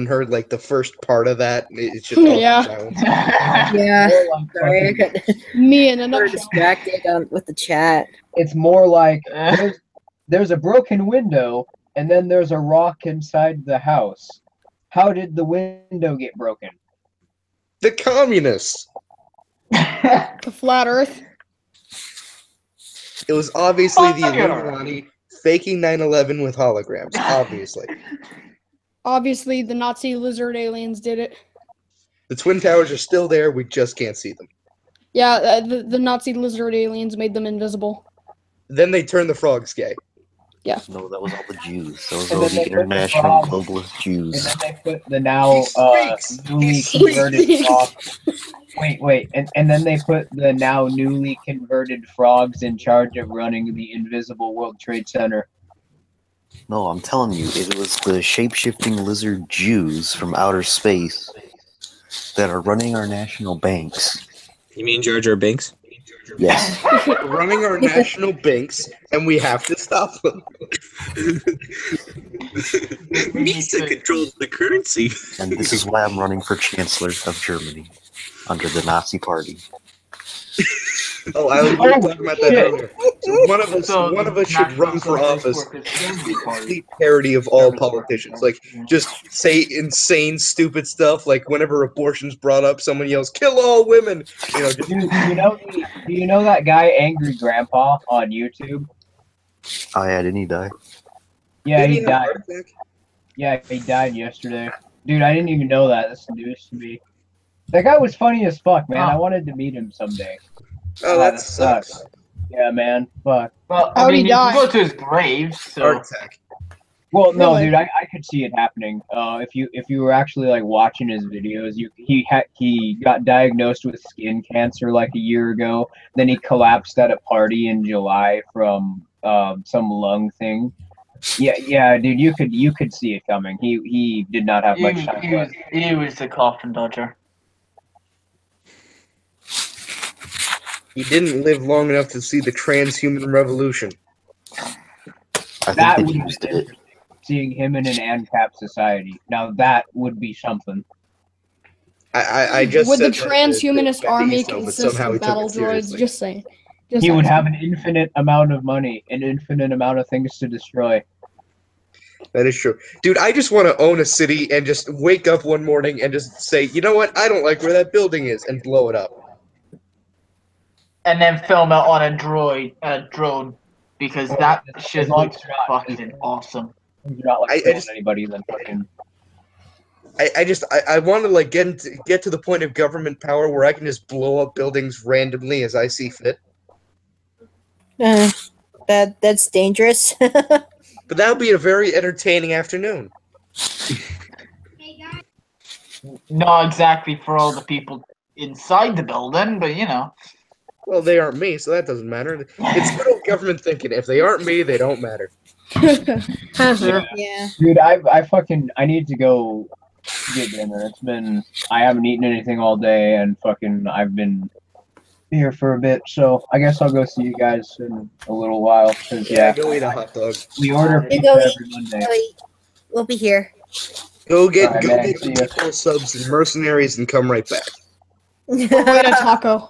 heard like the first part of that. It's just awkward silence. Yeah. Sorry, I got me and another distracted with the chat. It's more like there's a broken window and then there's a rock inside the house. How did the window get broken? The communists. The flat Earth. It was obviously the Illuminati faking 9/11 with holograms. Obviously. Obviously, the Nazi lizard aliens did it. The Twin Towers are still there. We just can't see them. Yeah, the Nazi lizard aliens made them invisible. Then they turned the frogs gay. Yeah. No, that was all the Jews. That was all the international globalist Jews. And then they put the now newly converted frogs. Wait, and then they put the now newly converted frogs in charge of running the invisible World Trade Center. No, I'm telling you, it was the shape-shifting lizard Jews from outer space that are running our national banks. You mean Jar Jar Binks? Yes. Running our national banks, and we have to stop them. Misa controls the currency. And this is why I'm running for Chancellor of Germany under the Nazi Party. Oh, I was talking about that earlier. So one of us should run for office. Complete parody of all politicians. Like, just say insane, stupid stuff. Like, whenever abortion's brought up, someone yells, "Kill all women!" You know, just... Do you know that guy, Angry Grandpa, on YouTube? Oh yeah, didn't he die? Yeah, Didn't he he have a died. heart attack? Yeah, he died yesterday. Dude, I didn't even know that. That's news to me. That guy was funny as fuck, man. I wanted to meet him someday. Oh, that sucks. Yeah, man. Fuck. Well, I mean, you can go to his grave, so... Heart attack. Well, no, Really? dude, I could see it happening. If you were actually like watching his videos, he got diagnosed with skin cancer like a year ago. Then he collapsed at a party in July from some lung thing. Yeah, dude, you could see it coming. He did not have much time left. He was the coffin dodger. He didn't live long enough to see the transhuman revolution. I That think would they be used it. interesting. Seeing him in an ANCAP society. Now that would be something. I just Would the said that transhumanist to army Beto, but consist somehow he of took battle it droids? seriously. Just saying. He would have an infinite amount of money, an infinite amount of things to destroy. That is true. Dude, I just want to own a city and just wake up one morning and just say, you know what? I don't like where that building is, and blow it up. And then film it on a drone, because that shit looks fucking awesome. You're not like killing anybody, then fucking. I want to like get to the point of government power where I can just blow up buildings randomly as I see fit. That's dangerous. But that would be a very entertaining afternoon. Not exactly for all the people inside the building, but you know. Well, they aren't me, so that doesn't matter. It's good old government thinking. If they aren't me, they don't matter. Yeah. Dude, I need to go get dinner. I haven't eaten anything all day, and I've been here for a bit, so I guess I'll go see you guys in a little while. Yeah, go eat a hot dog. We order You pizza go every eat. Monday. Go eat. We'll be here. Go get Alright, man, see ya. equal subs and mercenaries and come right back. Wait a taco.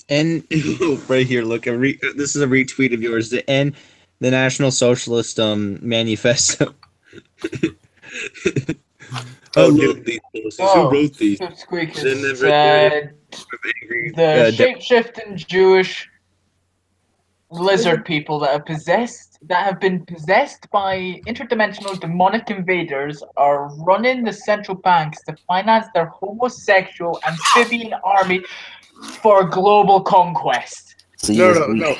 And right here, look, this is a retweet of yours. The National Socialist Manifesto. I love these policies. Who wrote these? Said the shape-shifting Jewish lizard people that have been possessed by interdimensional demonic invaders are running the central banks to finance their homosexual amphibian army for global conquest. See, No,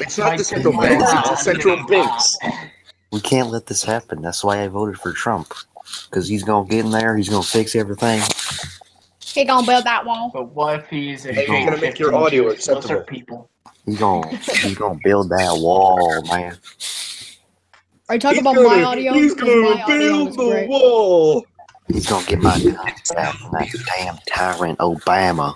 it's not the central banks, it's the central banks. We can't let this happen. That's why I voted for Trump. Because he's going to get in there, he's going to fix everything. He gonna build that wall. But what if he's a He's gonna make your audio acceptable. People? He's gonna build that wall, man. Are you talking about my audio? He's 'Cause gonna my audio build is the great. wall. He's gonna get my guns out from that damn tyrant Obama.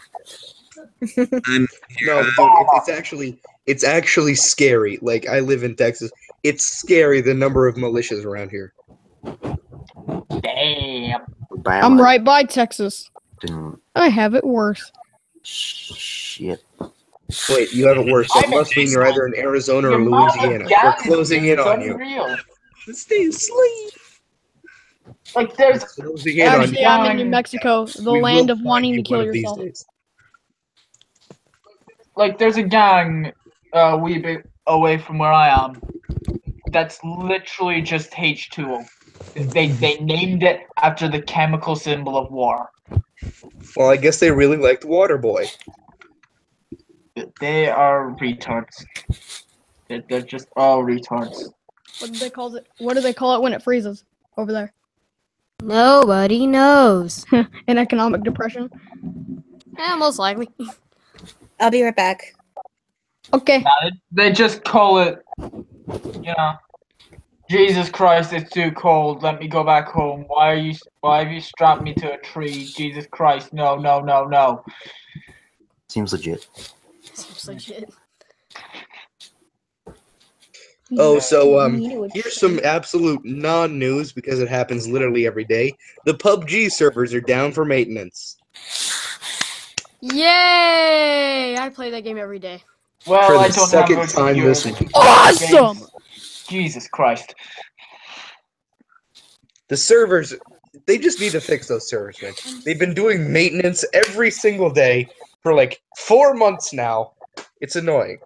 No, dude, it's actually scary. Like, I live in Texas. It's scary the number of militias around here. Damn. Obama I'm right by Texas. didn't- I have it worse. Shit. Wait, you have it worse. That must mean you're either in Arizona or Louisiana. We're closing in on you. Unreal. Stay asleep. Like there's Closing in on Actually, you. I'm in New Mexico, the We land will of find wanting you to kill one of these yourself. days. like there's a gang a wee bit away from where I am that's literally just H2O. They named it after the chemical symbol of war. Well, I guess they really liked Waterboy. They are retards. They're just all retards. What do they call it? What do they call it when it freezes over there? Nobody knows. An economic depression. Yeah, most likely. I'll be right back. Okay. They just call it, you know. Jesus Christ, it's too cold. Let me go back home. Why have you strapped me to a tree? Jesus Christ, no, no, no, no. Seems legit. Seems legit. Oh, so Me to a here's tree. some absolute non-news because it happens literally every day. The PUBG servers are down for maintenance. Yay! I play that game every day. Well, For I the don't second have a time computer this that week. can play Awesome! games. Jesus Christ. The servers, they just need to fix those servers, man. They've been doing maintenance every single day for like 4 months now. It's annoying.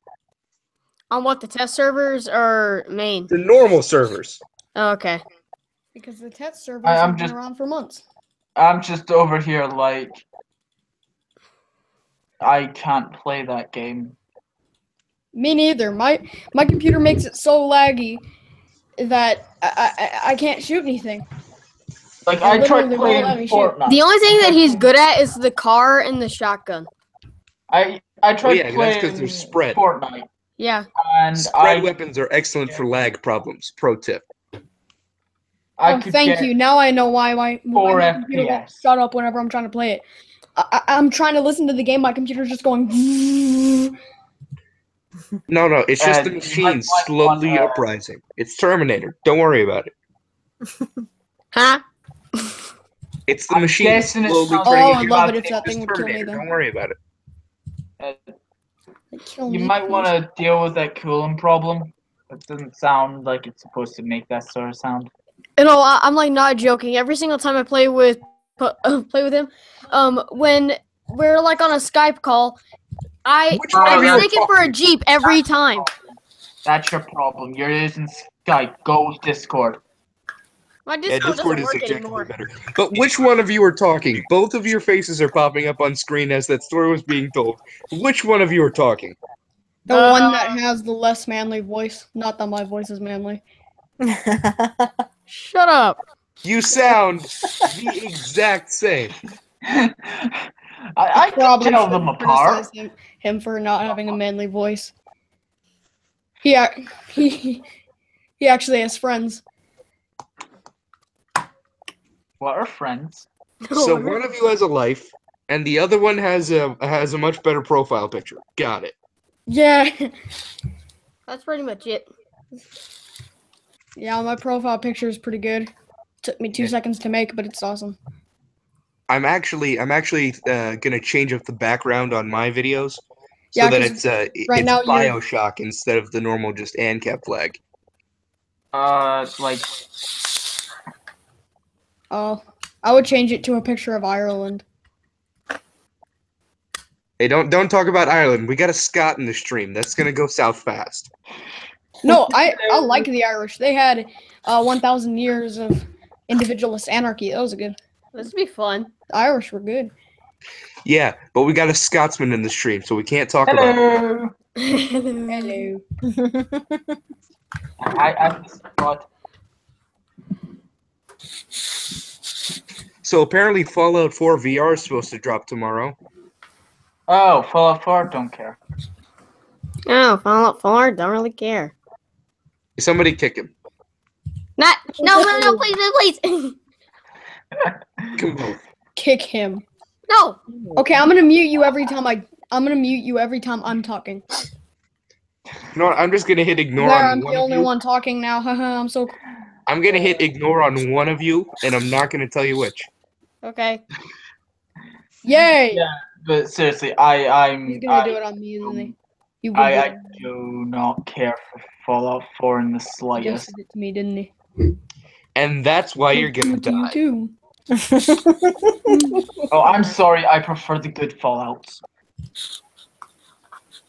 On what, the test servers or main? The normal servers. Oh, okay. Because the test servers I'm have been just- around for months. I'm just over here like I can't play that game. Me neither. My computer makes it so laggy that I can't shoot anything. Like I I tried literally playing won't let me shoot. Fortnite. The only thing that he's good at is the car and the shotgun. I tried Oh, yeah, that's playing 'cause they're spread. Fortnite, Yeah. and Spread weapons are excellent for lag problems. Pro tip. I Oh, could thank get you. Now I know why my 4 computer won't FPS. shut up whenever I'm trying to play it. I'm trying to listen to the game. My computer's just going. No, it's just the You might machine want, slowly uprising. It's Terminator. Don't worry about it. Huh? It's the I'm machine guessing it slowly sounds turning Oh, into I'd love it if it's that thing just would kill me Terminator. then. Don't worry about it. Like, kill You me, might please. want to deal with that cooling problem. It doesn't sound like it's supposed to make that sort of sound. You know, I'm like not joking. Every single time I play with him, when we're like on a Skype call, I Which one of you are mistake it for a Jeep every time. That's your problem. You're using Skype. Go with Discord. My Yeah, Discord Discord doesn't is work objectively anymore. better. But which one of you are talking? Both of your faces are popping up on screen as that story was being told. Which one of you are talking? The one that has the less manly voice. Not that my voice is manly. Shut up. You sound the exact same. I can Probably tell should them apart. criticize him for not having a manly voice. He actually has friends. What are friends? So one of you has a life, and the other one has a much better profile picture. Got it. Yeah. That's pretty much it. Yeah, my profile picture is pretty good. Took me 2 seconds to make, but it's awesome. I'm actually gonna change up the background on my videos so Yeah, that 'cause it's right now you're- Bioshock instead of the normal just ANCAP flag. Like Oh, I would change it to a picture of Ireland. Hey, don't talk about Ireland. We got a Scot in the stream. That's gonna go south fast. No, I like the Irish. They had 1,000 years of individualist anarchy. That was good. This would be fun. The Irish were good. Yeah, but we got a Scotsman in the stream, so we can't talk about it. hello. Hello. I thought So apparently Fallout 4 VR is supposed to drop tomorrow. Oh, Fallout 4, don't care. Oh, Fallout 4, don't really care. Somebody kick him. No, please. Come on. Kick him. No. Okay, I'm gonna mute you every time I'm talking. You know what? I'm just gonna hit ignore There, on I'm one the of only you. one talking now. Haha, I'm so. I'm gonna hit ignore on one of you, and I'm not gonna tell you which. Okay. Yay! Yeah, but seriously, I'm. He's gonna do it on me, isn't he? You would I do it. do not care for Fallout 4 in the He just slightest. did it to me, didn't he? And that's why you're gonna Do you die. too? Oh, I'm sorry. I prefer the good Fallouts.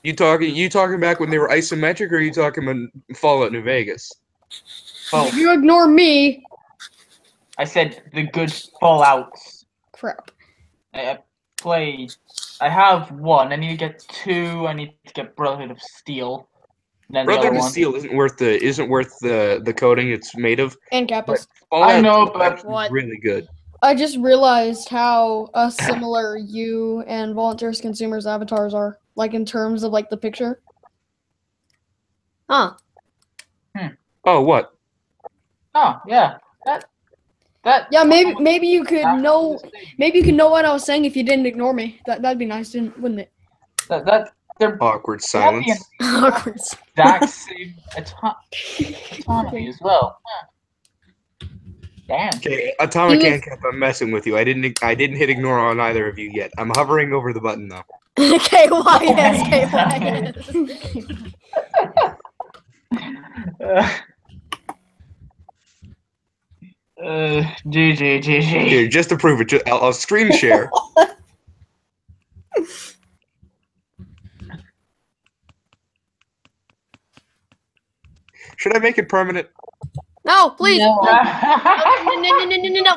You talking back when they were isometric, or are you talking about Fallout New Vegas? If you ignore me, I said the good Fallouts. crap. I played. I have one. I need to get two. I need to get Brotherhood of Steel. Then the Brotherhood other of one. Steel isn't worth the coating it's made of. Ancapistani. Fallout I know, 2 is but actually really good. I just realized how similar you and Volunteers Consumers avatars are, like in terms of like the picture. Huh. Oh, what? Oh yeah, that. Yeah, maybe you could know what I was saying if you didn't ignore me. That'd be nice, wouldn't it? They're Awkward silence. Awkward. exact same autonomy as well. Damn. Okay, Atomic He was- Ancap, I'm messing with you. I didn't hit ignore on either of you yet. I'm hovering over the button though. KYS. GG. Here, just to prove it, I'll screen share. Should I make it permanent? No, please. No. No,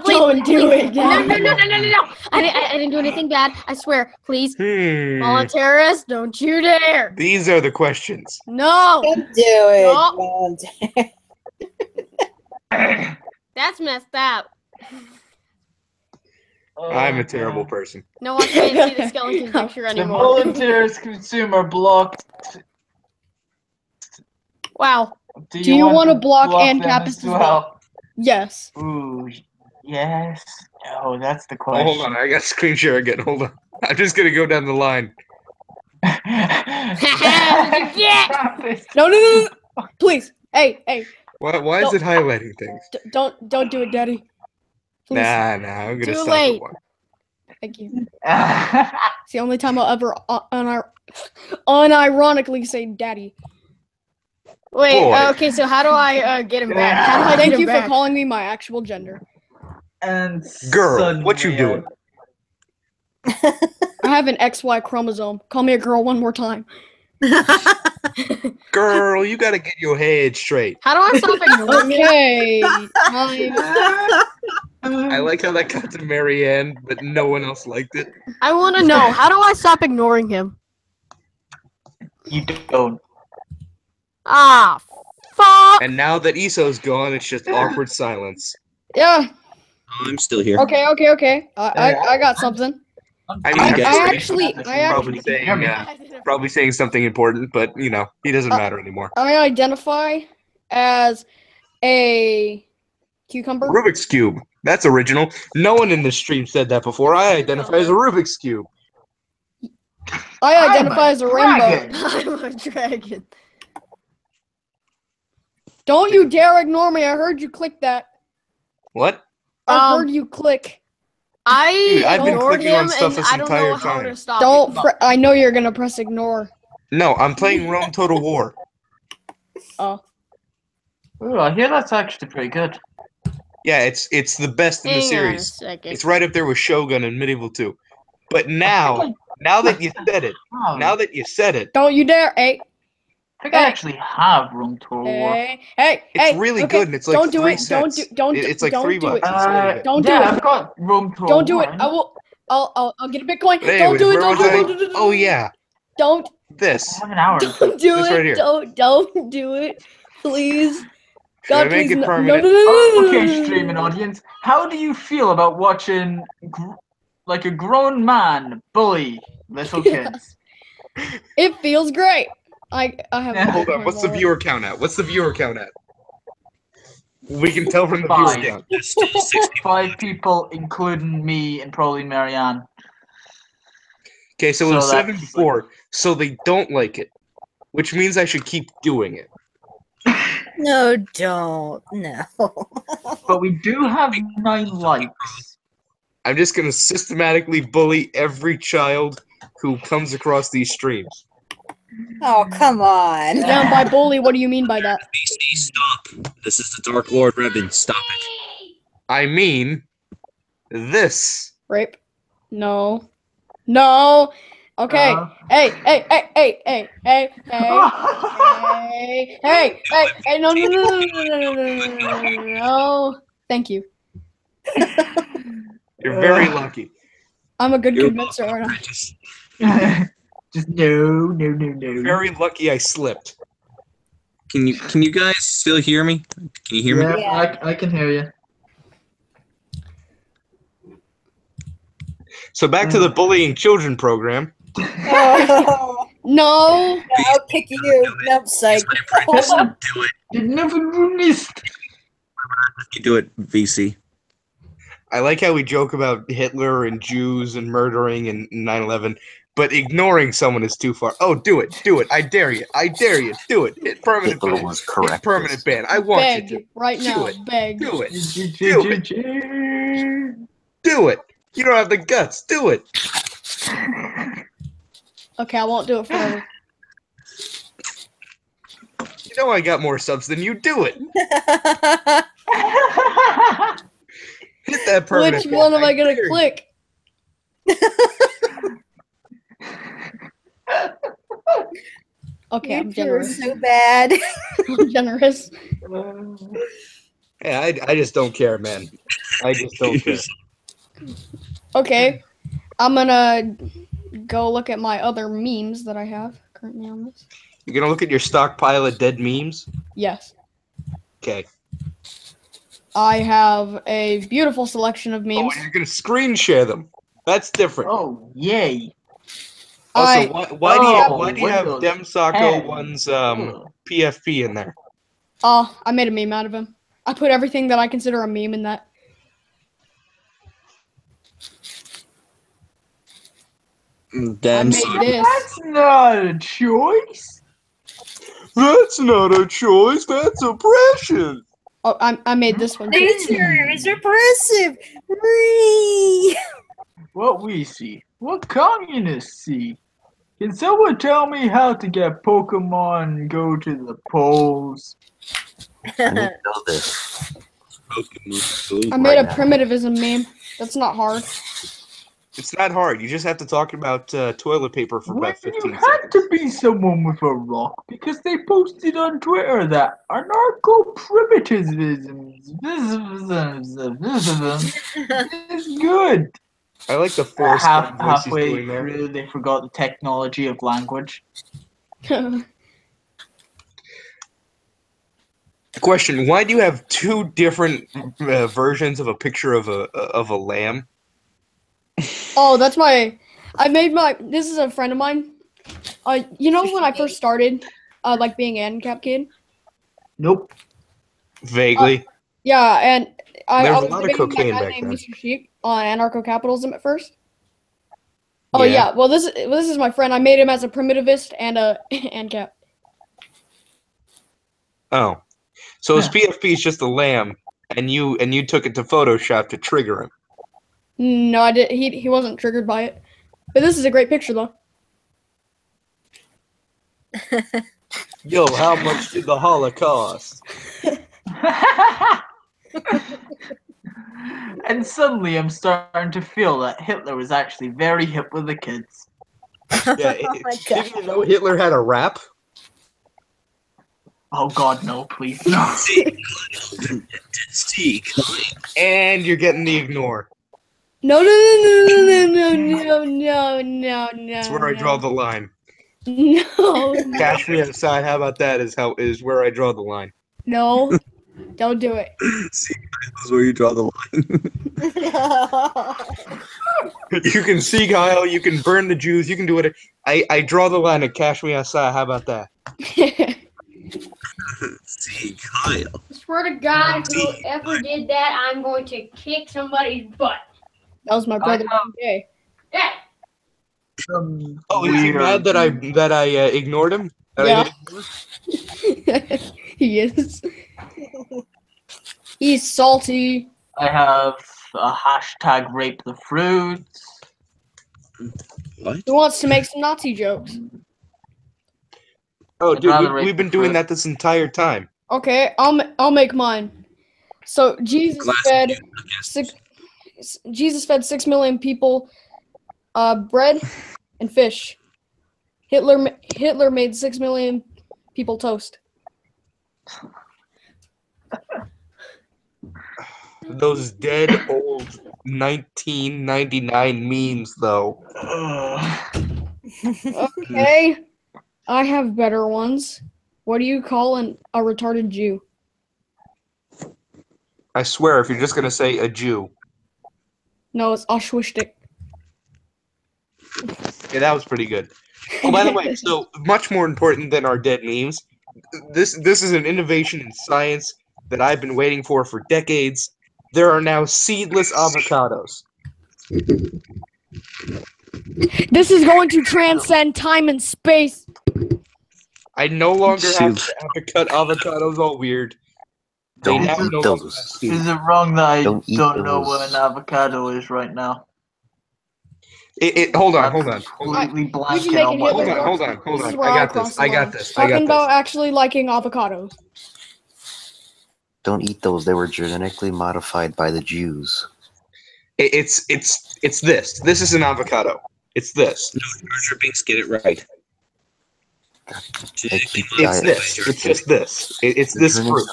please. Don't do it, No. I didn't do anything bad. I swear. Please. Voluntarist, don't you dare. These are the questions. No. Don't do it. No. Don't. That's messed up. I'm a terrible person. No, I can't see the skeleton picture The anymore. volunteers consumer blocked. Wow. Do you want to block them Ancapistani as well? Yes. Ooh, yes. Oh, that's the Oh, question. hold on, I got screen share again. Hold on. I'm just gonna go down the line. No. Please. Hey. Why is it highlighting things? Don't do it, Daddy. Please. Nah, I'm gonna Too stop late. at one. Thank you. It's the only time I'll ever unironically say Daddy. Wait, Boy. okay, so how do I get him back? How do I get Thank him you back? for calling me my actual gender. And Girl, what you doing? I have an XY chromosome. Call me a girl one more time. Girl, you gotta get your head straight. How do I stop ignoring him? Okay. I like how that got to Marianne, but no one else liked it. I want to know, how do I stop ignoring him? You don't. Ah, fuck. And now that Iso's gone, it's just awkward silence. Yeah. I'm still here. Okay. I got something. I mean, probably saying something important, but you know, he doesn't matter anymore. I identify as a cucumber. Rubik's Cube. That's original. No one in this stream said that before. I identify as a Rubik's Cube. I identify as a rainbow. I'm a dragon. Don't you dare ignore me. I heard you click that. What? I heard you click. Dude, I've been ignored clicking on him, stuff and this I don't know entire how time. to stop Don't. it. I know you're gonna press ignore. No, I'm playing Rome Total War. Oh. Ooh, I hear that's actually pretty good. Yeah, it's the best in the Hang on a series. second. It's right up there with Shogun and Medieval 2. But now that you said it, Don't you dare. Hey. I think I actually have Room Tour War. Hey. it's really okay. good, and it's like Don't do three it. sets. It's like don't $3. do it. It's really good. Don't do Yeah, it. I've got Room Tour. Don't do it. 1. I will. I'll get a Bitcoin. But Don't anyways, do it. where Don't was do I? it. Oh yeah, Don't. this. I have an hour. Don't do This it. right here. Don't do it. Please. Should I God, make please. it No. permanent? Okay, streaming audience. How do you feel about watching like a grown man bully little kids? It feels great. I have. a Hold on. Bitcoin What's the wallet. viewer count at? What's the viewer count at? We can tell from the Five. viewer count. There's still 60. 5 people, including me and probably Marianne. Okay, so it was So 7 that's before, so they don't like it, which means I should keep doing it. No, don't. No. But we do have 9 likes. I'm just gonna systematically bully every child who comes across these streams. Oh, come on. Now, by bully, what do you mean by that? BC, stop. This is the Dark Lord Revan. Stop it. I mean, this. Rape? No. No. Okay. Hey. No. Thank you. You're very lucky. I'm a good You're convincer, aren't I? Just Just no. Very lucky I slipped. can you guys still hear me? Can you hear me? Yeah, I can hear you. So back to the bullying children program. Oh, No. I'll kick you. Nope, psych. Do it. You never missed. You do it, VC. I like how we joke about Hitler and Jews and murdering and 9/11, but ignoring someone is too far. Oh, do it. I dare you. Do it. Hit permanent Hitler ban. was Hit correct. permanent ban. I want Beg you to. right Do now. it. Beg. Do it. Do it. You don't have the guts. Do it. Okay, I won't do it forever. You know I got more subs than you. Do it. Hit that permanent Which ban. one am I gonna dare you. click? Okay, I'm You two are generous. so bad. I'm generous. Yeah, I just don't care, man. I just don't care. Okay, I'm gonna go look at my other memes that I have currently on this. You're gonna look at your stockpile of dead memes? Yes, Okay. I have a beautiful selection of Oh, memes. and you're gonna screen share them. That's different. Oh, yay. Also, I why do you have Windows Demsako 10. one's PFP in there? I made a meme out of him. I put everything that I consider a meme in that. Damn. I made this. That's not a choice. That's not a choice. That's oppression. Oh, I made this one too. Nature is oppressive. Free. What we see. What communists see. Can someone tell me how to get Pokemon go to the polls? I need to know this. I made a Right now. primitivism meme. That's not hard. It's not hard. You just have to talk about toilet paper for Well, about 15 you seconds. had to be someone with a rock because they posted on Twitter that anarcho-primitivism is good. I like the forced voice he's Halfway doing there. through, they forgot the technology of language. Question: why do you have two different versions of a picture of a lamb? Oh, that's my. I made my. This is a friend of mine. You know when I first started, like being an ANCAP kid. Nope. Vaguely. Yeah, and I There's a was lot of debating cocaine that guy back named then. Mr. Sheik on anarcho-capitalism at first. Oh Yeah. yeah, well this is my friend. I made him as a primitivist and a ANCAP. Oh, so his PFP is just a lamb, and you took it to Photoshop to trigger him. No, I did. He wasn't triggered by it. But this is a great picture though. Yo, how much did the Holocaust? And suddenly I'm starting to feel that Hitler was actually very hip with the kids. Yeah, didn't you know Hitler had a rap? Oh god, no, please. No. And you're getting the ignore. No. That's where I draw the line. No. Cash me outside. How about that? Is where I draw the line. No. Don't do it. See, that's where you draw the line. You can see Kyle. You can burn the Jews. You can do it. I draw the line at cash me outside. How about that? See, Kyle. I swear to God, whoever did that, I'm going to kick somebody's butt. That was my brother. Okay. Yeah. Oh, is he mad that I ignored him? That I hit ignore? He is. He's salty. I have a hashtag rape the fruits. What? He wants to make some Nazi jokes. Oh, I'd rather dude, rape we've been the doing fruit. that this entire time. Okay, I'll make mine. So Jesus fed 6 million people bread and fish. Hitler made 6 million people toast. Those dead old 1999 memes, though. Okay, I have better ones. What do you call a retarded Jew? I swear, if you're just gonna say a Jew. No, it's Auschwitz. Yeah, that was pretty good. Oh, by the way, so much more important than our dead memes. This is an innovation in science that I've been waiting for decades. There are now seedless avocados. This is going to transcend time and space. I no longer have to cut avocados all weird. They Don't now eat no longer have those. seeds. Is it wrong that I Don't eat don't know what those. an avocado is right now? Hold on. Completely You blanking can make on it what Hitler. they are. Hold This is on. where I got cross this. the I got line. this. Talking about actually liking avocados. Don't eat those. They were genetically modified by the Jews. It's this. This is an avocado. It's this. No, Jar Binks, get it right. It's this. It's just this. It's this fruit.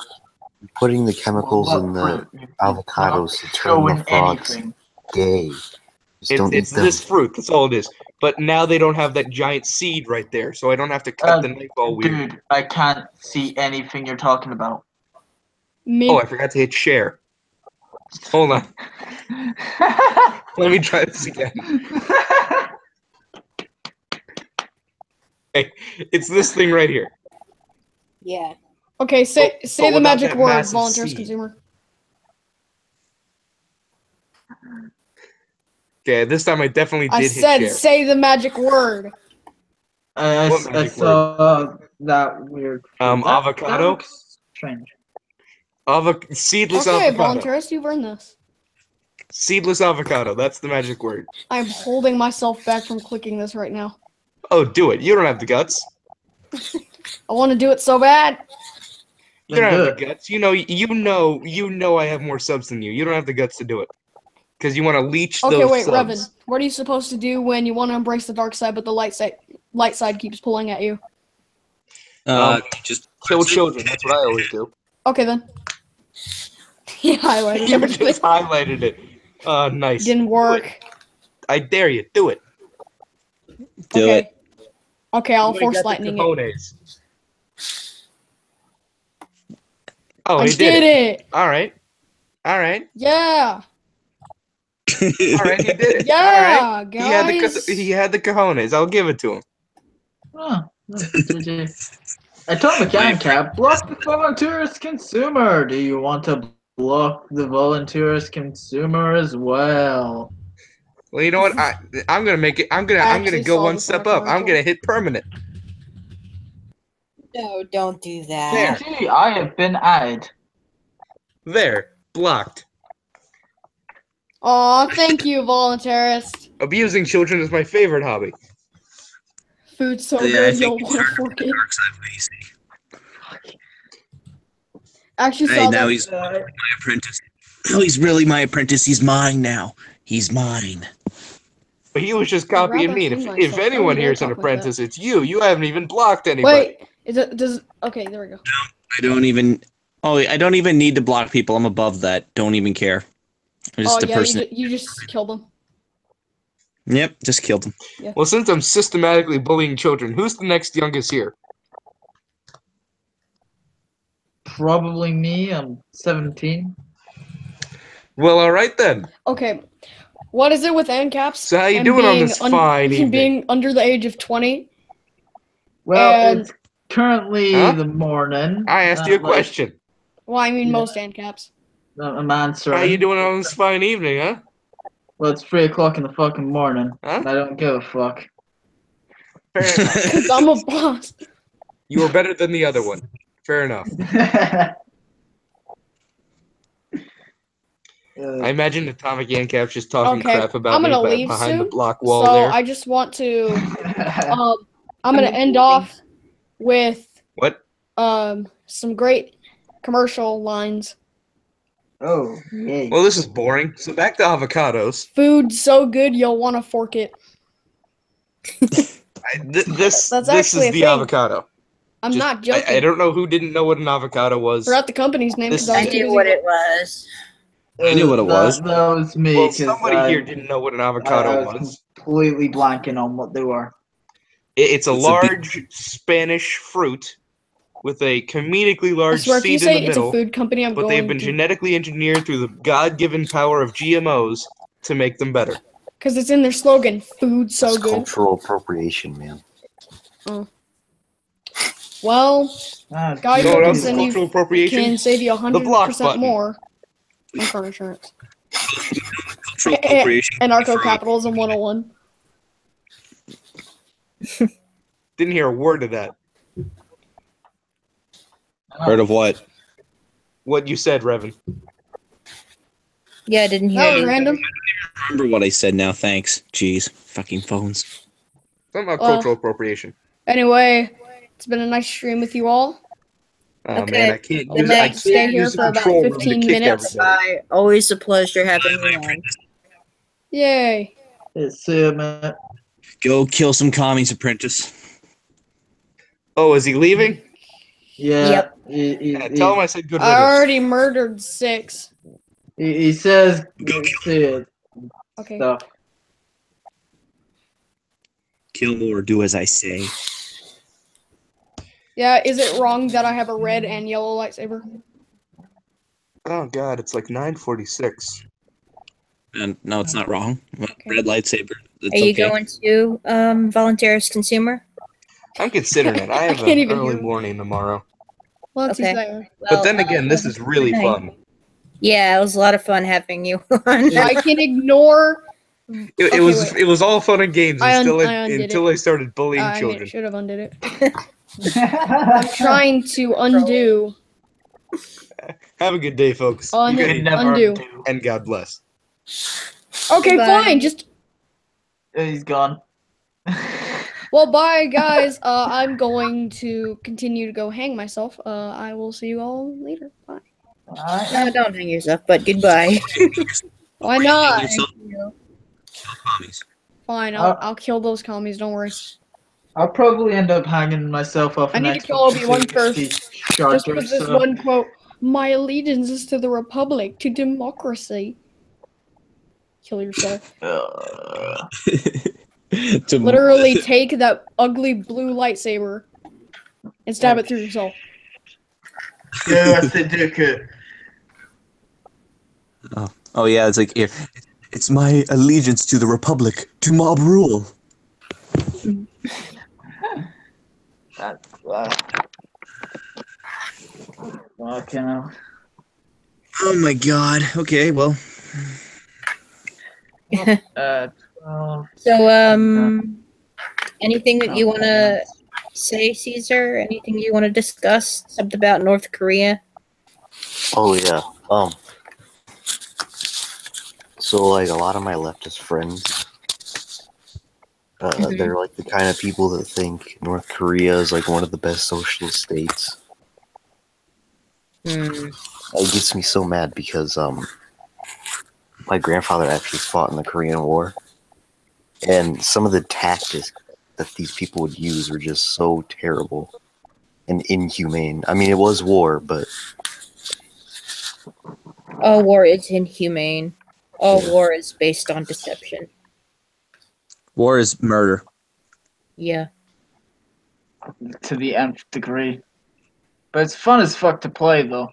Putting the chemicals in the avocados to turn the frogs gay. Just don't eat It's them. this fruit. That's all it is. But now they don't have that giant seed right there, so I don't have to cut the knife all weird. Dude, I can't see anything you're talking about. Me. Oh, I forgot to hit share. Hold on. Let me try this again. Hey, it's this thing right here. Yeah. Okay, say the without magic that word, massive volunteers seed. consumer. Okay, this time I definitely did I hit said share. say the magic word. I magic saw that weird. Avocado? That looks strange. Seedless Okay, avocado. volunteers, you've earned this. Seedless avocado. That's the magic word. I'm holding myself back from clicking this right now. Oh, do it. You don't have the guts. I want to do it so bad. You don't have the guts. You know I have more subs than you. You don't have the guts to do it. Because you want to leech Okay, those wait, subs. Revan. What are you supposed to do when you want to embrace the dark side, but the light side keeps pulling at you? Just kill children. That's what I always do. Okay then. He highlighted You everything. just highlighted it. Nice. Didn't work. I dare you. Do it. do it. Okay, I'll You ain't force got the lightning it. cojones. Oh, I he did it. All right. Yeah. All right, he did it. Yeah, All right. guys. He had the cojones. I'll give it to him. Oh, GG. Atomic Ancap, block the volunteerist consumer. Do you want to block the volunteerist consumer as well? Well, you know what? I'm gonna make it. I'm gonna go one step up. I'm gonna hit permanent. No, don't do that. Gee, I have been added. There, blocked. Aw, thank you, voluntarist. Abusing children is my favorite hobby. Food's so Yeah, I good, think you'll want to fork it. Dark side of AC. Actually Hey, saw now that. he's my apprentice. Oh, he's really my apprentice. He's mine now. He's mine. But he was just I'd copying rather me. And hang if myself. anyone Don't here is an talk like that. apprentice, it's you. You haven't even blocked anybody. Wait, is it does? Okay, there we go. I don't even. Oh, I don't even need to block people. I'm above that. Don't even care. I'm just Oh a yeah, person. you just killed him. Yep, just killed him. Yeah. Well, since I'm systematically bullying children, who's the next youngest here? Probably me. I'm 17. Well, all right then. Okay, what is it with ANCAPs? So how you and doing on being this fine evening? being under the age of 20? Well, And- it's currently Huh? the morning. I asked you a question. Well, I mean Yeah. most ANCAPs. I'm answering. How you doing on this fine evening, huh? Well, it's 3 o'clock in the fucking morning. Huh? And I don't give a fuck. Fair enough. Cause I'm a boss. You were better than the other one. Fair enough. I imagine Atomic Ancap's just talking Okay, crap about I'm me gonna leave behind the soon. block wall So there. I just want to. I'm gonna end off with What? some great commercial lines. Oh, yay. Well, this is boring. So back to avocados. Food so good you'll want to fork it. This That's is actually a the thing. avocado. I'm not joking. I don't know who didn't know what an avocado was. Forgot the company's name This because I is- was too I knew busy. what it was. I knew what it was. That was me. Well, 'cause somebody here didn't know what an avocado I was. completely blanking on what they were. It's a It's a big- large Spanish fruit with a comedically I large swear, if you seed in say the it's a middle, food company, I'm but they've going been to. genetically engineered through the God-given power of GMOs to make them better. Because it's in their slogan, food so That's good. cultural appropriation, man. Oh. Well, Guy You know what else is Wilkinson, cultural you appropriation? can save you The block 100% button. more on car insurance. Cultural appropriation. Anarcho-capitalism 101. Didn't hear a word of that. Heard of what? What you said, Revan. Yeah, I didn't hear That was you. random. Remember what I said now, thanks. Jeez. Fucking phones. Something about Well- cultural appropriation. Anyway, it's been a nice stream with you all. Oh Okay. man, I can't Good use night. I can't Stay here use the for about control room to 15 kick minutes. everybody. Bye. Always a pleasure having you on. Yay. It's man. Go kill some commies, apprentice. Oh, is he leaving? Yeah. Yep. Yeah, tell him I said good I riddance. already murdered 6. He says good Okay. stuff. Kill or do as I say. Yeah, is it wrong that I have a red and yellow lightsaber? Oh god, it's like 9:46. And no, it's not wrong. Red lightsaber. It's Are you okay. going to volunteer as consumer? I'm considering it. I have can't an even early hear. morning tomorrow. Well, that's Okay. there. But then again, this is really good night. fun. Yeah, it was a lot of fun having you on. I can ignore. It Okay, was wait. it was all fun and games I until undid until it. I started bullying I children. should have undid it. I'm trying to undo. Have a good day, folks. Un- You can guys- never undo. and God bless. Okay, Goodbye. fine. Just He's gone. well, bye, guys. I'm going to continue to go hang myself. I will see you all later. Bye. No, don't hang yourself, but goodbye. Why not? Yourself. Kill commies. Fine. I'll kill those commies. Don't worry. I'll probably end up hanging myself off I an need to Xbox kill Obi-Wan 360 Just charger, because this so- one quote: "My allegiance is to the Republic, to democracy." Kill yourself. Literally take that ugly blue lightsaber and stab it through yourself. Yeah, that's the dickhead. Oh yeah, it's like it's my allegiance to the Republic, to mob rule. That's fucking hell. Oh my god. Okay, well. So, anything that you want to say, Caesar? Anything you want to discuss? Something about North Korea? Oh yeah. So like a lot of my leftist friends, they're like the kind of people that think North Korea is like one of the best socialist states. It gets me so mad because my grandfather actually fought in the Korean War, and some of the tactics that these people would use were just so terrible and inhumane. I mean, it was war, but All war is inhumane. All war is based on deception. War is murder. Yeah. To the nth degree. But it's fun as fuck to play, though.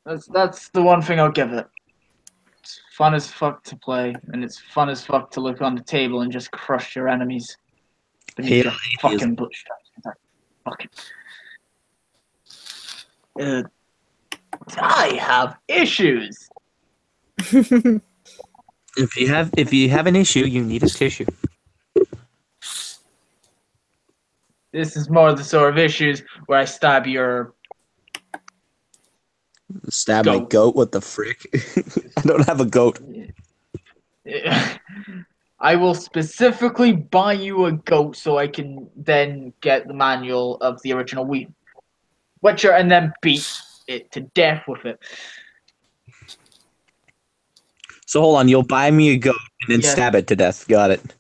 That's the one thing I'll give it. It's fun as fuck to play, and it's fun as fuck to look on the table and just crush your enemies beneath your fucking bootstraps. Fucking. I have issues. If you have an issue, you need a tissue. This is more the sort of issues where I stab your Stab my goat? What the frick? I don't have a goat. I will specifically buy you a goat so I can then get the manual of the original Witcher and then beat it to death with it. So hold on, you'll buy me a goat and then Yes. stab it to death. Got it.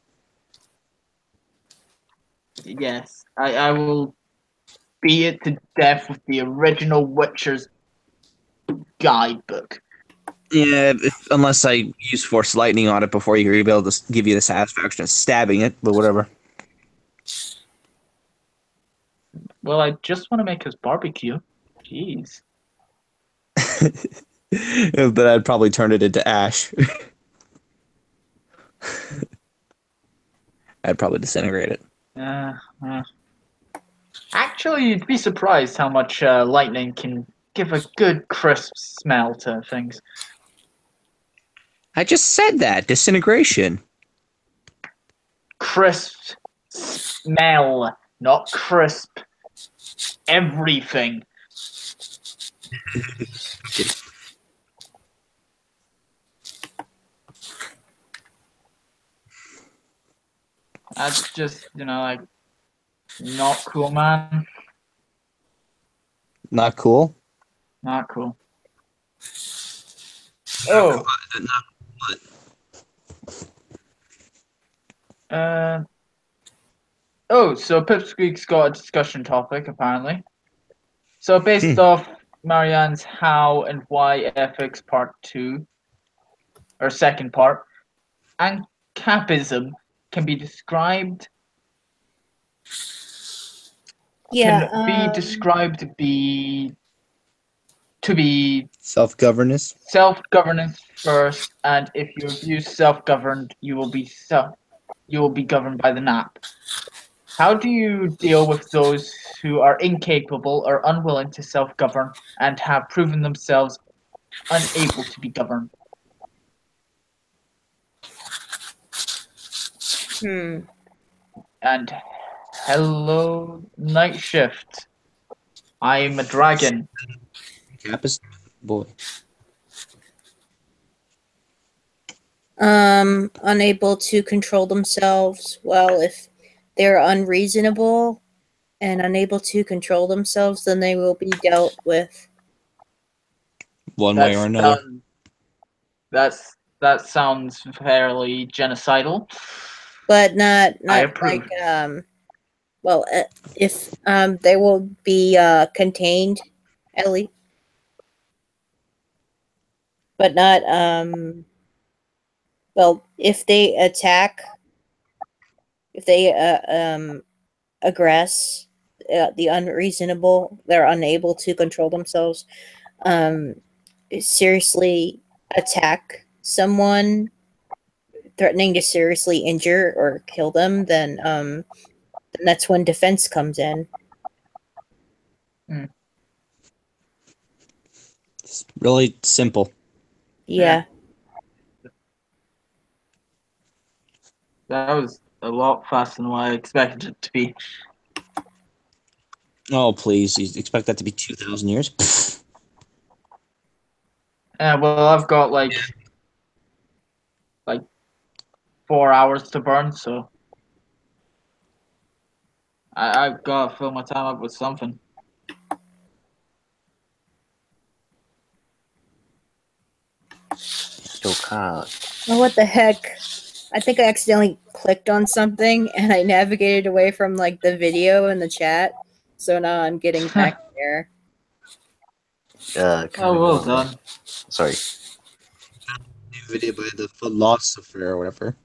Yes, I will beat it to death with the original Witcher's guidebook. Yeah, unless I use Force Lightning on it before you're able to give you the satisfaction of stabbing it, but whatever. Well, I just want to make us barbecue. Jeez. But I'd probably turn it into ash. I'd probably disintegrate it. Actually, you'd be surprised how much lightning can give a good crisp smell to things. I just said that disintegration. Crisp smell, not crisp everything. That's just, like, not cool, man. Not cool. Not cool. Oh. So Pipsqueak's got a discussion topic, apparently. So based off Marianne's How and Why Ethics Part 2, or second part, Ancapism can be described to be Self-governance. Self-governance first, and if you abuse self-governed, you will be governed by the NAP. How do you deal with those who are incapable or unwilling to self-govern and have proven themselves unable to be governed? And hello, Night Shift. I'm a dragon. Capus boy. Unable to control themselves. Well, if they're unreasonable and unable to control themselves, then they will be dealt with one way or another. That sounds fairly genocidal. But not I approve. like well, if they will be contained, at least, but not well, if they attack, if they aggress, the unreasonable, they're unable to control themselves, seriously attack someone, threatening to seriously injure or kill them, then that's when defense comes in. It's really simple. Yeah. That was a lot faster than what I expected it to be. Oh, please. You expect that to be 2,000 years? Well, I've got like 4 hours to burn, so I've got to fill my time up with something. Still can't. Oh, what the heck? I think I accidentally clicked on something and I navigated away from like the video and the chat. So now I'm getting back there. Oh, well done. Sorry. New video by the philosopher or whatever.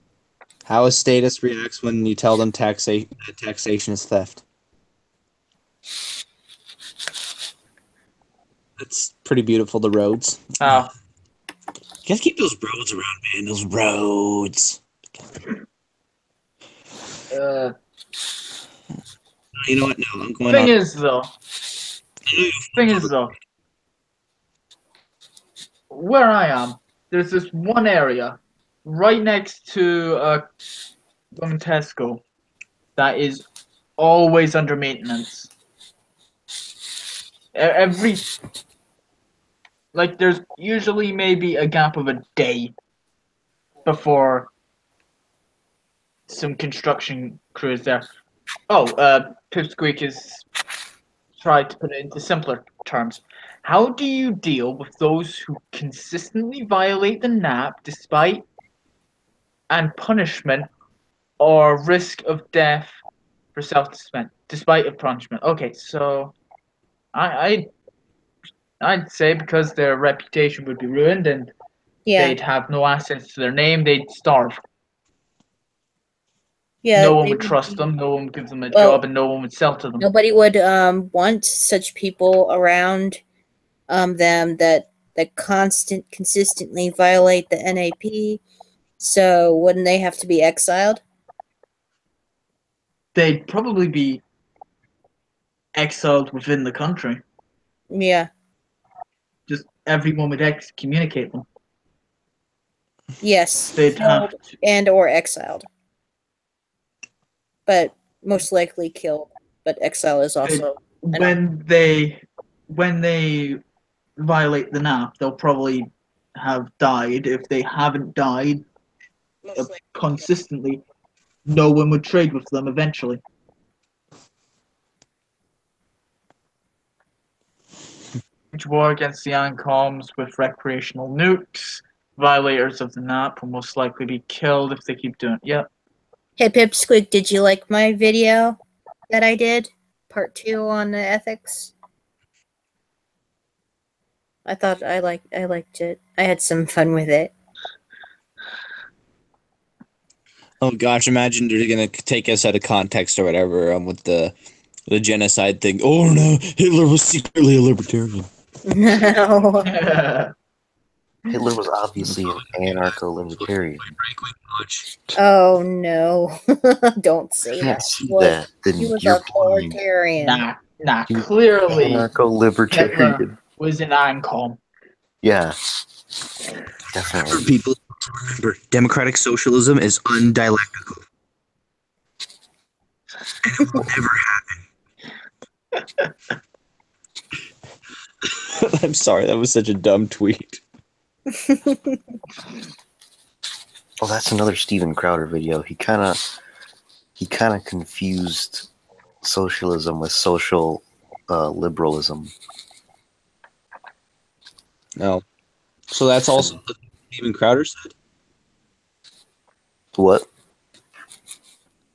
How a status reacts when you tell them taxation is theft. That's pretty beautiful, the roads. Oh. You gotta keep those roads around, man. Those roads. You know what? No, I'm going Thing on. is though, where I am, there's this one area right next to Tesco that is always under maintenance. There's usually maybe a gap of a day before some construction crew is there. Oh, Pipsqueak has tried to put it into simpler terms. How do you deal with those who consistently violate the NAP despite and punishment or risk of death for self-defense despite of punishment? Okay, so I'd say because their reputation would be ruined and they'd have no assets to their name, they'd starve. Yeah, no one would trust them, no one would give them a well, job, and no one would sell to them. Nobody would want such people around them that consistently violate the NAP. So wouldn't they have to be exiled? they'd probably be exiled within the country. Yeah. Just everyone would excommunicate them. Yes. They'd have Killed and or exiled. But most likely killed. But exile is also when they violate the NAP, they'll probably have died. If they haven't died consistently, no one would trade with them eventually. Wage war against the Ancoms with recreational nukes. Violators of the NAP will most likely be killed if they keep doing it. Yep. Hey Pipsqueak, did you like my video that I did? Part 2 on the ethics? I thought I liked it. I had some fun with it. Oh gosh, imagine they're gonna take us out of context or whatever with the genocide thing. Oh no, Hitler was secretly a libertarian. No. Hitler was obviously an anarcho-libertarian. Oh no. Don't say Can't that. see that, then He was you're authoritarian. Nah, clearly anarcho-libertarian. Hitler was an Ancom. Yeah. Definitely. For people to remember, democratic socialism is undialectical. And it will never happen. I'm sorry, that was such a dumb tweet. Oh, that's another Steven Crowder video. He kind of confused socialism with social liberalism. No. So that's also what Steven Crowder said? What?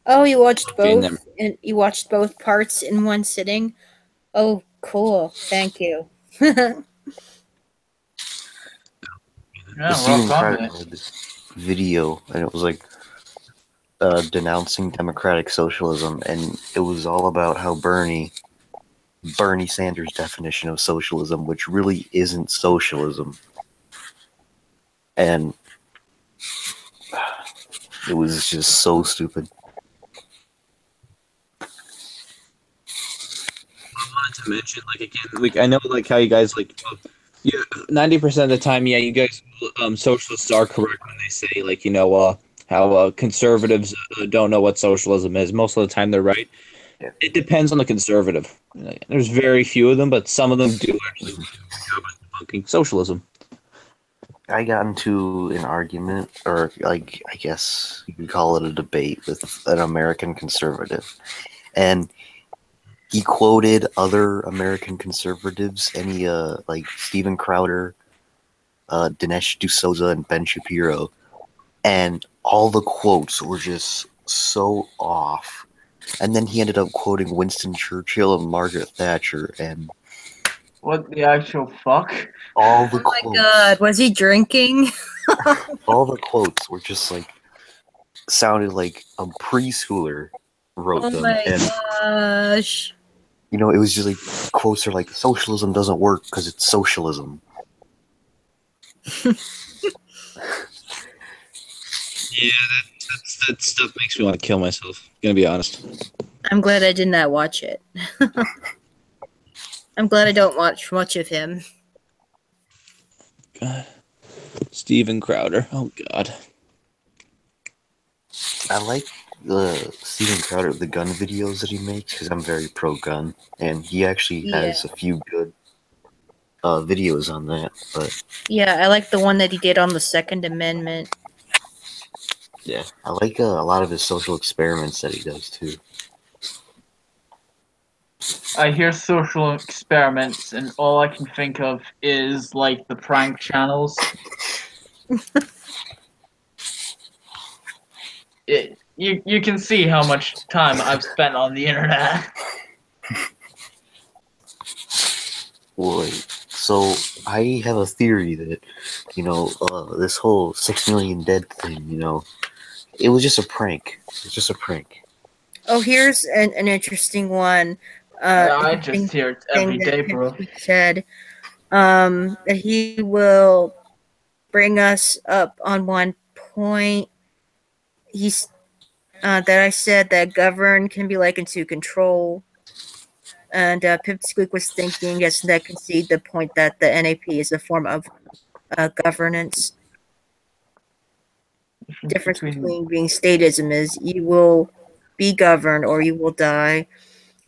Oh, you watched Okay, both? never- And you watched both parts in one sitting? Oh, cool. Thank you. The Steven Crowder made this video, and it was like denouncing democratic socialism, and it was all about how Bernie Sanders' definition of socialism, which really isn't socialism, and it was just so stupid. I wanted to mention, like, again, like, I know, like, how you guys, like, yeah, 90% of the time, yeah, you guys, socialists are correct when they say, like, you know, how conservatives don't know what socialism is. Most of the time, they're right. Yeah. It depends on the conservative. There's very few of them, but some of them do actually do a good job at debunking socialism. I got into an argument, or like I guess you could call it a debate, with an American conservative, and he quoted other American conservatives, and he like Steven Crowder, Dinesh D'Souza, and Ben Shapiro, and all the quotes were just so off. And then he ended up quoting Winston Churchill and Margaret Thatcher, and what the actual fuck? all the Oh my god, was he drinking? all the quotes were just like sounded like a preschooler wrote Oh them, my and gosh. you know, it was just like quotes are like, socialism doesn't work because it's socialism. Yeah, that stuff makes me want to kill myself. Gonna be honest. I'm glad I did not watch it. I'm glad I don't watch much of him. God. Steven Crowder. Oh God. I like the Steven Crowder, the gun videos that he makes, because I'm very pro-gun, and he actually has a few good videos on that. But Yeah, I like the one that he did on the Second Amendment. yeah, I like a lot of his social experiments that he does too. I hear social experiments, and all I can think of is like the prank channels. You can see how much time I've spent on the internet. Boy, so I have a theory that, you know, this whole 6 million dead thing, you know, it was just a prank. It's just a prank. Oh, here's an interesting one. I just hear it every day, bro. Said that he will bring us up on one point. that I said that govern can be likened to control. And Pipsqueak was thinking, yes, that concede the point that the NAP is a form of governance. Difference between being statism is you will be governed or you will die,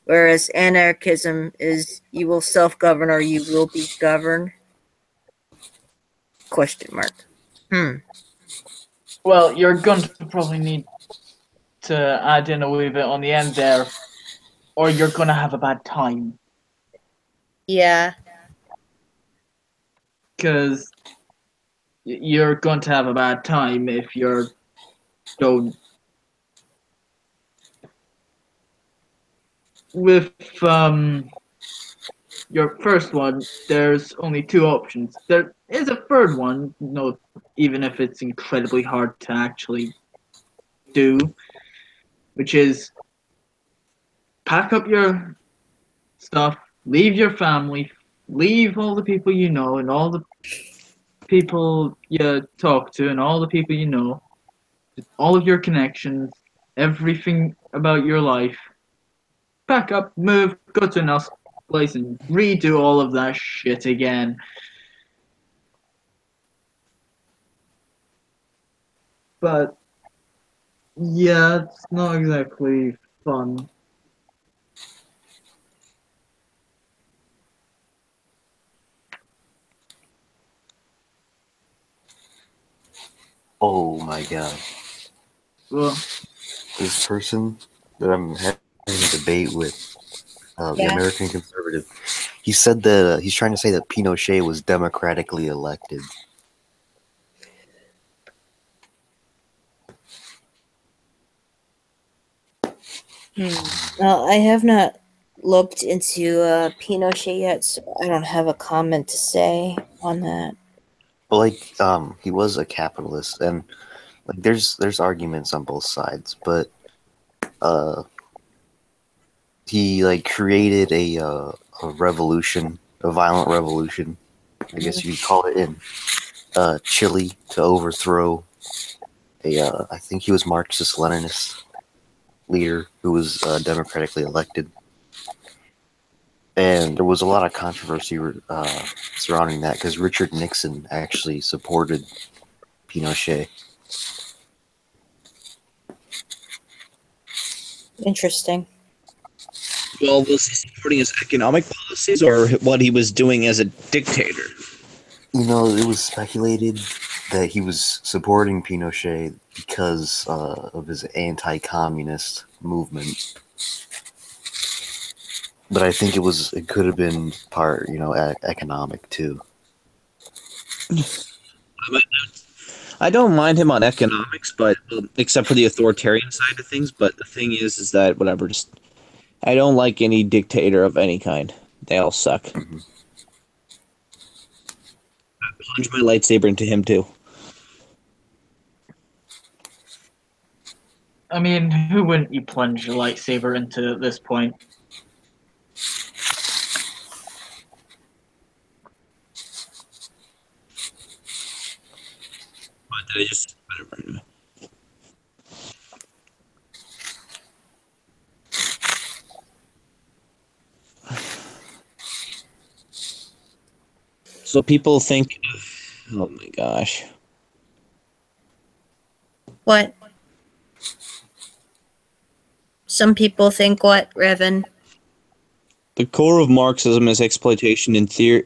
whereas anarchism is you will self-govern or you will be governed. Question mark. Well, you're going to probably need to add in a wee bit on the end there, or you're going to have a bad time. Yeah. Because you're going to have a bad time if you're don't. With your first one, there's only two options. There is a third one, no, even if it's incredibly hard to actually do, which is pack up your stuff, leave your family, leave all the people you know and all the people you talk to and all the people you know, all of your connections, everything about your life. Pack up, move, go to another place and redo all of that shit again. But yeah, it's not exactly fun. Oh my god. Well, this person that I'm having a debate with, the American conservative, he said that he's trying to say that Pinochet was democratically elected. Well, I have not looked into Pinochet yet, so I don't have a comment to say on that. But like, he was a capitalist, and like, there's arguments on both sides, but he like created a revolution, a violent revolution, I guess you could call it, in Chile to overthrow I think he was Marxist-Leninist leader who was democratically elected. And there was a lot of controversy surrounding that because Richard Nixon actually supported Pinochet. Interesting. Well, was he supporting his economic policies or what he was doing as a dictator? You know, it was speculated that he was supporting Pinochet because of his anti-communist movement. But I think it could have been part, economic too. I don't mind him on economics, but except for the authoritarian side of things. But the thing is that whatever, I don't like any dictator of any kind. They all suck. Mm-hmm. I plunge my lightsaber into him too. I mean, who wouldn't you plunge your lightsaber into at this point? What did I just? Whatever. So people think, oh my gosh. What? Some people think what, Revan? The core of Marxism is exploitation in theory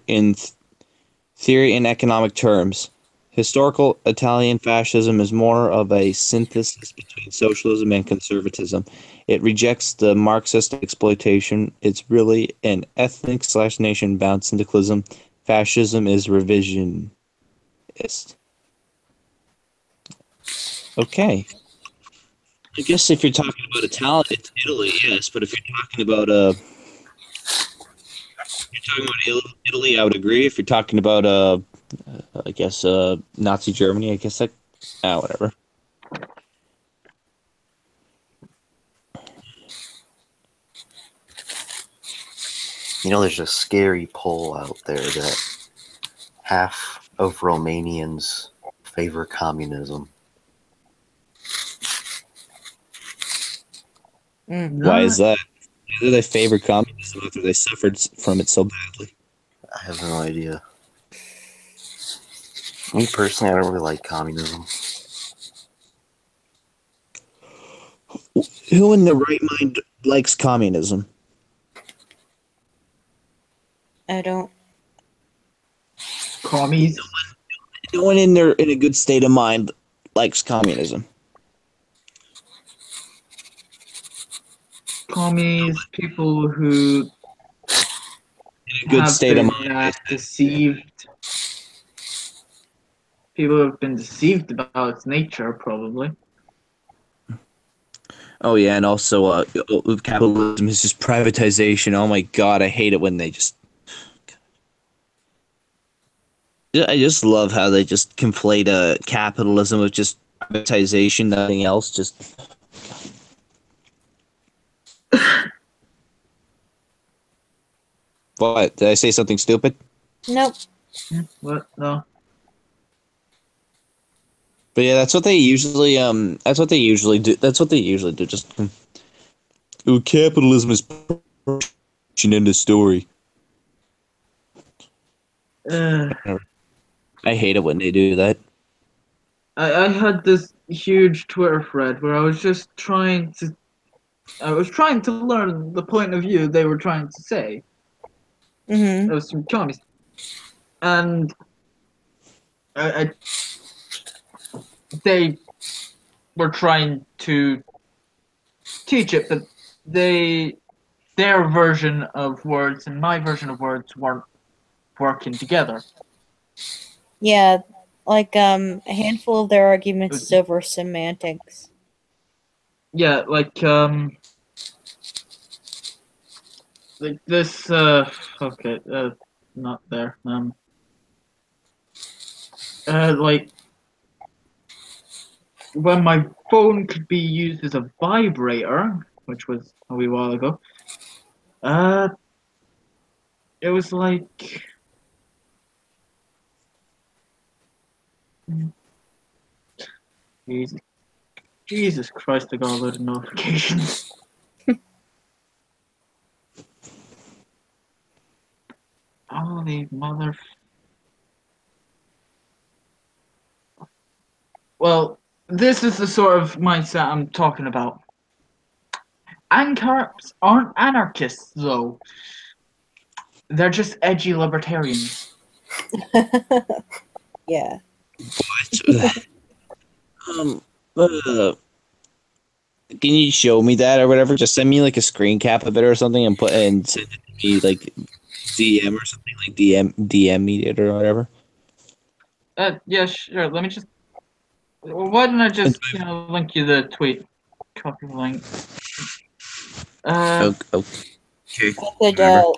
and economic terms. Historical Italian fascism is more of a synthesis between socialism and conservatism. It rejects the Marxist exploitation. It's really an ethnic/nation-bound syndicalism. Fascism is revisionist. Okay. I guess if you're talking about Italy, yes, but if you're talking about Italy, I would agree. If you're talking about I guess Nazi Germany, I guess whatever. There's a scary poll out there that half of Romanians favor communism. Why is that? Why do they favor communism after they suffered from it so badly? I have no idea. Me personally, I don't really like communism. Who in their right mind likes communism? I don't. Commies. No one in a good state of mind likes communism. Commies, people who In a good have state of been mind. deceived. People who have been deceived about its nature, probably. Oh yeah, and also capitalism is just privatization. Oh my god, I hate it when they just. I just love how they just conflate capitalism with just privatization, nothing else. Just. What? Did I say something stupid? Nope. What? No. But yeah, that's what they usually That's what they usually do. That's what they usually do. Just. Oh, capitalism is in the story. Uh, I hate it when they do that. I had this huge Twitter thread where I was just trying to learn the point of view they were trying to say. Mm-hmm. It was from commies, and they were trying to teach it, but their version of words and my version of words weren't working together. Yeah, like a handful of their arguments is over semantics. Yeah, like this. Okay, not there. Like when my phone could be used as a vibrator, which was a wee while ago. It was like. Jesus Christ, I got a load of notifications. Holy mother. Well, this is the sort of mindset I'm talking about. Ancarps aren't anarchists, though. They're just edgy libertarians. Yeah. What? Can you show me that or whatever? Just send me like a screen cap of it or something and send it to me like DM or something like DM me it or whatever. Yeah, sure. Let me just. Why don't I just link you the tweet? Copy the link. Okay. I could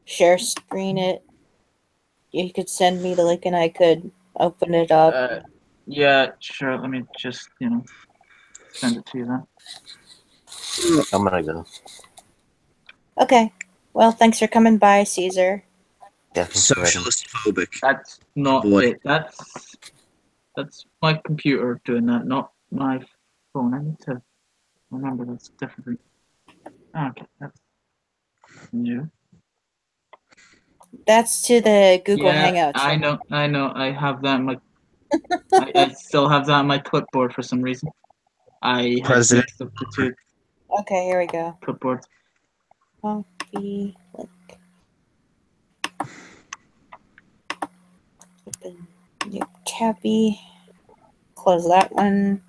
share screen it. You could send me the link and I could open it up. Yeah, sure. Let me just send it to you then. I'm gonna go. Okay. Well, thanks for coming by, Caesar. Yeah. Socialist phobic. That's not it. That's my computer doing that, not my phone. I need to remember that's different. Okay, that's new. That's to the Google Hangouts. I know. I have that in my. I still have that on my clipboard for some reason. I had mixed up the two. Okay, here we go. Clipboards. Copy link. Open new tabby. Close that one.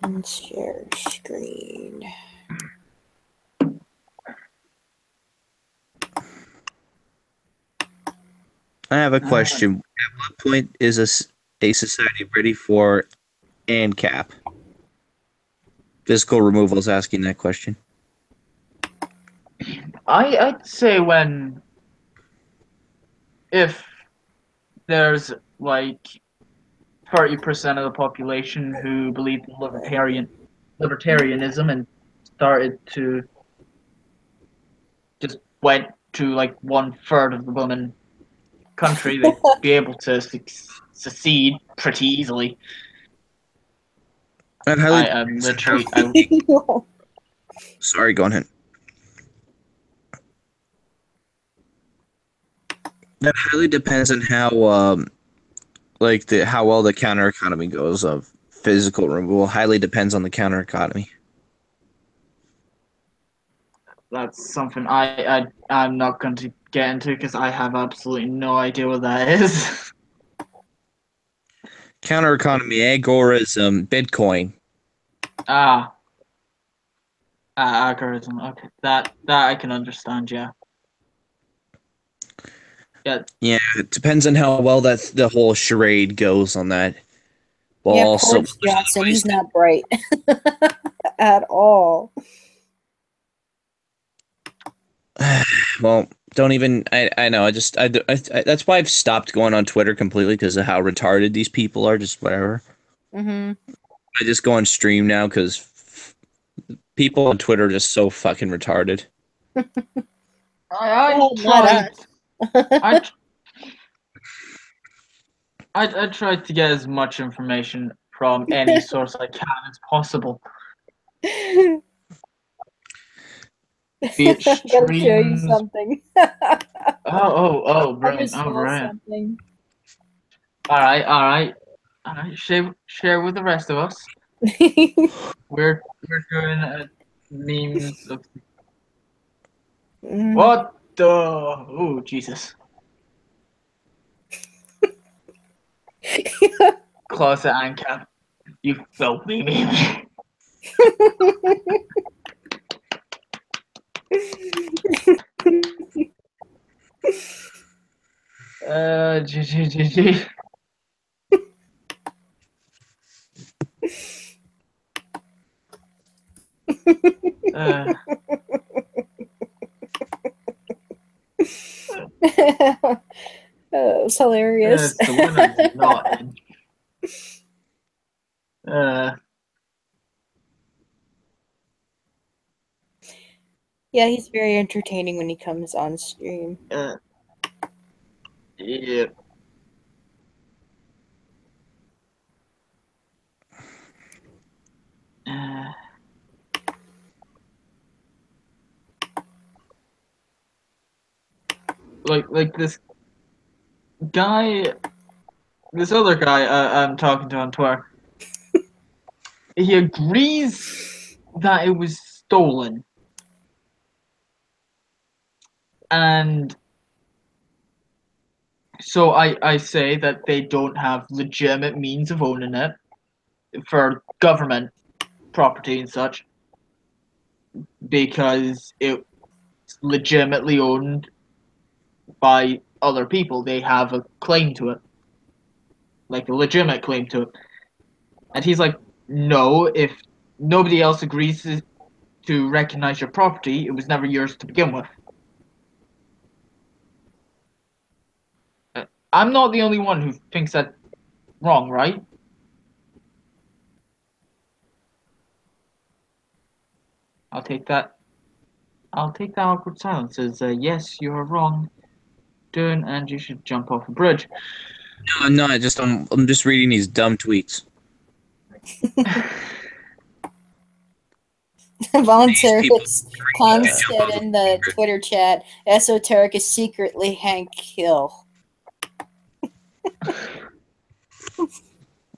And share screen. I have a question. At what point is a society ready for ANCAP? Physical removal is asking that question. I'd say if there's like 30% of the population who believed in libertarianism and started to just went to like 1/3 of the woman country, they'd be able to secede pretty easily. That highly I'm literally. sorry, go ahead. That highly depends on how how well the counter economy goes of physical removal. Highly depends on the counter economy. That's something I'm not going to get into because I have absolutely no idea what that is. Counter economy, agorism, Bitcoin. Algorithm. Okay, that I can understand. Yeah. Yeah. Yeah, it depends on how well the whole charade goes on that. Well, Yeah, also, poor Johnson. He's not bright at all. well, don't even. I know. That's why I've stopped going on Twitter completely because of how retarded these people are. Just whatever. Mm-hmm. I just go on stream now because people on Twitter are just so fucking retarded. I Well, not tried. us. I tried to get as much information from any source I can as possible. Be it I gotta show you streams. something. Oh, I brilliant! just Oh, saw brilliant! something. All right. Share with the rest of us. We're doing memes of what the? Oh, Jesus! Closet Ancap, you filthy meme. GG. It was hilarious. The winner's not in. Yeah, he's very entertaining when he comes on stream. Yeah. Like this guy, this other guy I'm talking to on Twitter. He agrees that it was stolen, and so I say that they don't have legitimate means of owning it for government property and such, because it's legitimately owned by other people. They have a claim to it, like a legitimate claim to it. And he's like, no, if nobody else agrees to recognize your property, it was never yours to begin with. I'm not the only one who thinks that wrong, right? I'll take that. I'll take that awkward silence as yes, you are wrong, Dune, and you should jump off a bridge. No, I'm not. I'm just reading these dumb tweets. Voluntarist Khan said in the Twitter chat, Esoteric is secretly Hank Hill.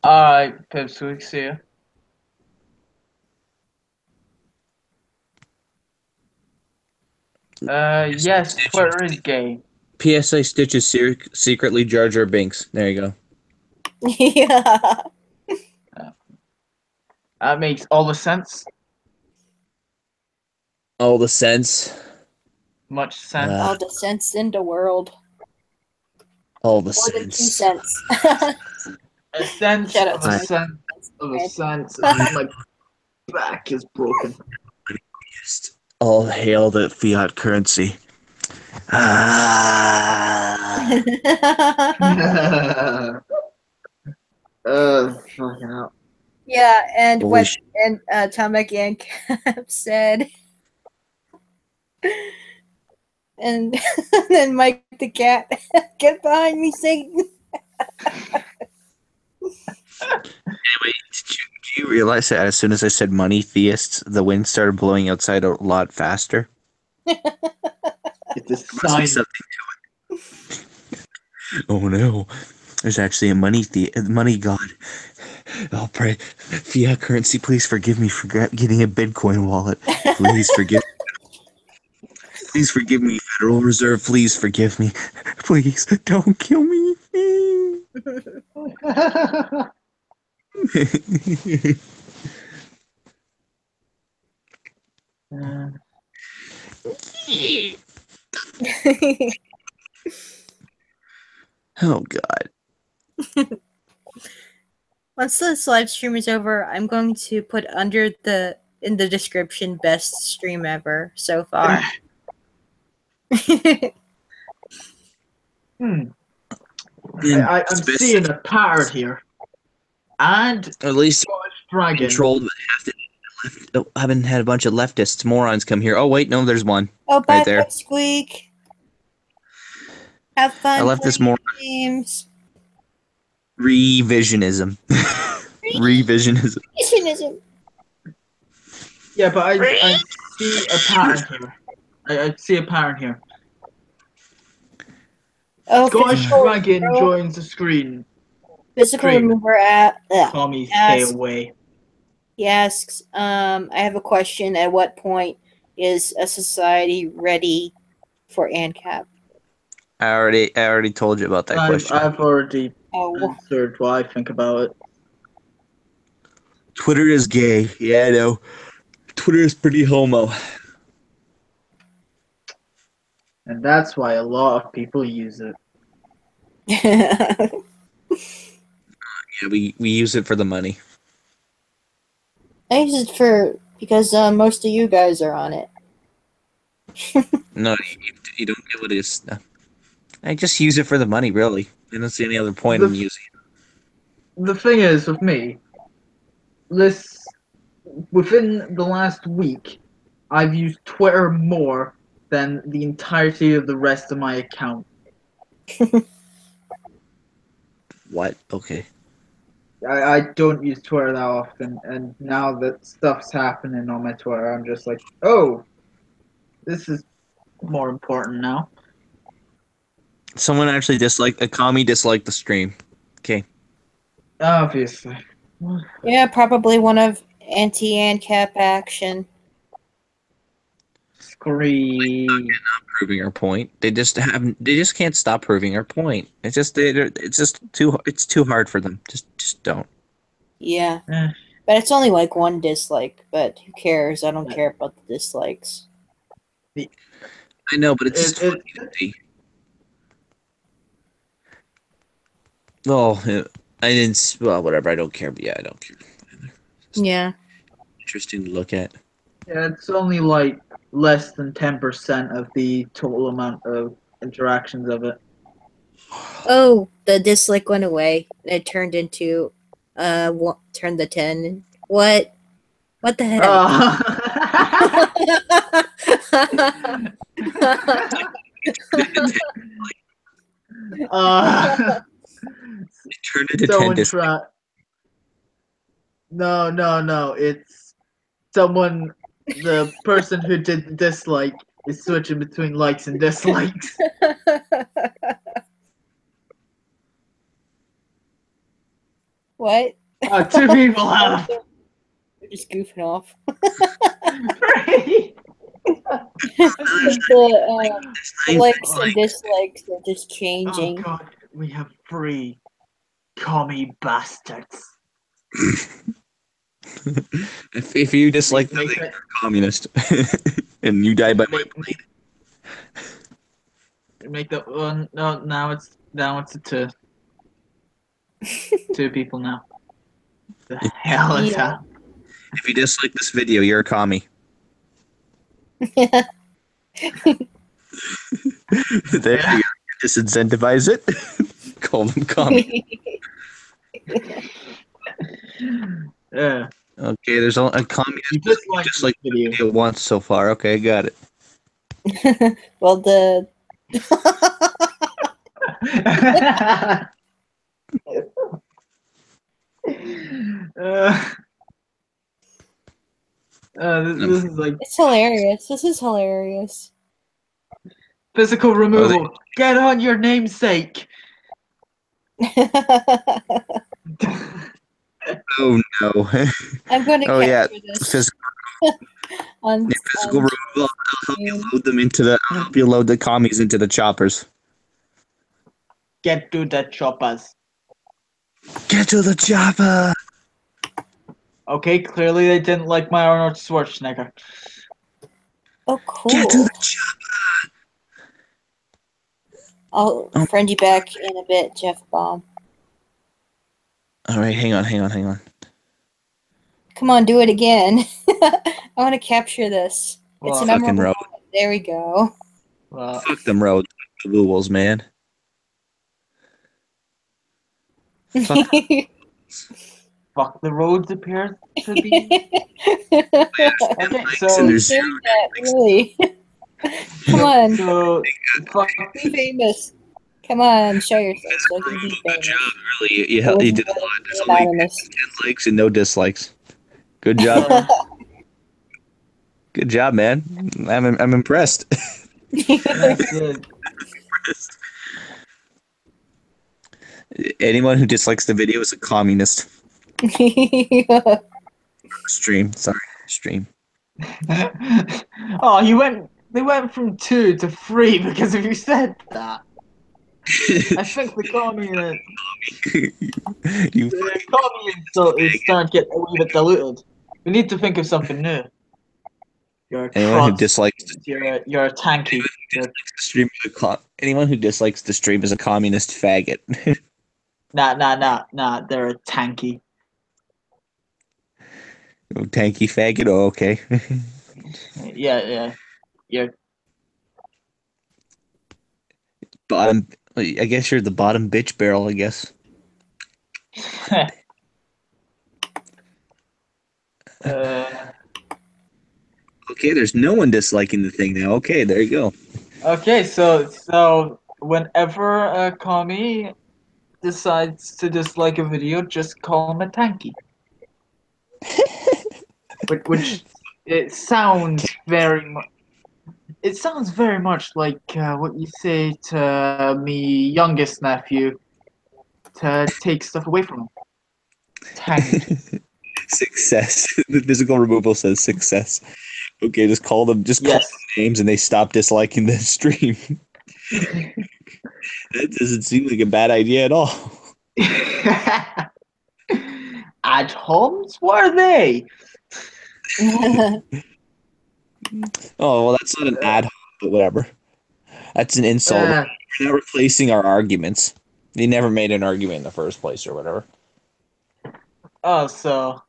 Alright, Pipswig, see ya. Yes, Twitter is gay. PSA Stitch is secretly Jar Jar Binks. There you go. Yeah. That makes all the sense. All the sense. Much sense. All the sense in the world. All the More than 2 sense. cents. A sense Shout out of to a my sense of a sense. My back is broken. All hail the fiat currency. Fucking hell. Yeah, and Holy what sh- and Tomek Ancap said, and then Mike the cat, get behind me, Satan. Anyway, did you realize that as soon as I said money theists, the wind started blowing outside a lot faster? It's a There must be sign. something to it. Oh no, there's actually a money god. I'll pray. Fiat currency, please forgive me for getting a Bitcoin wallet. Please forgive. Please forgive me, Federal Reserve. Please forgive me. Please don't kill me. Oh God. Once this live stream is over, I'm going to put in the description best stream ever so far. I'm seeing a pattern here. And at least Dragon. Controlled, but haven't had a bunch of leftists morons come here. Oh wait, no, there's one. Oh, bye, right there. Squeak. Have fun. I left this moron. Games. Revisionism. Revisionism. Revisionism. Yeah, but I see a pattern here. I see a pattern here. Oh, Gosh, Dragon joins the screen. Physical remover at Tommy, stay away. He asks, I have a question. At what point is a society ready for ANCAP? I already told you about that question. I've already answered what I think about it. Twitter is gay. Yeah, I know. Twitter is pretty homo. And that's why a lot of people use it. Yeah, we use it for the money. I use it because most of you guys are on it. No, you don't get what it is. No. I just use it for the money, really. I don't see any other point in using it. The thing is, with me, within the last week, I've used Twitter more than the entirety of the rest of my account. What? Okay. I don't use Twitter that often, and now that stuff's happening on my Twitter, I'm just like, oh, this is more important now. Someone actually a commie disliked the stream. Okay. Obviously. Yeah, probably one of anti-ANCAP action. Scream. Not proving our point. They just can't stop proving our point. It's just too hard for them. Just don't. Yeah. But it's only like one dislike, but who cares? I don't care about the dislikes. I know, but it's just funny to see. Oh, I didn't. Well, whatever. I don't care. But yeah, I don't care. Yeah. Interesting to look at. Yeah, it's only like less than 10% of the total amount of interactions of it. Oh, the dislike went away. It turned into turned the 10. What? What the heck? It turned into 10 dislike. No. It's someone. The person who did the dislike is switching between likes and dislikes. What? Two people have. They're just goofing off. The likes and dislikes are just changing. Oh God, we have 3 commie bastards. if you dislike something, you're a communist, and you die by my blade. Make that one. No, now it's a 2. 2 people now. The hell is that? If you dislike this video, you're a commie. There you go. Disincentivize it. Call them commie. Yeah. Okay, there's a communist. You just like the video once so far. Okay, got it. Well, the. This is like It's hilarious. This is hilarious. physical removal. Get on your namesake. Oh no. I'm going to Oh yeah. capture this. Physical, physical on removal. I'll help you load them into the. I'll help you load the commies into the choppers. Get to the choppers. Get to the chopper. Okay, clearly they didn't like my Arnold Schwarzenegger. Oh, cool. Get to the chopper. I'll friend you back in a bit, Jeff Bomb. All right, hang on. Come on, do it again. I want to capture this. It's a Fucking memorable road. moment. There we go. Fuck them roads, Googles, man. Fuck. Fuck the roads appears to be. Okay, so there's Doing that, really. Come on. So, Be famous. Come on, show yourself so you can be famous. Really, you did a lot. There's only 10 likes and no dislikes. Good job. Good job, man. I'm impressed. Anyone who dislikes the video is a communist. Stream. Oh, they went from 2 to 3 because of you said that. I think the communist insult is starting to get a wee bit diluted. We need to think of something new. You're a Anyone who crud. dislikes You're a tanky. anyone who dislikes the stream is a communist faggot. Nah. They're a tanky. Oh, tanky faggot. Oh, okay. Yeah. Bottom. I guess you're the bottom bitch barrel. I guess. Okay, there's no one disliking the thing now. Okay, there you go. Okay, so whenever a commie decides to dislike a video, just call him a tanky. which it sounds very much. It sounds very much like what you say to me youngest nephew to take stuff away from him. Tanky. Success. The physical removal says success. Okay, just call them names and they stop disliking the stream. That doesn't seem like a bad idea at all. Ad homs? What are they? Oh, well, that's not an ad hom, but whatever. That's an insult. We're not replacing our arguments. They never made an argument in the first place or whatever. Oh, so...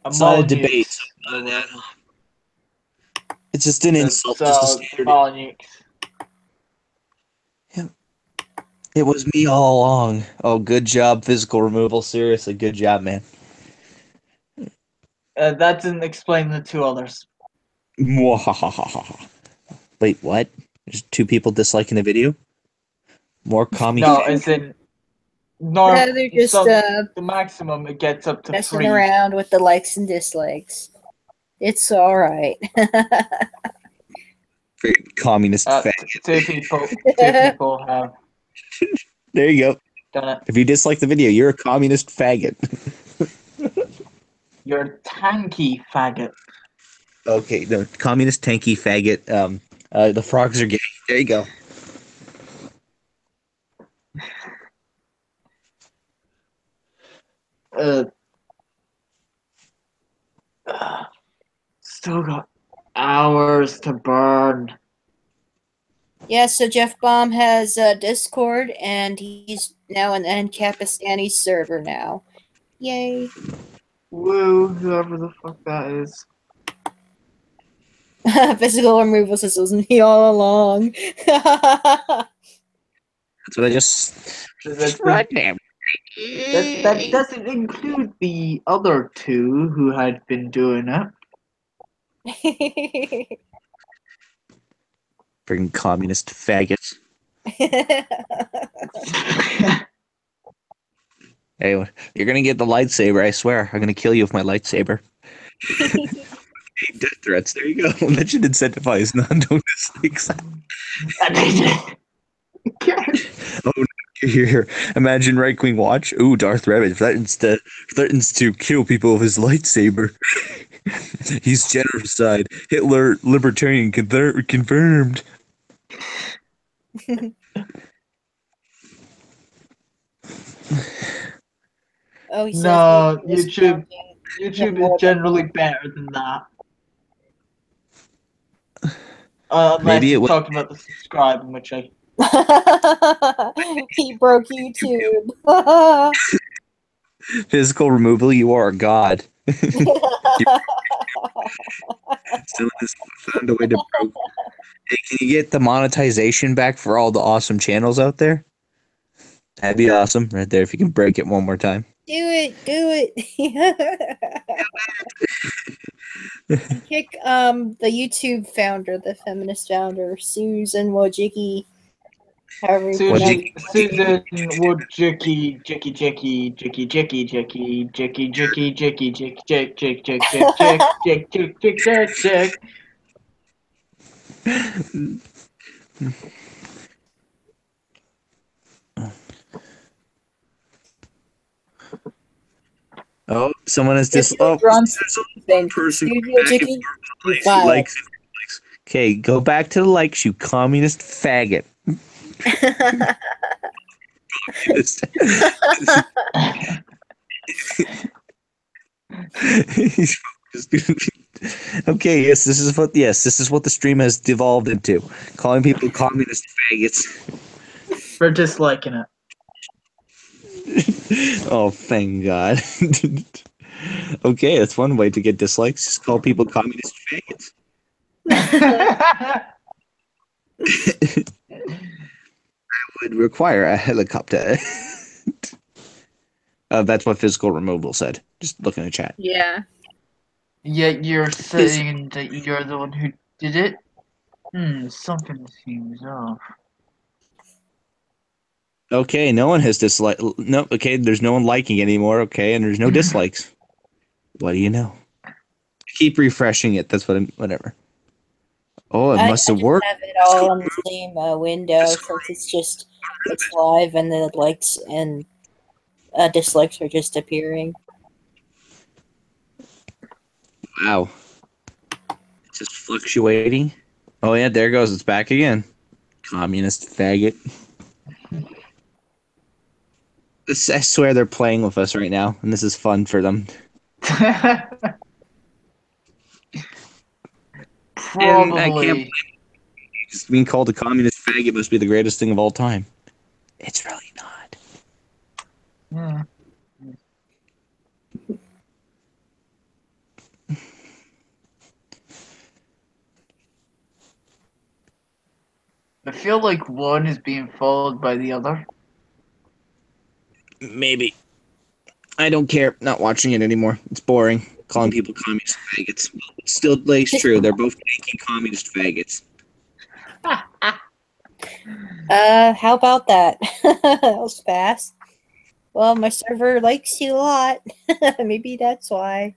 It's not a debate. It's just an insult. Just a standard. Yeah. It was me all along. Oh, good job, physical removal. Seriously, good job, man. That didn't explain the 2 others. Wait, what? There's 2 people disliking the video? More commie? No, as in... No, they're just the maximum it gets up to messing 3. around with the likes and dislikes. It's all right. Communist faggot. 2 people have. There you go. Done it. If you dislike the video, you're a communist faggot. You're a tanky faggot. Okay, the communist tanky faggot. The frogs are gay. There you go. Still got hours to burn. Yeah, so Jeff Baum has Discord, and he's now an Ancapistani server now. Yay. Woo, whoever the fuck that is. Physical removal says, wasn't he all along? That's what I just... That doesn't include the other 2 who had been doing it. Freaking communist faggots. Hey, you're gonna get the lightsaber. I swear, I'm gonna kill you with my lightsaber. Death threats. There you go. That should incentivize non-doing dislikes. Oh, no, here. Imagine Right Wing Watch. Ooh, Darth Revan threatens to kill people with his lightsaber. He's genocide. Hitler libertarian confirmed. Oh, he says No, he was YouTube counting is generally better than that. Unless Maybe it you're was. talking about the subscribing, which I he broke YouTube. Physical removal, you are a god. Still found a way to broke. Hey, can you get the monetization back for all the awesome channels out there? That'd be awesome, right there. If you can break it one more time. Do it. And kick the YouTube founder, the feminist founder, Susan Wojcicki. However you pronounce it. Susan Wojcicki, Jick. Oh, someone has It's dis. Oh, drums there's thing. a person. Susan Wojcicki, you fired. Likes. Okay, go back to the likes, you communist faggot. Okay, yes, this is what the stream has devolved into. Calling people communist faggots. For disliking it. Oh, thank God. Okay, that's one way to get dislikes. Just call people communist faggots. I would require a helicopter. That's what physical removal said. Just look in the chat. Yeah. Yet you're saying that you're the one who did it? Something seems off. Okay, no one has disliked. No, okay, there's no one liking anymore. Okay, and there's no dislikes. What do you know? Keep refreshing it. That's what. Whatever. Oh, it must have worked. I have it all on the same window since it's live and the likes and dislikes are just appearing. Wow. It's just fluctuating. Oh yeah, there it goes. It's back again. Communist faggot. I swear they're playing with us right now, and this is fun for them. Probably. I can't. Just being called a communist faggot must be the greatest thing of all time. It's really not. Yeah. I feel like one is being followed by the other. Maybe. I don't care. Not watching it anymore. It's boring. Calling people communist faggots. It still lays true. They're both making communist faggots. How about that? That was fast. Well, my server likes you a lot. Maybe that's why.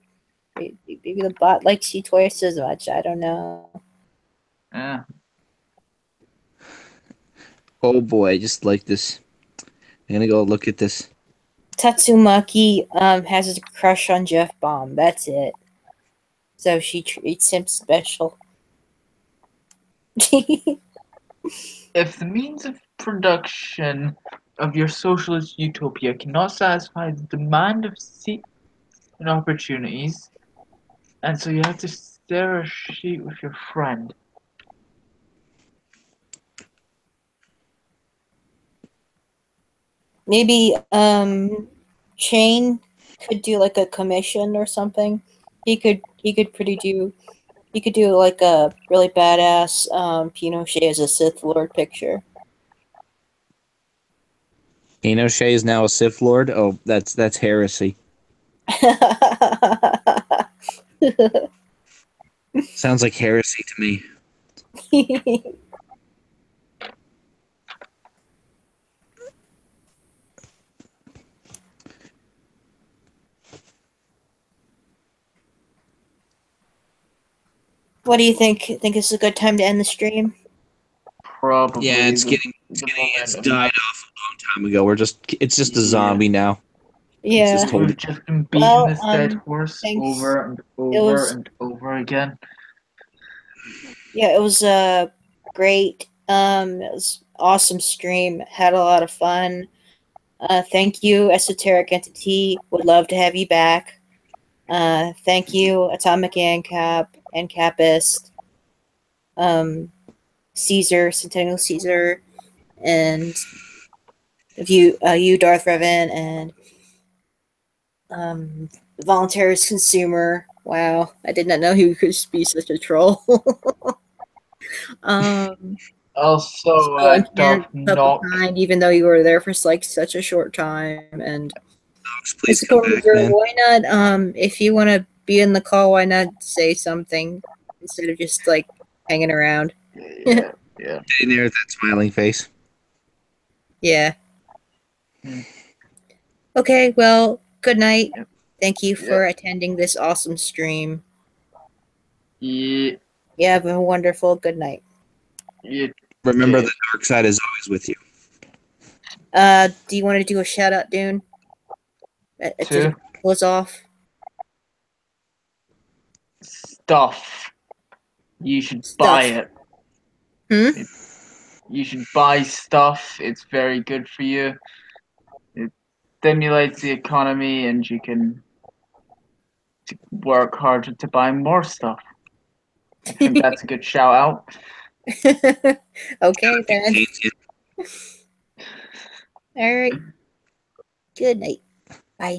Maybe the bot likes you twice as much. I don't know. Yeah. Oh boy, I just like this. I'm gonna go look at this. Tatsumaki has a crush on Jeff Baum. That's it. So she treats him special. If the means of production of your socialist utopia cannot satisfy the demand of seats and opportunities, and so you have to share a sheet with your friend. Maybe Shane could do like a commission or something. He could do like a really badass Pinochet as a Sith Lord picture. Pinochet is now a Sith Lord? Oh, that's heresy. Sounds like heresy to me. What do you think? Think it's a good time to end the stream? Probably. Yeah, it's died off a long time ago. It's just a zombie now. Yeah. It's just We've just been beating Well, this dead horse thanks. over and It over was- and over again. Yeah, it was great. It was awesome stream. Had a lot of fun. Thank you, Esoteric Entity. Would love to have you back. Thank you, Atomic Ancapist, Caesar, Centennial Caesar, and you, Darth Revan, and Voluntarist Consumer. Wow, I did not know he could be such a troll. Also, So Darth Knock. kind, even though you were there for like such a short time, and please come back, man. why not? If you want to be in the call, why not say something instead of just like hanging around? Yeah. Sitting there with that smiling face. Yeah. Okay, well, good night. Thank you for attending this awesome stream. Yeah. You have a wonderful good night. Yeah. Remember, the dark side is always with you. Do you want to do a shout out, Dune? To Two. close off. Stuff. You should buy it. You should buy stuff. It's very good for you. It stimulates the economy, and you can work harder to buy more stuff. I think that's a good shout out. Okay, then. All right. Good night. Bye.